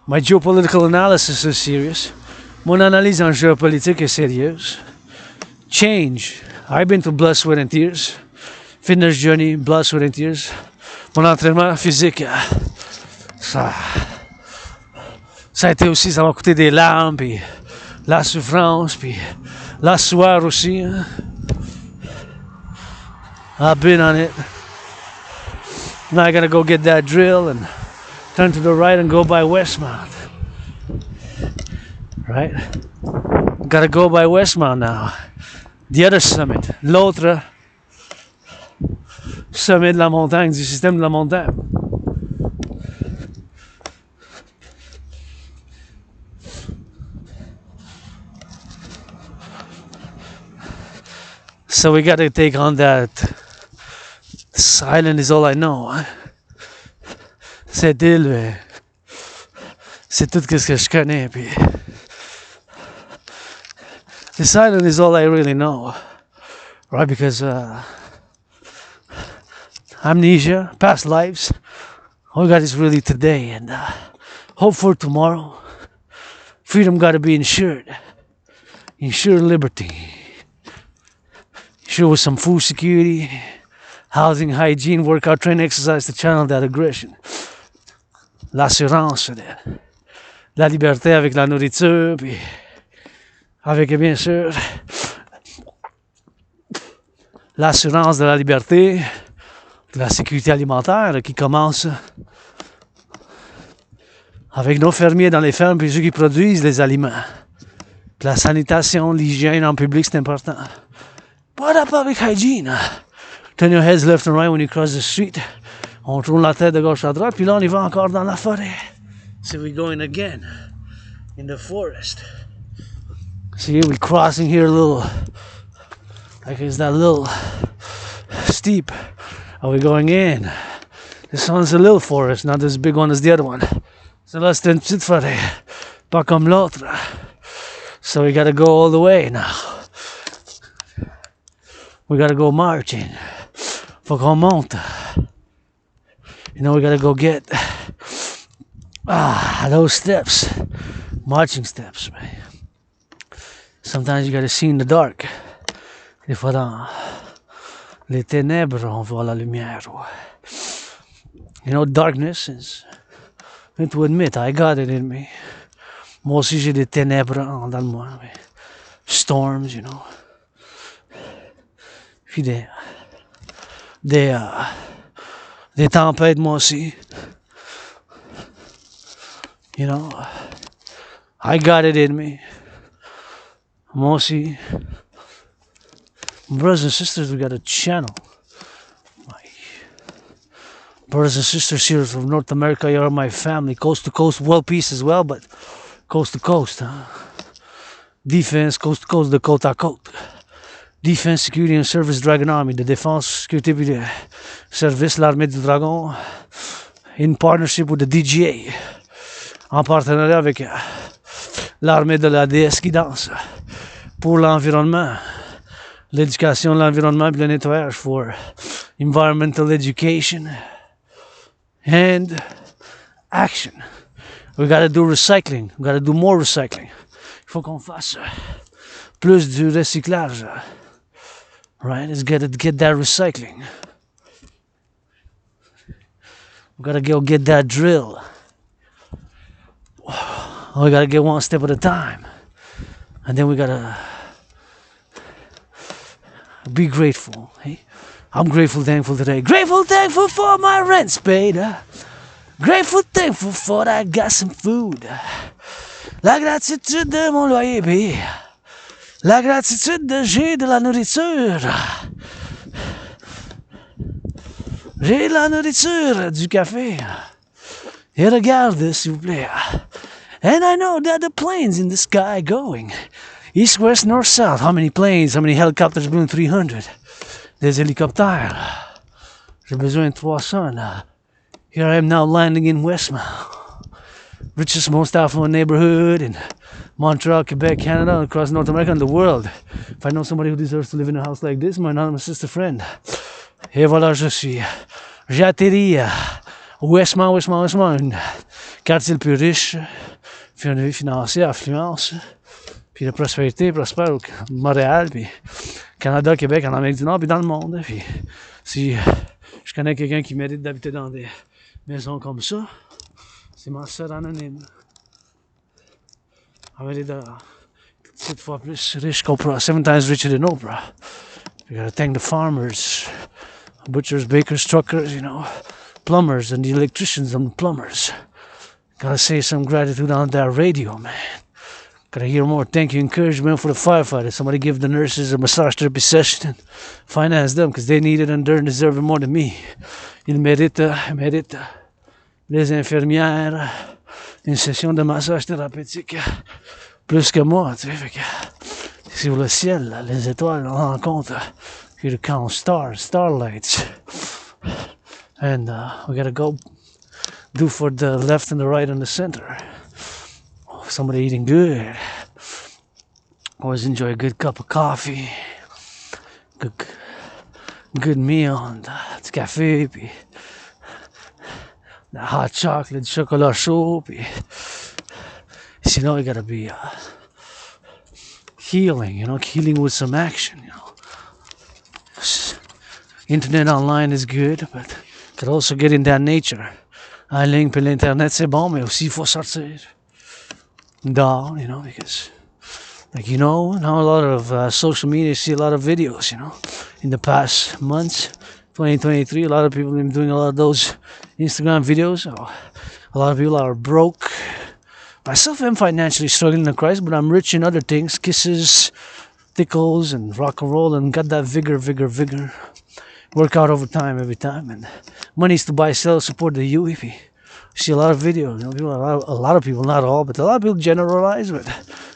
My geopolitical analysis is serious. Mon analyse en géopolitique est sérieuse. Change. I've been through blood, sweat and tears. Fitness journey, blood, sweat and tears. Mon entraînement physique, ça a été aussi, ça m'a coûté des larmes, puis la souffrance, puis la sueur aussi. Hein. I've been on it. Now I gotta go get that drill and turn to the right and go by Westmount. Right? Gotta go by Westmount now. The other summit. L'autre sommet de la montagne, du système de la montagne. So we gotta take on that. This island is all I know. Hein? Cette île, c'est tout ce que je connais. Puis, this island is all I really know. Right? Because amnesia, past lives, all we got is really today. And hope for tomorrow. Freedom gotta be insured. Insured liberty. Sure, with some food security, housing, hygiene, workout, training, exercise to channel that aggression. L'assurance, la liberté avec la nourriture, puis avec, bien sûr, l'assurance de la liberté, de la sécurité alimentaire qui commence avec nos fermiers dans les fermes, puis ceux qui produisent les aliments. Puis la sanitation, l'hygiène en public, c'est important. What up, public hygiene? Turn your heads left and right when you cross the street. On tourne la tête de gauche à droite, puis là on y va encore dans la forêt. So we're going again in the forest. See, we're crossing here a little, like it's that little steep. Are we going in? This one's a little forest, not as big one as the other one. So là c'est une petite forêt, pas comme l'autre. So we gotta go all the way now. We gotta go marching. Faut qu'on monte. You know, we gotta go get those steps. Marching steps, man. Sometimes you gotta see in the dark. Des fois dans les ténèbres, on voit la lumière. You know, darkness is, to admit, I got it in me. Moi aussi, j'ai des ténèbres dans le moi. Storms, you know. Puis des tempêtes, moi aussi. You know, I got it in me. Moi aussi. Brothers and sisters, we got a channel. My brothers and sisters here from North America, you are my family. Coast to coast, world peace as well, but coast to coast. Defense, coast to coast, de côte à côte. Defense, Security and Service Dragon Army. De défense, sécurité puis de service, l'armée du dragon. In partnership with the DGA. En partenariat avec l'armée de la déesse qui danse. Pour l'environnement. L'éducation de l'environnement et le nettoyage, for environmental education and action. We gotta do recycling. We gotta do more recycling. Il faut qu'on fasse plus du recyclage. Right? Let's get that recycling. We gotta go get that drill. We gotta get one step at a time. And then we gotta be grateful. Hey? I'm grateful, thankful today. Grateful, thankful for my rent's paid. Grateful, thankful for that I got some food. La gratitude de mon loyer payé. La gratitude de j'ai de la nourriture. J'ai de la nourriture, du café. Et regarde, s'il vous plaît. And I know that the planes in the sky going east, west, north, south. How many planes? How many helicopters? Blue 300. Des hélicoptères. J'ai besoin de 300 là. Here I am now landing in Westmount. Richest, most affluent neighborhood in Montreal, Quebec, Canada, across North America and the world. If I know somebody who deserves to live in a house like this, my anonymous sister friend. Et voilà, je suis. J'ai atterri à Westmount, un quartier le plus riche, puis une vie financière, affluence. Puis la prospérité prospère au Montréal, puis Canada, Québec, en Amérique du Nord, puis dans le monde. Puis si je connais quelqu'un qui mérite d'habiter dans des maisons comme ça, c'est ma soeur anonyme. Elle mérite 7 fois plus riche qu'Oprah, 7 times richer than Oprah. We gotta thank the farmers, butchers, bakers, truckers, you know, plumbers, and the electricians and the plumbers. Gotta say some gratitude on that radio, man. Gotta hear more thank you, encouragement for the firefighters. Somebody give the nurses a massage therapy session and finance them because they need it and they deserve it more than me. Ils méritent. Les infirmières, une session de massage thérapeutique plus que moi, tu sais. Fait que sur le ciel, là, les étoiles, on rencontre you count starlights. And we gotta go do for the left and the right and the center. Somebody eating good. Always enjoy a good cup of coffee. Good meal and du café, puis the hot chocolate, chocolat chaud, puis sinon you gotta be healing, you know, healing with some action, you know. Internet online is good, but could also get in that nature. En ligne, puis l'internet c'est bon, mais aussi il faut sortir. Dehors, you know, because, like, you know, now a lot of social media, see a lot of videos, you know, in the past months, 2023, a lot of people have been doing a lot of those Instagram videos. So a lot of people are broke. Myself, I'm financially struggling in Christ, but I'm rich in other things, kisses, tickles, and rock and roll, and got that vigor. Work out over time, every time, and money's to buy, sell, support the UEP. See a lot of videos, you know, a lot of people, not all, but a lot of people generalize, but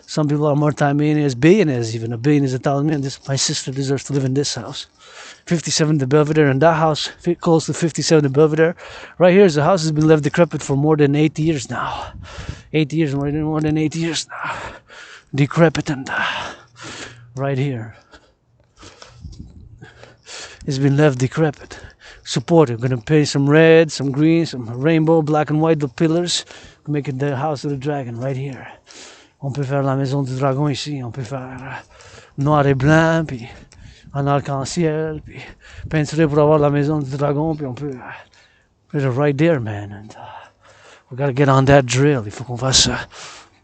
some people are multi-millionaires, billionaires even. A billion is $1,000,000. My sister deserves to live in this house. 57 the Belvedere, and that house, close to 57 the Belvedere. Right here is a house that's been left decrepit for more than 8 years now. 8 years, more than 8 years now. decrepit and right here. It's been left decrepit. Supported. Gonna paint some red, some green, some rainbow, black and white, the pillars. Make it the house of the dragon right here. On peut faire la maison du dragon ici. On peut faire noir et blanc, puis en arc-en-ciel, puis peinturer pour avoir la maison du dragon, puis on peut put it right there, man. And we gotta get on that drill. Il faut qu'on fasse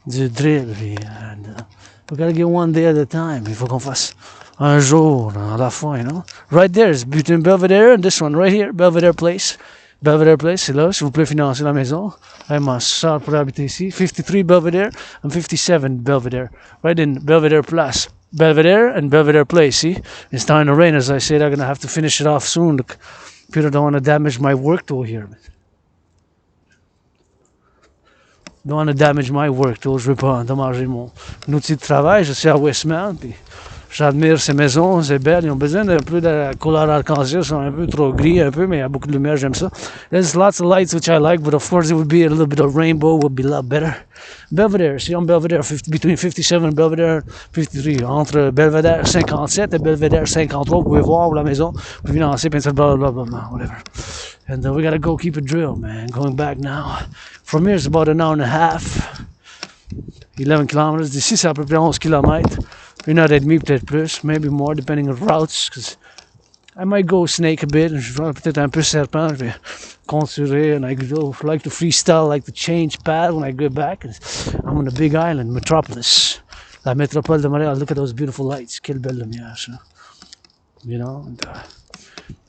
du drill, puis we gotta get one day at a time. Il faut qu'on fasse un jour à la fin, you know. Right there, it's between Belvedere and this one right here, Belvedere Place. Belvedere Place, c'est là, s'il vous plaît, financer la maison. Hey, ma soeur pourrait habiter ici. 53 Belvedere and 57 Belvedere. Right in Belvedere Place. Belvedere and Belvedere Place, see? It's starting to rain, as I said. I'm going to have to finish it off soon. The computer don't want to damage my work tool here. Don't want to damage my work tool. Je veux pas endommager mon outil de travail. Je suis à Westmount, puis j'admire ces maisons, c'est belle. Ils ont besoin d'un peu de couleur arc-en-ciel. Ils sont un peu trop gris, un peu, mais il y a beaucoup de lumière, j'aime ça. There's lots of lights which I like, but of course it would be a little bit of rainbow would be a lot better. Belvedere, see on Belvedere, between 57 and Belvedere 53. Entre Belvedere 57 et Belvedere 53, vous pouvez voir la maison, vous pouvez financer, blah, blah, blah, blah, whatever. And we gotta go keep a drill, man. Going back now. From here it's about an hour and a half. 11 kilometers. D'ici c'est à peu près 11 kilomètres. 1h30 peut-être plus, maybe more depending on routes, because I might go snake a bit, je vais peut-être un peu serpent, je vais conturer, and I like to freestyle, like to change path when I get back. I'm on a big island, metropolis, la métropole de Montréal. Look at those beautiful lights, quelle belle lumière, ça. You know, and,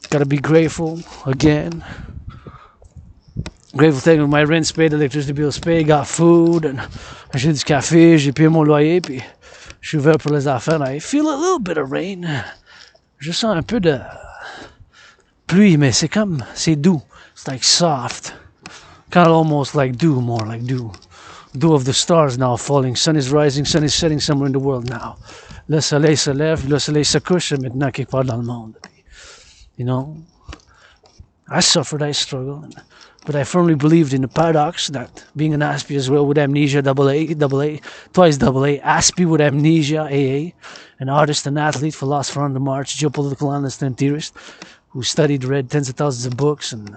gotta be grateful again. Grateful thing with my rent's paid, electricity bill's paid, got food, and j'ai du café, j'ai payé mon loyer, puis je suis ouvert pour les affaires. I feel a little bit of rain. Je sens un peu de pluie, mais c'est doux. It's like soft. Kind of almost like dew, more like dew. Dew of the stars now falling. Sun is rising, sun is setting somewhere in the world now. Le soleil se lève, le soleil se couche maintenant quelque part dans le monde. You know, I suffered, I struggled. But I firmly believed in the paradox that being an Aspie as well with amnesia, twice double A, Aspie with amnesia, AA, an artist, an athlete, philosopher on the march, geopolitical analyst and theorist who studied, read tens of thousands of books and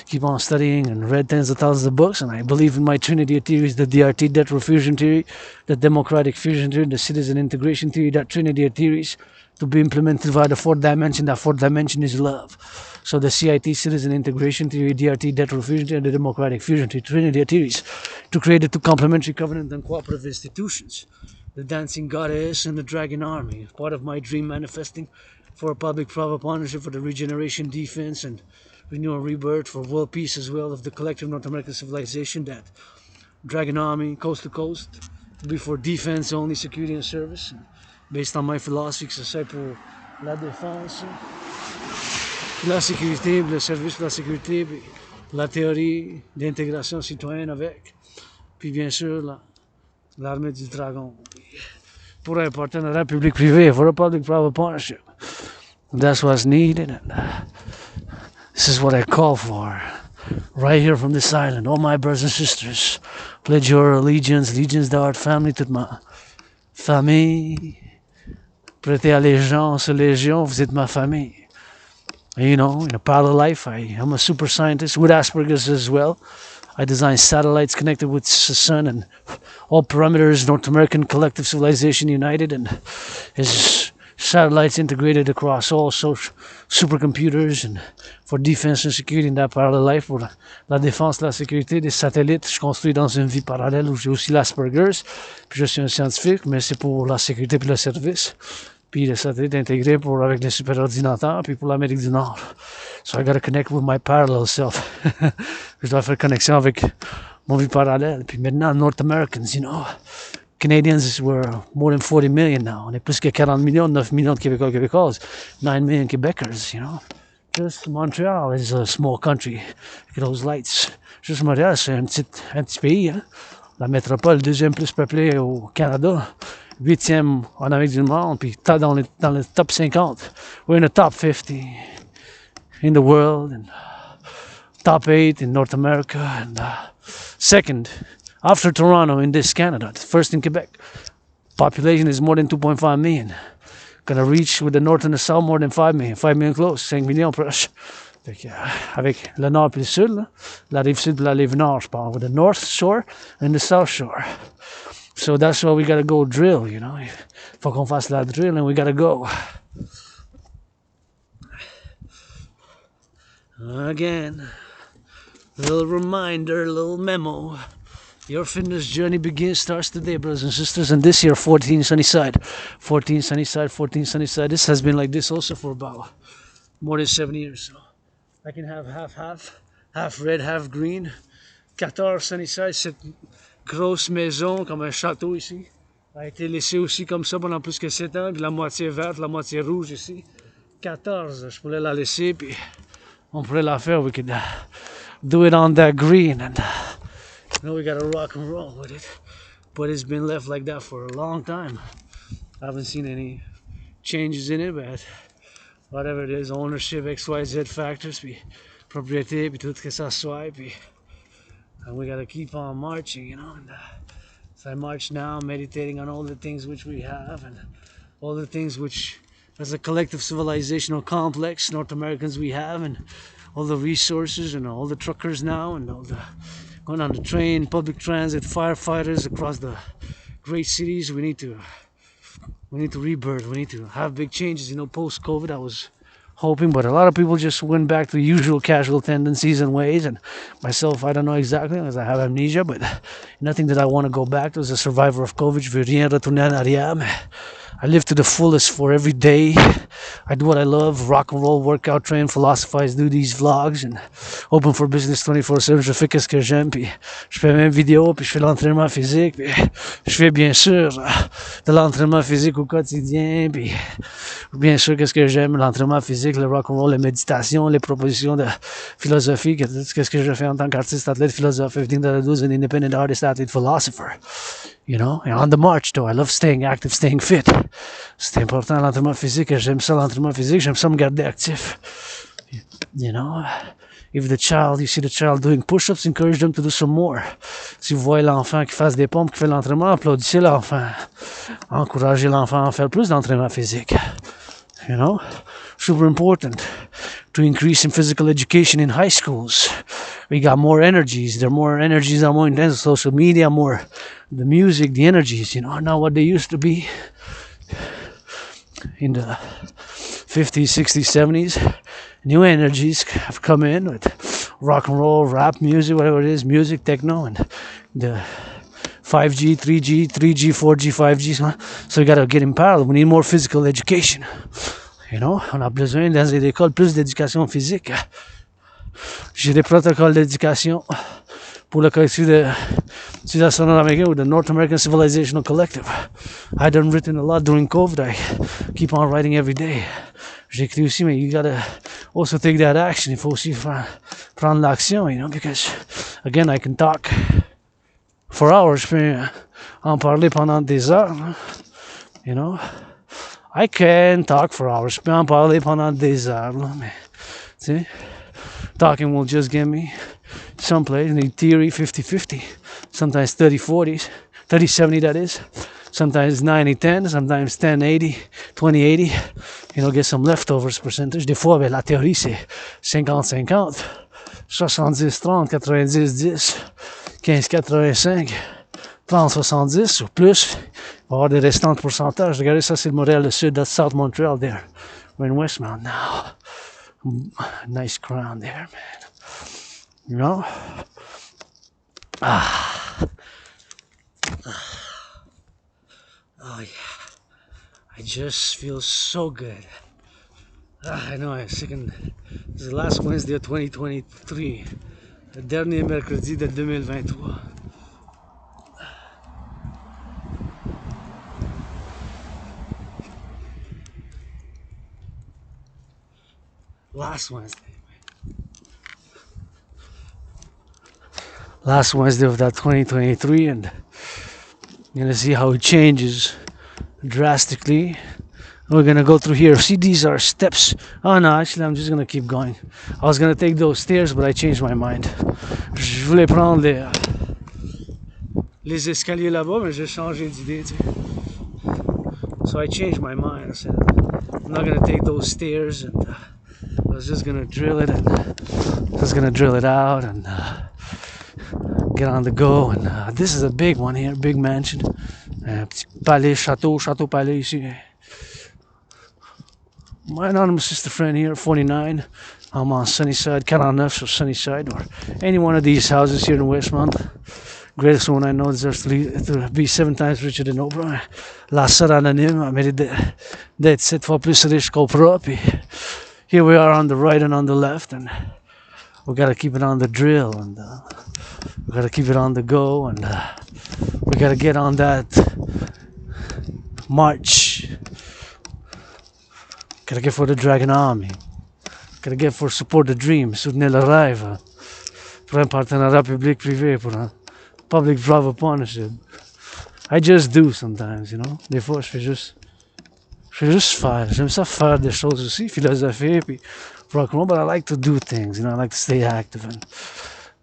keep on studying and read tens of thousands of books. And I believe in my trinity of theories, the DRT, debt fusion theory, the democratic fusion theory, the citizen integration theory, that trinity of theories to be implemented via the fourth dimension. That fourth dimension is love. So the CIT, citizen integration theory, DRT, debt fusion theory, and the democratic fusion theory, trinity of theories, to create the two complementary covenant and cooperative institutions, the dancing goddess and the dragon army, part of my dream manifesting for a public-private partnership for the regeneration, defense, and renewal rebirth for world peace as well of the collective North American civilization, that dragon army, coast to coast, to be for defense only, security and service, based on my philosophy, que ce soit pour la défense, la sécurité, le service pour la sécurité, puis la théorie d'intégration citoyenne avec, puis bien sûr l'armée du dragon. Pour un partenariat public-privé, for a public-private partnership. That's what's needed, and this is what I call for. Right here from this island, all my brothers and sisters, pledge your allegiance thou art family, toute ma famille. Prêtez allégeance, légion, vous êtes ma famille. You know, in a parallel life, I'm a super scientist with Asperger's as well. I design satellites connected with the sun and all parameters, North American Collective Civilisation United, and his satellites integrated across all supercomputers and for defense and security in that parallel life. Pour la défense, la sécurité des satellites, je construis dans une vie parallèle où j'ai aussi l'Asperger's, puis je suis un scientifique, mais c'est pour la sécurité et le service. Puis les satellites intégrés pour avec les superordinateurs, puis pour l'Amérique du Nord. So I gotta connect with my parallel self. Je dois faire connexion avec mon vie parallèle. Puis maintenant, North Americans, you know, Canadians were more than 40 million now. On est plus que 40 millions, 9 millions de Québécois, Québécoises, 9 million Québécois, you know. Just Montreal is a small country. Look at those lights. Juste Montréal, c'est un petit pays, hein. La métropole, deuxième plus peuplée au Canada. 8e en Amérique du Nord, puis dans le top 50. We're in the top 50 in the world, and top 8 in North America, and second after Toronto in this Canada, first in Quebec. Population is more than 2.5 million. Gonna reach with the north and the south more than 5 million. 5 million close, 5 millions proche. Fait que, avec le nord et le sud, là, la rive sud et la rive nord, je parle. With the north shore and the south shore. So that's why we gotta go drill, you know. Faut qu'on fasse la drill and we gotta go. Again, little reminder, little memo. Your fitness journey starts today, brothers and sisters. And this year, 14 Sunnyside. 14 Sunnyside, 14 Sunnyside. This has been like this also for about more than 7 years. So I can have half red, half green. 14 Sunnyside, cette grosse maison comme un château ici a été laissée aussi comme ça pendant plus que 7 ans. Puis la moitié verte, la moitié rouge ici. 14, je pourrais la laisser, puis on pourrait la faire. We could do it on that green. And you know, we gotta rock and roll with it. But it's been left like that for a long time. I haven't seen any changes in it, but whatever it is, ownership, XYZ factors, puis propriété, puis tout que ça soit, puis and we gotta keep on marching, you know. And so I march now, meditating on all the things which we have, and all the things which, as a collective civilizational complex, North Americans we have, and all the resources, and all the truckers now, and all the going on the train, public transit, firefighters across the great cities. We need to rebirth. We need to have big changes. You know, post-COVID, I was hoping, but a lot of people just went back to usual casual tendencies and ways. And myself, I don't know exactly, because I have amnesia, but nothing that I want to go back to. As a survivor of COVID, je veux rien retourner en arrière, mais I live to the fullest for every day. I do what I love, rock and roll, workout, train, philosophize, do these vlogs, and open for business 24/7. Je fais qu'est-ce que j'aime, puis je fais même vidéo, puis je fais l'entraînement physique, puis je fais bien sûr de l'entraînement physique au quotidien, puis bien sûr qu'est-ce que j'aime, l'entraînement physique, le rock and roll, les méditations, les propositions de philosophie, qu'est-ce que je fais en tant qu'artiste, athlète, philosophe, everything that I do as an independent artist, athlete, philosopher. You know, and on the march though, I love staying active, staying fit. C'est important l'entraînement physique, j'aime ça l'entraînement physique, j'aime ça me garder actif. You know, if the child, you see the child doing push-ups, encourage them to do some more. Si vous voyez l'enfant qui fasse des pompes, qui fait l'entraînement, applaudissez l'enfant. Encouragez l'enfant à faire plus d'entraînement physique. You know, super important to increase in physical education in high schools. We got more energies. There are more energies, are more intense. Social media, more the music, the energies, you know, not what they used to be in the 50s, 60s, 70s. New energies have come in with rock and roll, rap music, whatever it is, music, techno, and the 5G, 3G, 4G, 5G. So we got to get in parallel. We need more physical education. You know, on a besoin dans les écoles plus d'éducation physique. J'ai des protocoles d'éducation pour le collectif de Civilisation Americain with the North American Civilizational Collective. I done written a lot during COVID. I keep on writing every day. J'écris aussi, mais you gotta also take that action. Il faut aussi prendre l'action, you know, because again, I can talk for hours. Je peux en parler pendant des heures, you know. I can talk for hours. Je peux en parler pendant des heures, mais tu sais. Talking will just get me someplace. In theory, 50-50. Sometimes 30-40. 30-70, that is. Sometimes 90-10. Sometimes 10-80. 20-80. You know, get some leftovers percentage. Des fois, ben, la théorie, c'est 50-50. 70-30. 90-10. 15-85. 30-70 ou plus. Il va y avoir des restants de pourcentage. Regardez, ça, c'est le Montréal du Sud. That's South Montreal there. We're in Westmount now. Nice crown there, man. You know? Oh, yeah. I just feel so good. I know, I'm sick. This is the last Wednesday of 2023. Le dernier mercredi de 2023. Last Wednesday of that 2023, and you're gonna see how it changes drastically. We're gonna go through here. See, these are steps. Oh no, actually, I'm just gonna keep going. I was gonna take those stairs, but I changed my mind. Je voulais prendre les escaliers là-bas, mais j'ai changé d'idée. Tu sais. So I changed my mind. I said, I'm not gonna take those stairs, and I was just gonna drill it, and just gonna drill it out, and get on the go. And this is a big one here, big mansion. Petit palais, château palais ici. My anonymous sister friend here, 49. I'm on Sunnyside, 49, so Sunnyside, or any one of these houses here in Westmount. Greatest one I know deserves to be 7 times richer than Oprah. La soeur anonyme mérite d'être 7 fois plus riche qu'Oprah. Puis here we are on the right and on the left, and we gotta keep it on the drill, and we gotta keep it on the go, and we gotta get on that march. Gotta get for the Dragon Army. Gotta get for support the dream, soutenir le rêve. Pour un partenariat public-privé, pour un public-private partnership. I just do sometimes, you know. Des fois, je fais juste faire. J'aime ça faire des choses aussi, philosopher, puis rock and roll, but I like to do things, you know. I like to stay active, and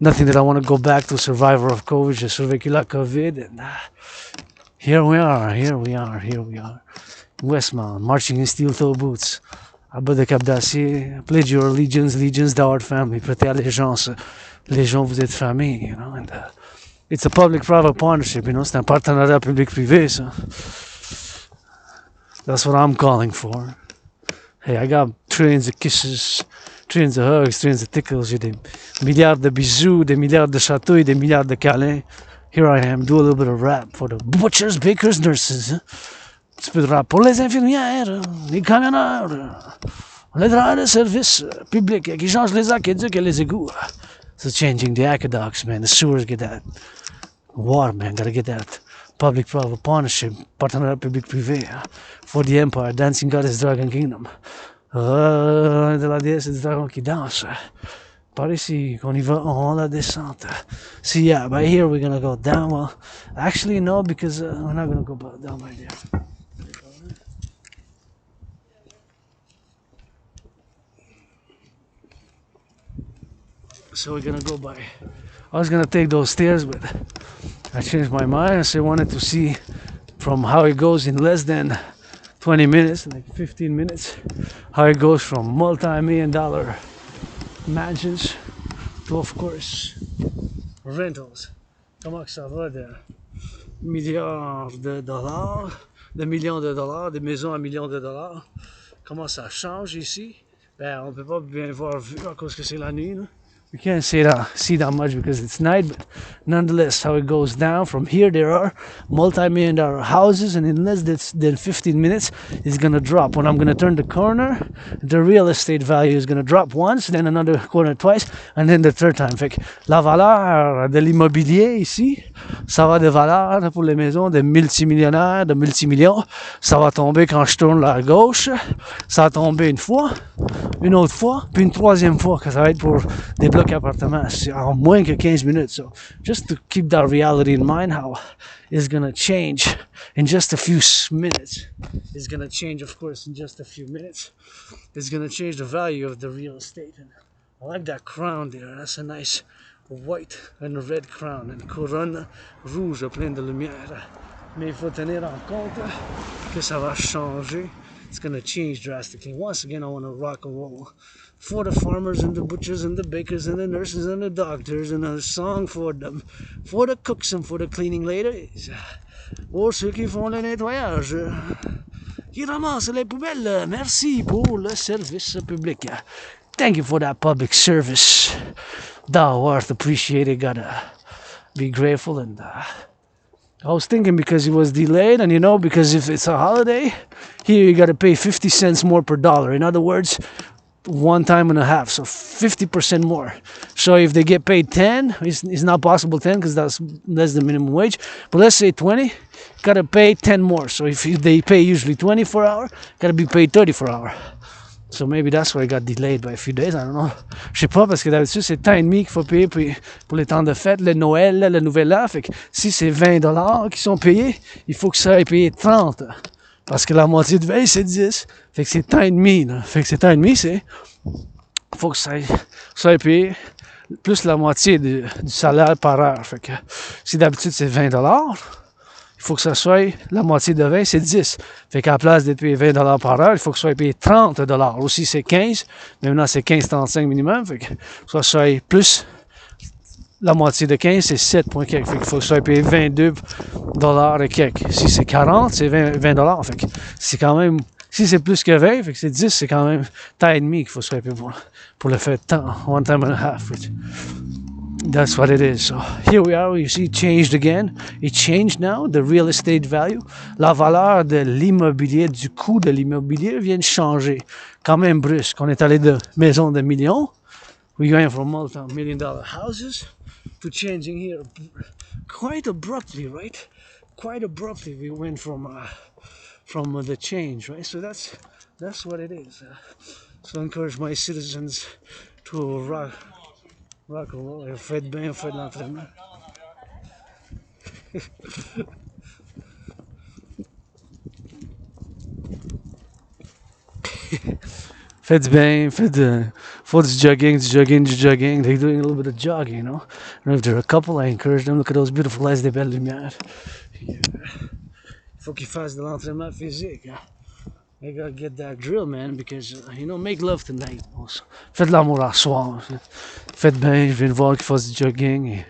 nothing that I want to go back to survivor of COVID. J'ai survécu la COVID, and here we are. Westmount, marching in steel-toe boots. À bas de Cap d'Acier, pledge your allegiance d'Howard family. Prêtez allégeance. Les gens, vous êtes famille, you know. And it's a public-private partnership, you know. C'est un partenariat public-privé, ça. That's what I'm calling for. Hey, I got trillions of kisses, trillions of hugs, trillions of tickles. J'ai des milliards de bisous, des milliards de chatouilles, des milliards de câlins. Here I am, do a little bit of rap for the butchers, bakers, nurses. Hein? Un petit peu de rap pour les infirmières, les camionneurs, les travailleurs de service public qui changent les aqueducs et les égouts. So changing the aqueducts, man. The sewers get that water, man. Gotta get that public-private partnership, partenariat public-privé for the empire. Dancing Goddess Dragon Kingdom. De la déesse du dragon qui danse. Par ici, qu'on y va en la descente. So yeah, by here we're gonna go down. Well, actually no, because we're not gonna go down by there. So we're gonna go by. I was gonna take those stairs, but I changed my mind. So I wanted to see from how it goes in less than 20 minutes, like 15 minutes, how it goes from multi-million-dollar mansions to, of course, rentals. Comment que ça va de milliards de dollars, de millions de dollars, des maisons à millions de dollars. Comment ça change ici? Ben, on peut pas bien voir vu à cause que c'est la nuit. Là. We can't see that much because it's night, but nonetheless, how it goes down from here, there are multi-million-dollar houses, and in less than 15 minutes, it's gonna drop. When I'm gonna turn the corner, the real estate value is gonna drop once, then another corner twice, and then the third time. Fait que la valeur de l'immobilier ici, ça va de valeur pour les maisons de multimillionnaires, de multimillions. Ça va tomber quand je tourne à gauche. Ça va tomber une fois, une autre fois, puis une troisième fois, que ça va être pour des blocs appartements en moins que 15 minutes. So just to keep that reality in mind, how it's gonna change in just a few minutes. It's gonna change, of course, in just a few minutes. It's gonna change the value of the real estate. And I like that crown there. That's a nice white and red crown, and couronne rouge pleine de lumière. Mais il faut tenir en compte que ça va changer. It's gonna change drastically. Once again, I want to rock and roll for the farmers and the butchers and the bakers and the nurses and the doctors, and a song for them, for the cooks and for the cleaning ladies, pour ceux qui font le nettoyage, qui ramassent les poubelles. Merci pour le service public. Thank you for that public service. Thou art appreciated. Gotta be grateful. And I was thinking, because it was delayed, and you know, because if it's a holiday, here you gotta pay 50 cents more per dollar. In other words, 1 time and a half, so 50% more. So if they get paid 10, it's not possible 10 because that's less than minimum wage. But let's say 20, gotta pay 10 more. So if they pay usually 20 for hour, gotta be paid 30 for hour. So maybe that's why it got delayed by a few days. I don't know. Je sais pas, parce que d'habitude c'est temps et demi qu'il faut payer pour les temps de fête, le Noël, le Nouvel An. Fait que si c'est $20 qui sont payés, il faut que ça ait payé 30. Parce que la moitié de veille, c'est 10. Fait que c'est temps et demi. Là. Fait que c'est temps et demi, c'est... faut que ça ait payé plus la moitié du salaire par heure. Fait que si d'habitude c'est $20, il faut que ça soit la moitié de 20, c'est 10. Fait qu'à la place d'être payé 20$ par heure, il faut que ça soit payé 30$. Aussi, c'est 15. Mais maintenant, c'est 15,35 minimum. Fait que ça soit plus la moitié de 15, c'est 7 points quelque. Fait qu'il faut que ça soit payé 22$ et quelques. Si c'est 40, c'est 20$. Fait que c'est quand même... Si c'est plus que 20, fait que c'est 10, c'est quand même temps et demi qu'il faut se payer pour le fait de temps. 1 time and a half. That's what it is. So here we are. You see, it changed again. It changed now. The real estate value. La valeur de l'immobilier, du coût de l'immobilier vient de changer. Quand même brusque. On est allé de maisons de millions. We're going from multi-million-dollar houses to changing here quite abruptly, right? Quite abruptly, we went from the change, right? So that's what it is. So I encourage my citizens to rock and roll. Faites bien, faites de l'entraînement. Faites bien, faut du jogging. They're doing a little bit of jogging, you know. And if there are a couple, I encourage them. Look at those beautiful lights, des belles lumières. Yeah. Faut qu'ils fassent de l'entraînement physique. Hein? I gotta get that drill, man, because, make love tonight. Also. Faites de l'amour à soir. Faites bien, je viens de voir qu'ils fassent du jogging. Et...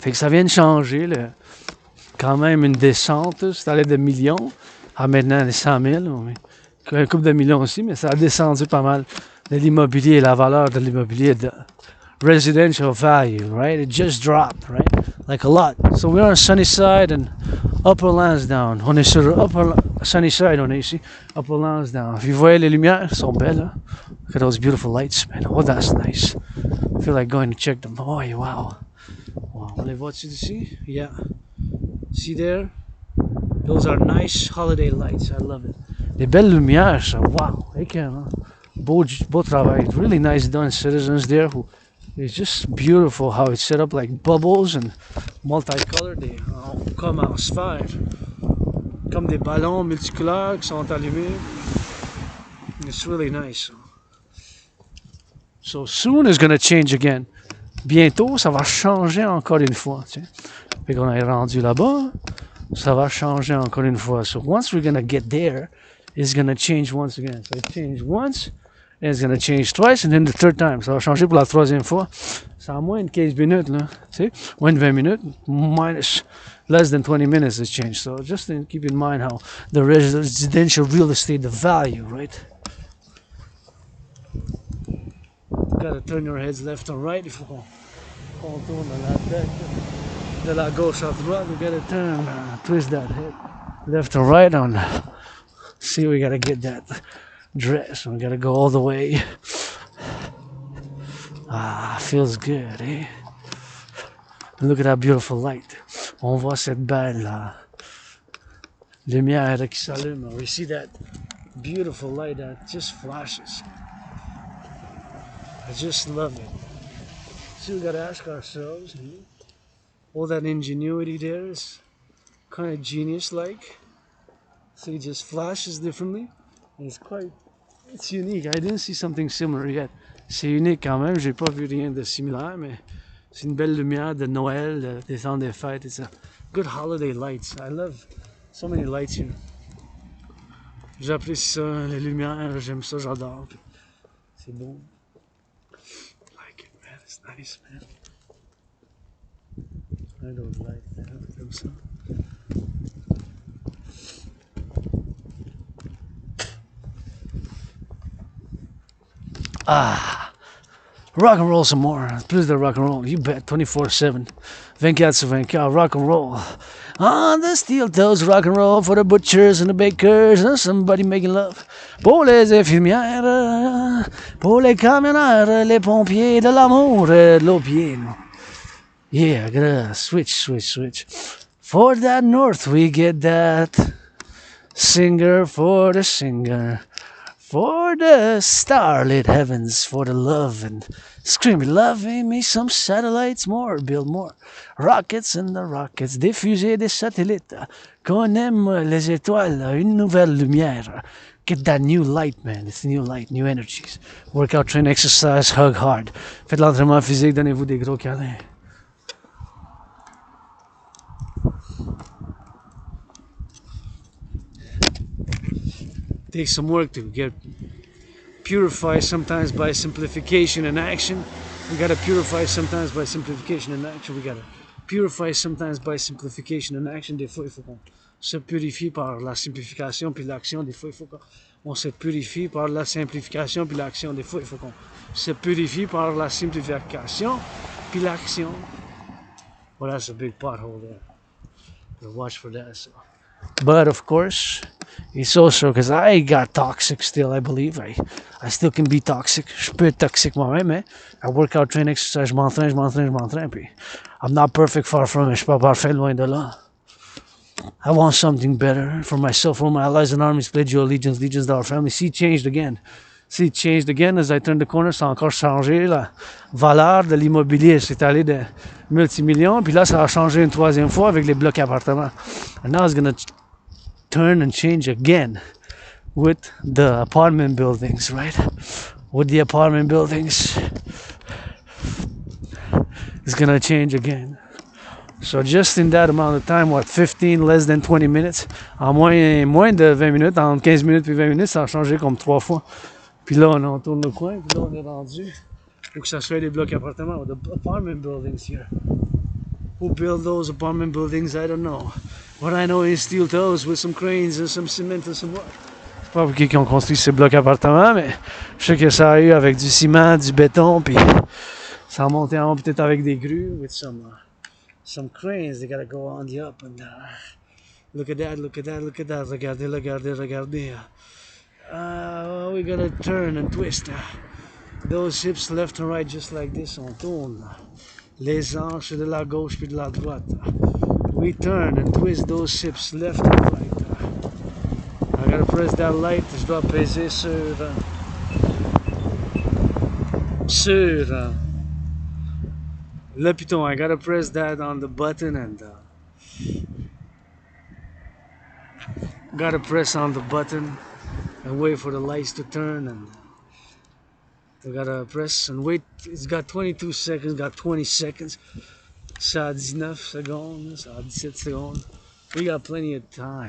Fait que ça vient de changer, quand même une descente. Ça allait de millions à maintenant des 100 000. Un couple de millions aussi, mais ça a descendu pas mal de l'immobilier, la valeur de l'immobilier, de residential value, right? It just dropped, right? Like a lot. So we're on Sunnyside and Upper Lansdowne. On est sur Upper Sunnyside, on est ici. Upper Lansdowne. Vous voyez les lumières, elles sont belles, hein? Look at those beautiful lights, man. Oh, that's nice. I feel like going to check them. Oh, wow. Wow. On les voit-tu d'ici? Yeah. See there? Those are nice holiday lights. I love it. Des belles lumières, ça. Wow. Écœurant. Beau travail. Really nice done. Citizens there who... It's just beautiful how it's set up like bubbles and multicolored. Comme en sphère. Comme des ballons multicouleurs qui sont allumés. It's really nice. So soon it's gonna change again. Bientôt, ça va changer encore une fois. Tiens. Fait qu'on est rendu là-bas, ça va changer encore une fois. So once we're gonna get there, it's gonna change once again. So it changed once, and it's gonna change twice, and then the third time. Ça va changer pour la troisième fois. C'est à moins de 15 minutes, là. Tu sais, moins de 20 minutes, minus less than 20 minutes has changed. So just keep in mind how the residential real estate, the value, right? You gotta turn your heads left and right. Il faut qu'on tourne de la gauche à droite. We gotta turn, twist that head left and right on. See, we gotta get that dress. We gotta go all the way. Feels good, eh? And look at that beautiful light. On voit cette belle lumière qui s'allume. We see that beautiful light that just flashes. I just love it. So we gotta ask ourselves, all that ingenuity there is kind of genius-like. So it just flashes differently. And it's unique. I didn't see something similar yet. C'est unique quand même. J'ai pas vu rien de similaire, mais c'est une belle lumière de Noël, des temps des fêtes. It's a good holiday lights. I love so many lights here. J'apprécie ça, les lumières, j'aime ça, j'adore. C'est beau. It's nice, man. I don't like that. Comme ça. Rock and roll some more. Plus de rock and roll. You bet. 24/7. 24 sur 24. Rock and roll. On the steel toes, rock and roll for the butchers and the bakers and somebody making love. Pour les infirmières, pour les camionneurs, les pompiers de l'amour, de l'eau pied. Yeah, I gotta switch. For that north, we get that singer for the singer. For the starlit heavens, for the love and screaming, loving me some satellites more, build more rockets and the rockets, des fusées, des satellites, qu'on aime les étoiles, une nouvelle lumière. Get that new light, man. It's new light, new energies. Workout, train, exercise, hug hard. Faites l'entraînement physique, donnez-vous des gros câlins. Takes some work to get purified sometimes by simplification and action. We gotta purify sometimes by simplification and action. We gotta purify sometimes by simplification and action. Des fois, il faut qu'on se purifie par la simplification puis l'action. Des fois, il faut qu'on se purifie par la simplification puis l'action. Des fois, il faut qu'on se purifie par la simplification puis l'action. Well, that's a big pothole there. Gotta watch for that. So. But of course, it's also because I got toxic still, I believe. I still can be toxic. Je peux être toxique moi-même, hein. I work out, train, exercise, je m'entraîne. Puis I'm not perfect, far from it. Je suis pas parfait, loin de là. I want something better for myself, for my allies and armies. Pledge your allegiance to our family. See, changed again. See, changed again as I turned the corner. Ça a encore changé. La valeur de l'immobilier, c'est allé de multimillions. Puis là, ça a changé une troisième fois avec les blocs appartements. And now it's going to turn and change again with the apartment buildings, right? With the apartment buildings, it's going to change again. So just in that amount of time, what, 15, less than 20 minutes, en moins de 20 minutes, entre 15 minutes et 20 minutes, ça a changé comme 3 fois. Puis là, on tourne le coin, puis là, on est rendu pour que ça soit des blocs appartements, the apartment buildings here. Who built those apartment buildings, I don't know. What I know is steel toes with some cranes and some cement and some what. Je sais pas pour qui ont construit ces blocs appartements, mais je sais que ça a eu avec du ciment, du béton, puis ça a monté en haut peut-être avec des grues, with some cranes. They gotta go on the up and look at that. Regardez. We gotta turn and twist. Those hips left and right just like this, on tourne. Les hanches de la gauche puis de la droite. We turn and twist those hips left and right. I gotta press that light. Je dois peser sur le piton. I gotta press that on the button and gotta press on the button and wait for the lights to turn, and we gotta press and wait. It's got 22 seconds, got 20 seconds. Ça a 19 secondes, ça a 17 secondes. We got plenty of time.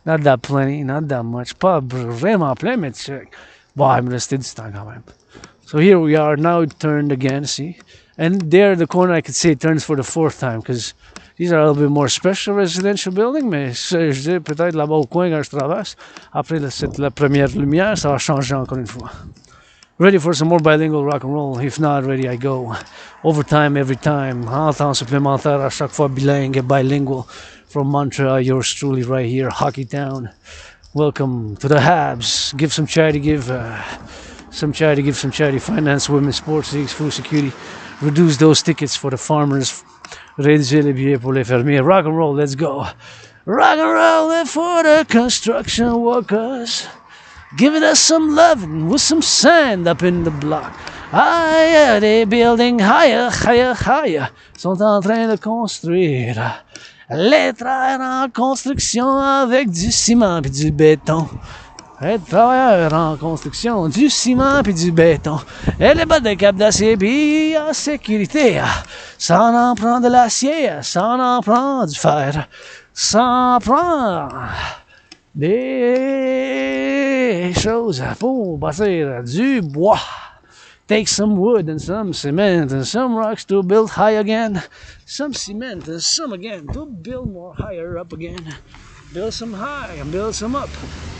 Not that plenty, not that much. Pas vraiment plein, mais bon, il me restait du temps quand même. So here we are, now it turned again, see? And there, the corner, I could say it turns for the 4th time, because these are a little bit more special residential building, mais je dis peut-être là-bas au coin quand je traverse, après la première lumière, ça va changer encore une fois. Ready for some more bilingual rock and roll? If not ready, I go. Overtime every time. En temps supplémentaire à chaque fois, bilingue, bilingual. From Montreal, yours truly right here, Hockey Town. Welcome to the Habs. Give some charity, some charity. Finance women's sports leagues, food security. Reduce those tickets for the farmers. Réduire les billets pour les fermiers. Rock and roll, let's go. Rock and roll for the construction workers. Giving us some loving with some sand up in the block. Higher, they're building higher. Sont en train de construire. Les travailleurs en construction avec du ciment puis du béton. Les travailleurs en construction, du ciment puis du béton. Et les bottes de câble d'acier puis en sécurité. Ça en prend de l'acier, ça en prend du fer. Ça en prend des choses pour bâtir du bois. Take some wood and some cement and some rocks to build high again. Some cement and some again to build more higher up again. Build some high and build some up.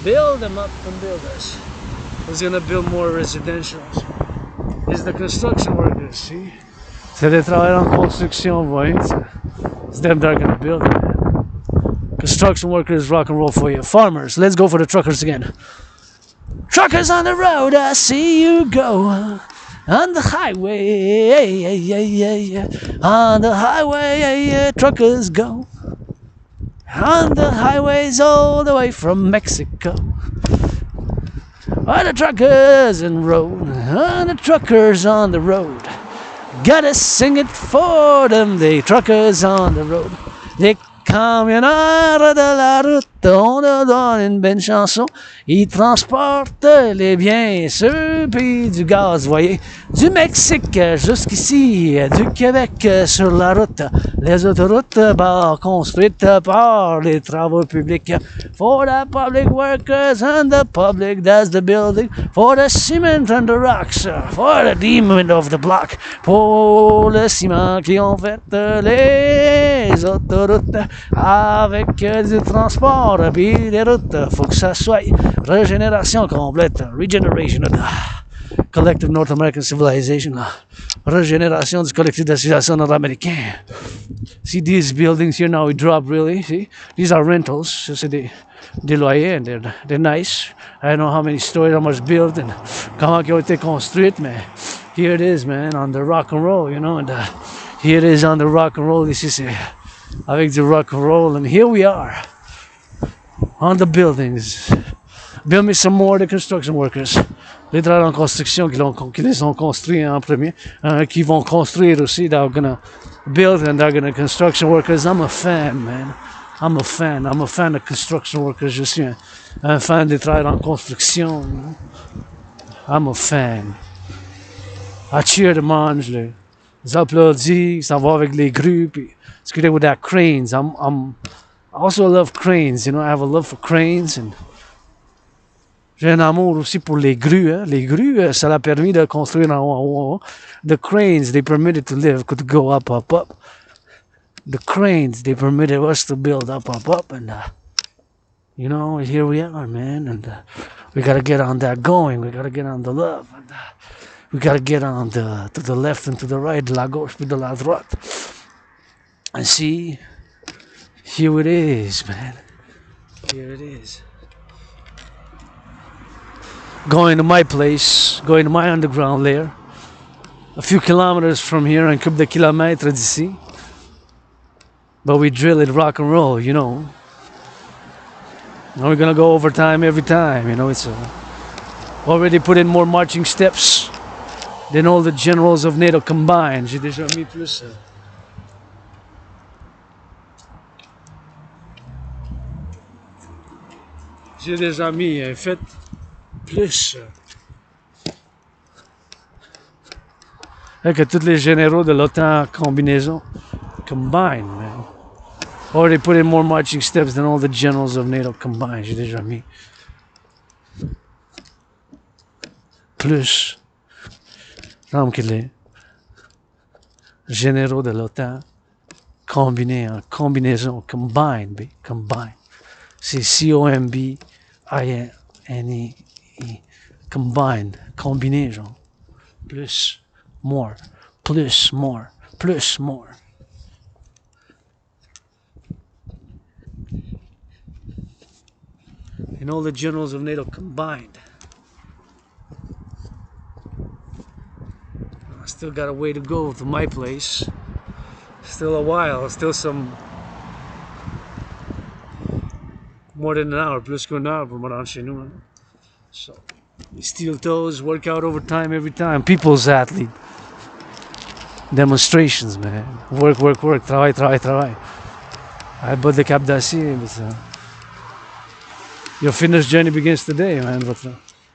Build them up and build us. Who's gonna build more residentials? It's the construction workers, see? C'est les travailleurs en construction, voyez? It's them that are gonna build it. Construction workers, rock and roll for you. Farmers, let's go for the truckers again. Truckers on the road, I see you go. On the highway, on the highway, truckers go. On the highways all the way from Mexico. Are the truckers and road? Are the truckers on the road? Gotta sing it for them, les truckers on the road. Les camionneurs de la route, on leur donne une belle chanson. Ils transportent les biens sur le pays du gaz, voyez. Du Mexique jusqu'ici, du Québec sur la route. Les autoroutes construites par les travaux publics. For the public workers and the public does the building. For the cement and the rocks. For the demon of the block. Pour le ciment qui ont fait les autoroutes. Avec du transport puis des routes. Faut que ça soit régénération complète. Regeneration. Collective North American Civilisation. Régénération du collectif de civilisation nord-américain. See these buildings here now, we drop really. See, these are rentals. So c'est des loyers and they're nice. I don't know how many stories, how much built and comment ils ont été construites, mais here it is, man, on the rock and roll, you know. And here it is on the rock and roll. Ici c'est avec du rock and roll, and here we are on the buildings. Build me some more the construction workers. Les travailleurs en construction qui les ont construits en premier, qui vont construire aussi. They're gonna build and they're gonna construction workers. I'm a fan, man. I'm a fan of construction workers. Je suis un fan des travailleurs en construction. You know? I'm a fan. I cheer them on. Je les applaudis. Ça va avec les grues. Puis, discuter with that cranes. I also love cranes. You know, I have a love for cranes and j'ai un amour aussi pour les grues. Hein. Les grues, ça l'a permis de construire en haut. The cranes, they permitted to live, could go up, up, up. The cranes, they permitted us to build up, up, up. And, you know, here we are, man. And we got to get on that going. We got to get on the love. And, we got to get on to the left and to the right, de la gauche puis de la droite. And see, here it is, man. Here it is. Going to my place, going to my underground lair. A few kilometers from here, un couple de kilomètres d'ici. But we drill it rock and roll, you know. And we're gonna go overtime every time, you know. It's already put in more marching steps than all the generals of NATO combined. J'ai déjà mis plus. J'ai déjà mis fait plus que tous les généraux de l'OTAN combinaison combined, man. Already put in more marching steps than all the generals of NATO combined. J'ai déjà mis plus que les généraux de l'OTAN combinés en combinaison combined, combined. C'est COMBINE. Combined, combiné, genre. Plus, more, plus, more, plus, more. And all the generals of NATO combined. I still got a way to go to my place. Still a while, still some more than an hour, plus qu'une heure pour me rendre chez nous. Hein. So, steel toes, work out overtime every time. People's athlete. Demonstrations, man. Work, work, work. Travail, travail, travail. I bought the cap d'acier, but your fitness journey begins today, man. Votre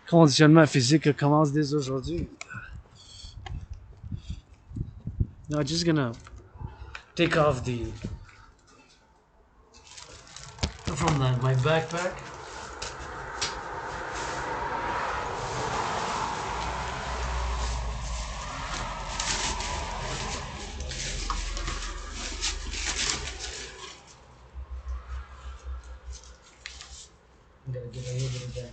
conditionnement physique commence dès aujourd'hui. Now, just gonna take off from my backpack. I'm gonna get a little bit of that.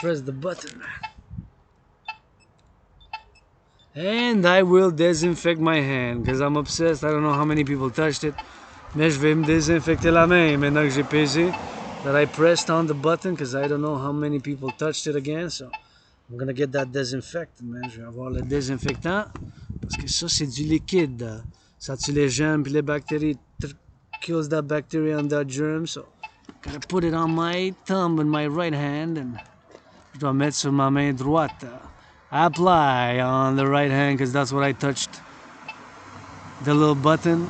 press the button. And I will disinfect my hand because I'm obsessed. I don't know how many people touched it. Mais je vais me désinfecter la main maintenant que j'ai pesé. That I pressed on the button because I don't know how many people touched it again. So I'm gonna get that disinfected, man. Je vais avoir le désinfectant parce que ça c'est du liquide. Ça tue les germes puis les bactéries. Kills that bacteria and that germ. So gotta put it on my thumb with my right hand and je dois mettre sur ma main droite. Apply on the right hand because that's what I touched. The little button.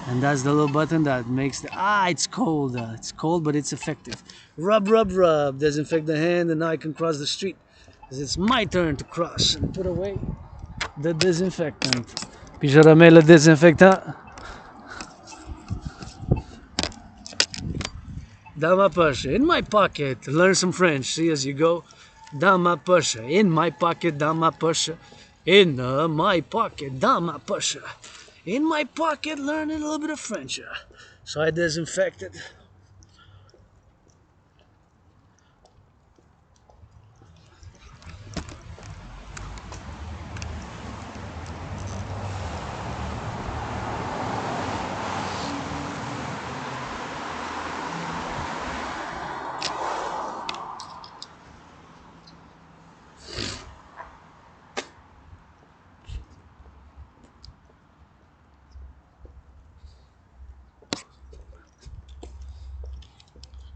And that's the little button that makes the it's cold. It's cold, but it's effective. Rub, rub, rub. Disinfect the hand, and now I can cross the street. Because it's my turn to cross and put away the disinfectant. Puis je remets le désinfectant dans ma poche, in my pocket. Learn some French. See as you go. Dans ma poche, in my pocket, dans ma poche, in my pocket, dans ma poche. In my pocket, learning a little bit of French. So I disinfected.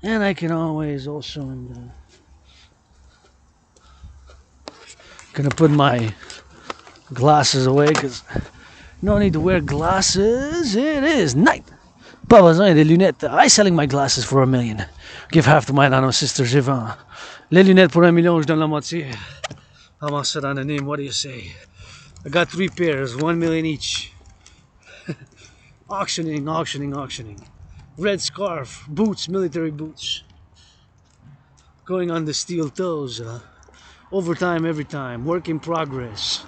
And I can always also gonna put my glasses away because no need to wear glasses. It is night. Pas besoin des lunettes. I selling my glasses for $1 million. Give half to my nano sister. Je vends les lunettes pour $1 million. Je donne la moitié. I'm also anonyme. What do you say? I got 3 pairs, $1 million each. Auctioning, auctioning, auctioning. Red scarf, boots, military boots. Going on the steel toes. Overtime, every time. Work in progress.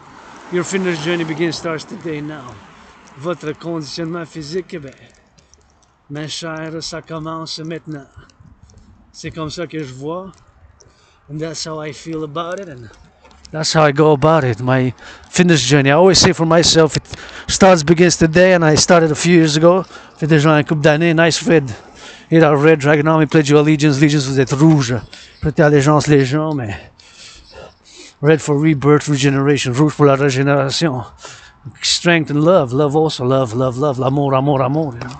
Your fitness journey starts today now. Votre conditionnement physique, ma chère, ça commence maintenant. C'est comme ça que je vois. And that's how I feel about it. And that's how I go about it. My fitness journey. I always say for myself, it begins today. And I started a few years ago. Fait déjà une couple d'années. Nice red. Here are red. Dragon Army pledge your allegiance. Allegiance, vous êtes rouge. Prêtez allégeance, légion, mais red for rebirth, regeneration. Rouge pour la régénération. Strength and love. Love also. Love, love, love. L'amour, amour, amour. You know?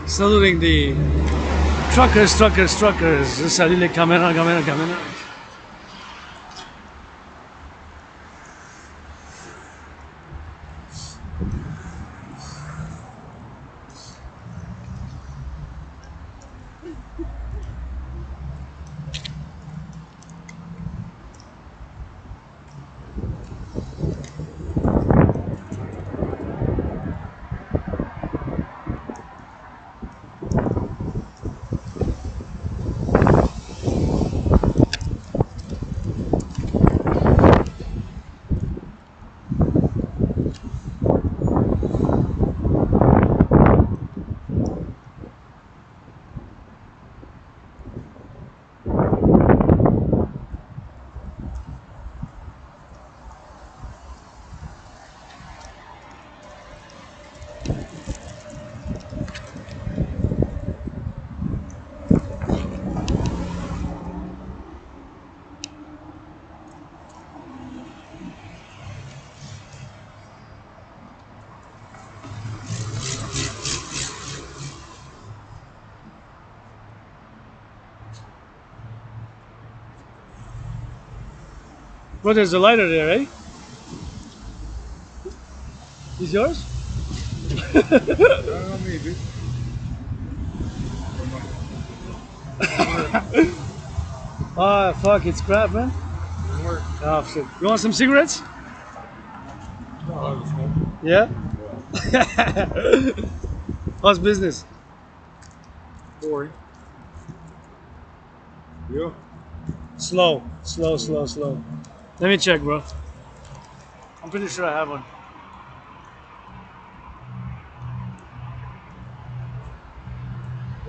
Saluting the truckers. Je salue les caméras. Well, there's a lighter there, eh? Is yours? I don't know, maybe. Ah, fuck, it's crap, man. Didn't work. Oh, shit. You want some cigarettes? No, I was smoking. Yeah? How's business? Boring. Yeah. Slow. Let me check, bro. I'm pretty sure I have one.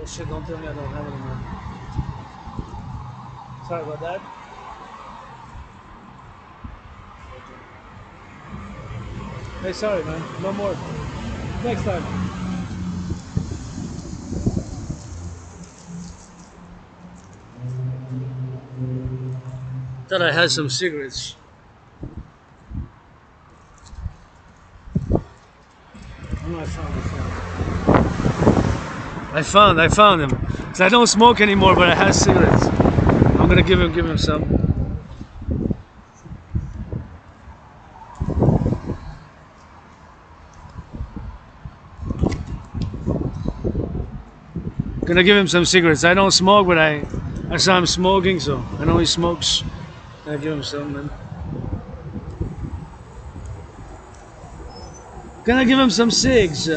Oh shit, don't tell me I don't have it anymore. Sorry about that. Hey, sorry, man. No more. Next time. Thought I had some cigarettes. Oh, I found them. 'Cause I don't smoke anymore, but I have cigarettes. I'm gonna give him some. Gonna give him some cigarettes. I don't smoke, but I saw him smoking, so I know he smokes. Gonna give him some, man. Gonna give him some cigs.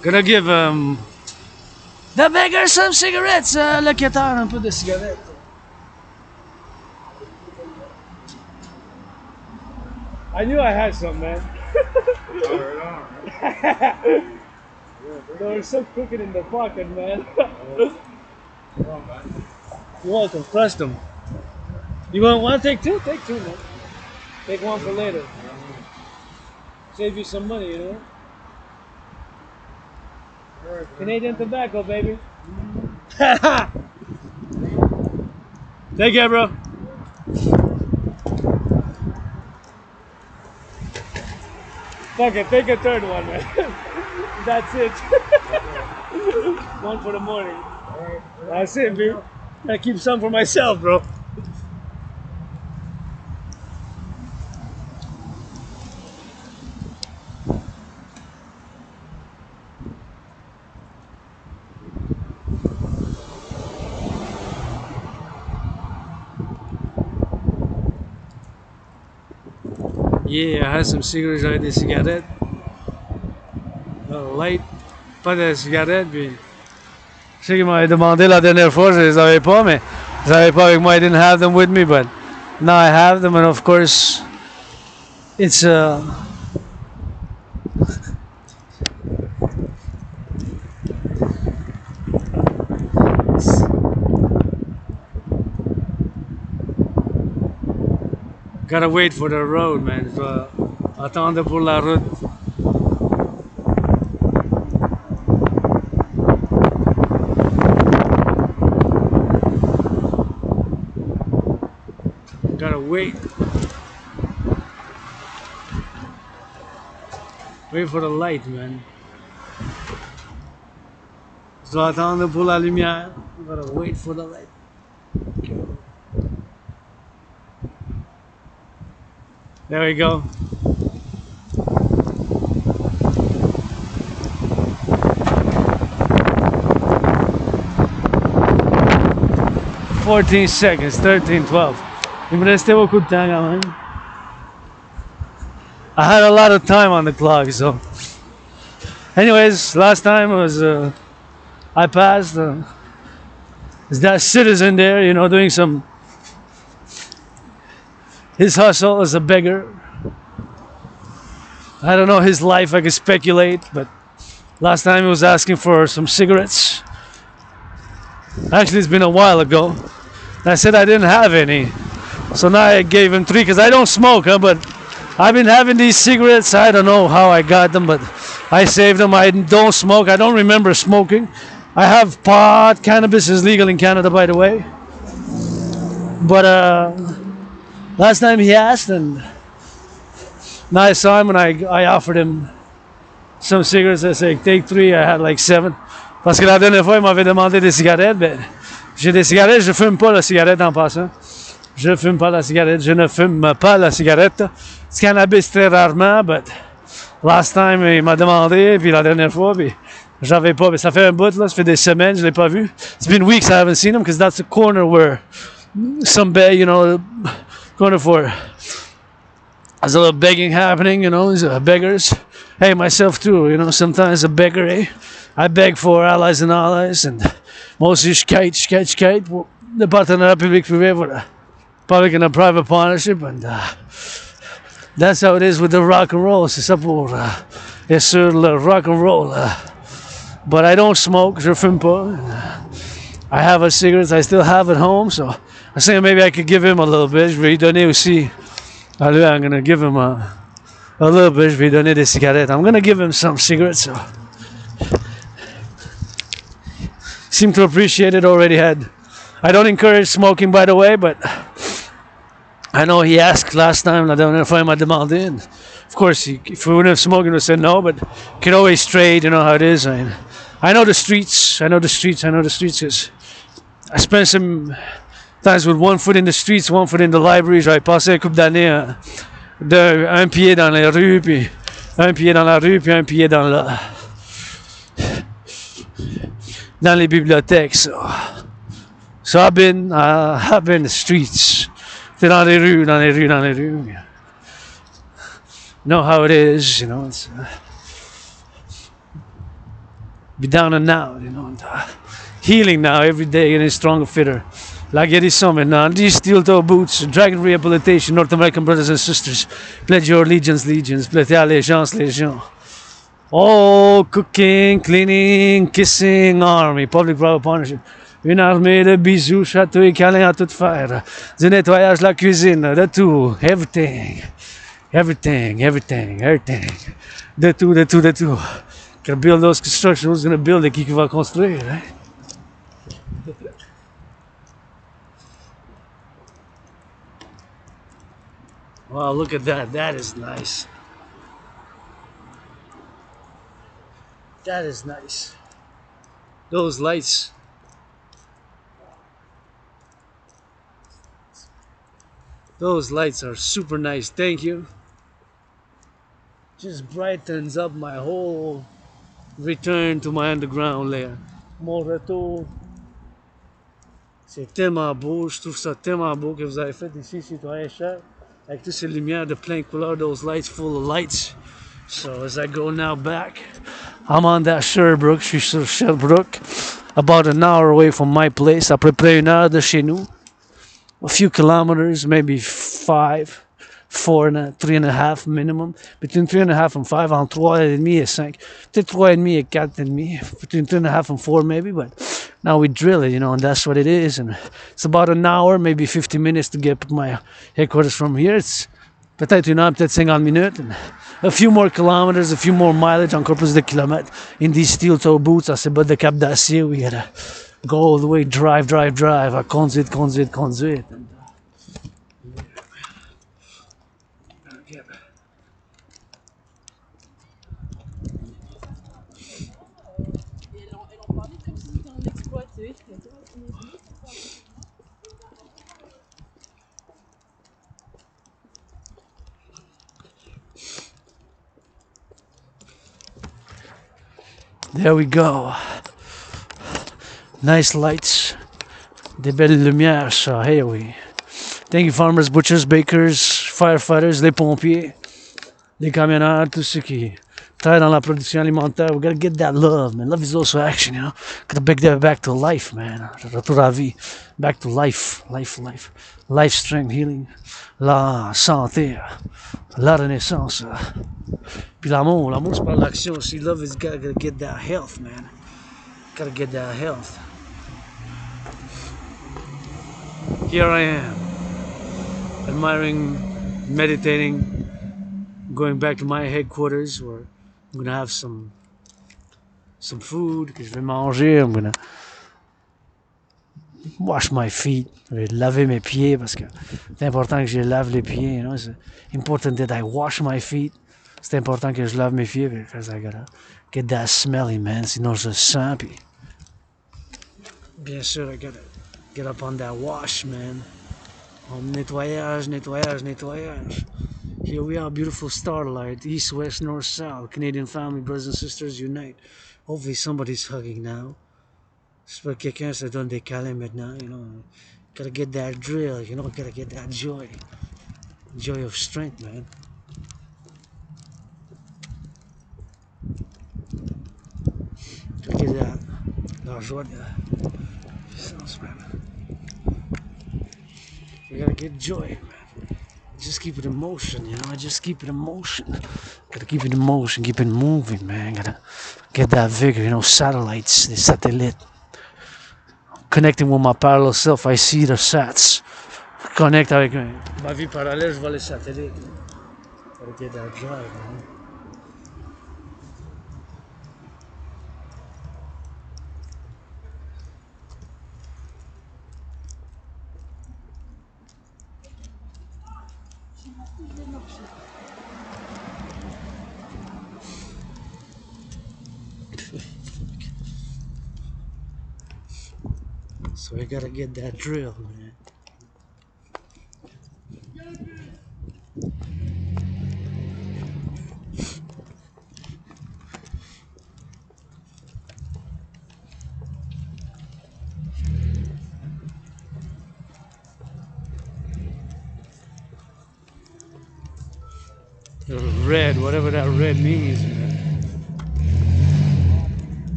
Gonna give the beggar some cigarettes. Le quêteur un peu de cigarettes. I knew I had some, man. Alright. They were so crooked in the pocket, man. You're welcome. Trust them. You want to take two? Take two, man. Take one for later. Save you some money, you know. Canadian tobacco, baby. Take care, bro. Fuck it, take a third one, man. That's it. One for the morning. That's it, dude. I keep some for myself, bro. Yeah, I had some cigarettes, j'avais des cigarettes. Light, pas de cigarettes, puis je sais qu'ils m'avaient demandé la dernière fois, je les avais pas, mais je les avais pas avec moi. I didn't have them with me, but now I have them, and of course, it's gotta wait for the road, man. Je dois attendre pour la route. Gotta wait. Wait for the light, man. Je dois attendre pour la lumière. Gotta wait for the light. There we go. $14 seconds, 13, 12. Il me restait beaucoup de temps quand même. I had a lot of time on the clock, so. Anyways, last time was I passed. Is that citizen there, you know, doing some. His hustle as a beggar. I don't know his life, I can speculate, but last time he was asking for some cigarettes. Actually, it's been a while ago. I said I didn't have any. So now I gave him 3 because I don't smoke, but I've been having these cigarettes. I don't know how I got them, but I saved them. I don't smoke. I don't remember smoking. I have pot. Cannabis is legal in Canada, by the way. But last time he asked, and now I saw him, and I offered him some cigarettes. I said, take 3. I had like 7. Parce que la dernière fois, il m'avait demandé des cigarettes. Ben, j'ai des cigarettes, je fume pas la cigarette en passant. Je fume pas la cigarette, je ne fume pas la cigarette. Du cannabis très rarement, but last time, il m'a demandé, puis la dernière fois, puis j'avais pas. Mais ça fait un bout, là, ça fait des semaines, je l'ai pas vu. It's been weeks I haven't seen him, because that's the corner where some corner for there's a little begging happening, beggars. Hey, myself too, sometimes a beggar, eh? I beg for allies and allies, and mostly shkite. The Partenariat public-privé for the public and a private partnership, and that's how it is with the rock and roll. C'est ça pour, yes sir, le rock and roll. But I don't smoke, je fume pas. I have a cigarette, I still have at home, so I was thinking maybe I could give him a little bit. Je vais lui donner aussi. I'm gonna give him a little bit. Je vais lui donner des cigarettes. I'm gonna give him some cigarettes. So. Seem to appreciate it. Already had. I don't encourage smoking, by the way, but I know he asked last time. I don't know if I might demand it. And of course, if we wouldn't have smoked, he would have said no. But you can always trade. You know how it is. I know the streets. I know the streets because I spent some times with one foot in the streets, one foot in the library. J'avais passé une couple d'années un pied dans les rues, puis un pied dans la rue, puis un pied dans les bibliothèques. So I've been in the streets. T'es dans les rues. Know how it is, it's be down and out, and, healing now every day, getting stronger, fitter. La guérison maintenant. These steel-toe boots, dragon rehabilitation, North American brothers and sisters. Pledge your legions. Pledge allégeance, légion. Oh, cooking, cleaning, kissing army, public-private partnership. Une armée de bisous, châteaux et câlins à tout faire. Du nettoyage, la cuisine, de tout, everything. De tout. Gonna build those construction, who's gonna build it, qui va construire, right? Wow, look at that. That is nice. That is nice. Those lights. Those lights are super nice. Thank you. Just brightens up my whole return to my underground layer. Mon retour. C'est tellement beau. Je trouve ça tellement beau que vous avez fait ici, Citoyen cher. Avec toutes ces lumières de plein couleurs, those lights full of lights. So as I go now back, I'm on that Sherbrooke. Je suis sur Sherbrooke, about an hour away from my place. À peu près 1 heure de chez nous. A few kilometers, maybe 5, 4, 3.5 minimum. Between 3.5 and 5, entre 3.5 et 5. Peut-être 3.5 et 4.5. Between 3.5 and 4 maybe, but now we drill it, and that's what it is. And it's about an hour, maybe 50 minutes to get to my headquarters from here. It's peut-être 1 heure, peut-être 50 minutes. And a few more kilometers, a few more mileage, encore plus de kilomètres. In these steel-toe boots, à ces bottes de cap d'acier, we gotta go all the way, drive. À conduite. And, there we go. Nice lights. Des belles lumières, ça. Hey, oui. Thank you, farmers, butchers, bakers, firefighters, les pompiers, les camionneurs, tous ceux qui travaillent dans la production alimentaire. We gotta get that love, man. Love is also action, Gotta bring that back to life, man. Retour à vie. Back to life. Life strength, healing. La santé. La renaissance. Puis l'amour c'est par l'action aussi. Love is gotta get that health, man. Gotta get that health. Here I am, admiring, meditating, going back to my headquarters where I'm gonna have some some food que je vais manger. I'm gonna wash my feet. Je vais laver mes pieds parce que c'est important que je lave les pieds. You know? It's important that I wash my feet. C'est important que je lave mes pieds because I gotta get that smelly, man. Sinon je sens. Puis bien sûr, I gotta get up on that wash, man. Nettoyage. Here we are, beautiful starlight, east, west, north, south. Canadian family, brothers and sisters, unite. Hopefully somebody's hugging now. J'espère que quelqu'un se donne des câlins maintenant, you know. Gotta get that drill, you know, gotta get that joy. Joy of strength, man. Gotta get that. La joie de puissance, man. We gotta get joy, man. Just keep it in motion, you know. Just keep it in motion. Gotta keep it in motion, keep it moving, man. Gotta get that vigor, you know. Satellites, the satellite. Connecting with my parallel self, I see the sats. Connect avec ma vie parallèle, je vois les satellites. Gotta get that drive, man. So I gotta get that drill, man. Red, whatever that red means, man.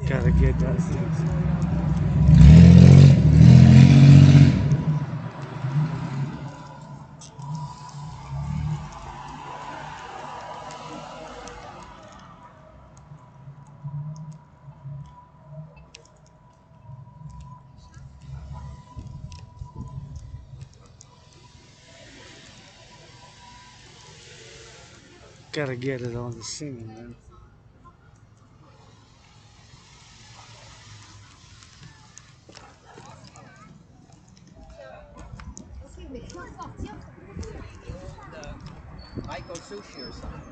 Gotta get that thing. Gotta get it on the singing, man. Michael Sushi or something.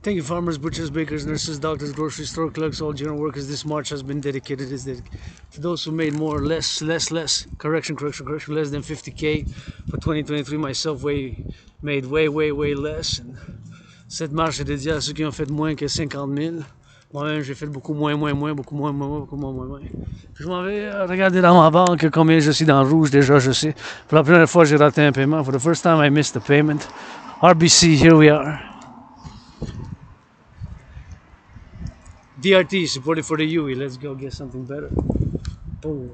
Thank you, farmers, butchers, bakers, nurses, doctors, grocery store clerks, all general workers. This march has been dedicated to those who made more or less, correction, less than 50K for 2023. Myself, made way less. And cette marche est dédiée à ceux qui ont fait moins que 50 000. Moi-même, j'ai fait beaucoup moins. Puis je m'en vais regarder dans ma banque combien je suis dans le rouge. Déjà, je sais. Pour la première fois, j'ai raté un paiement. For the first time, I missed a payment. RBC, here we are. DRT, supported for the UE. Let's go get something better. Boom.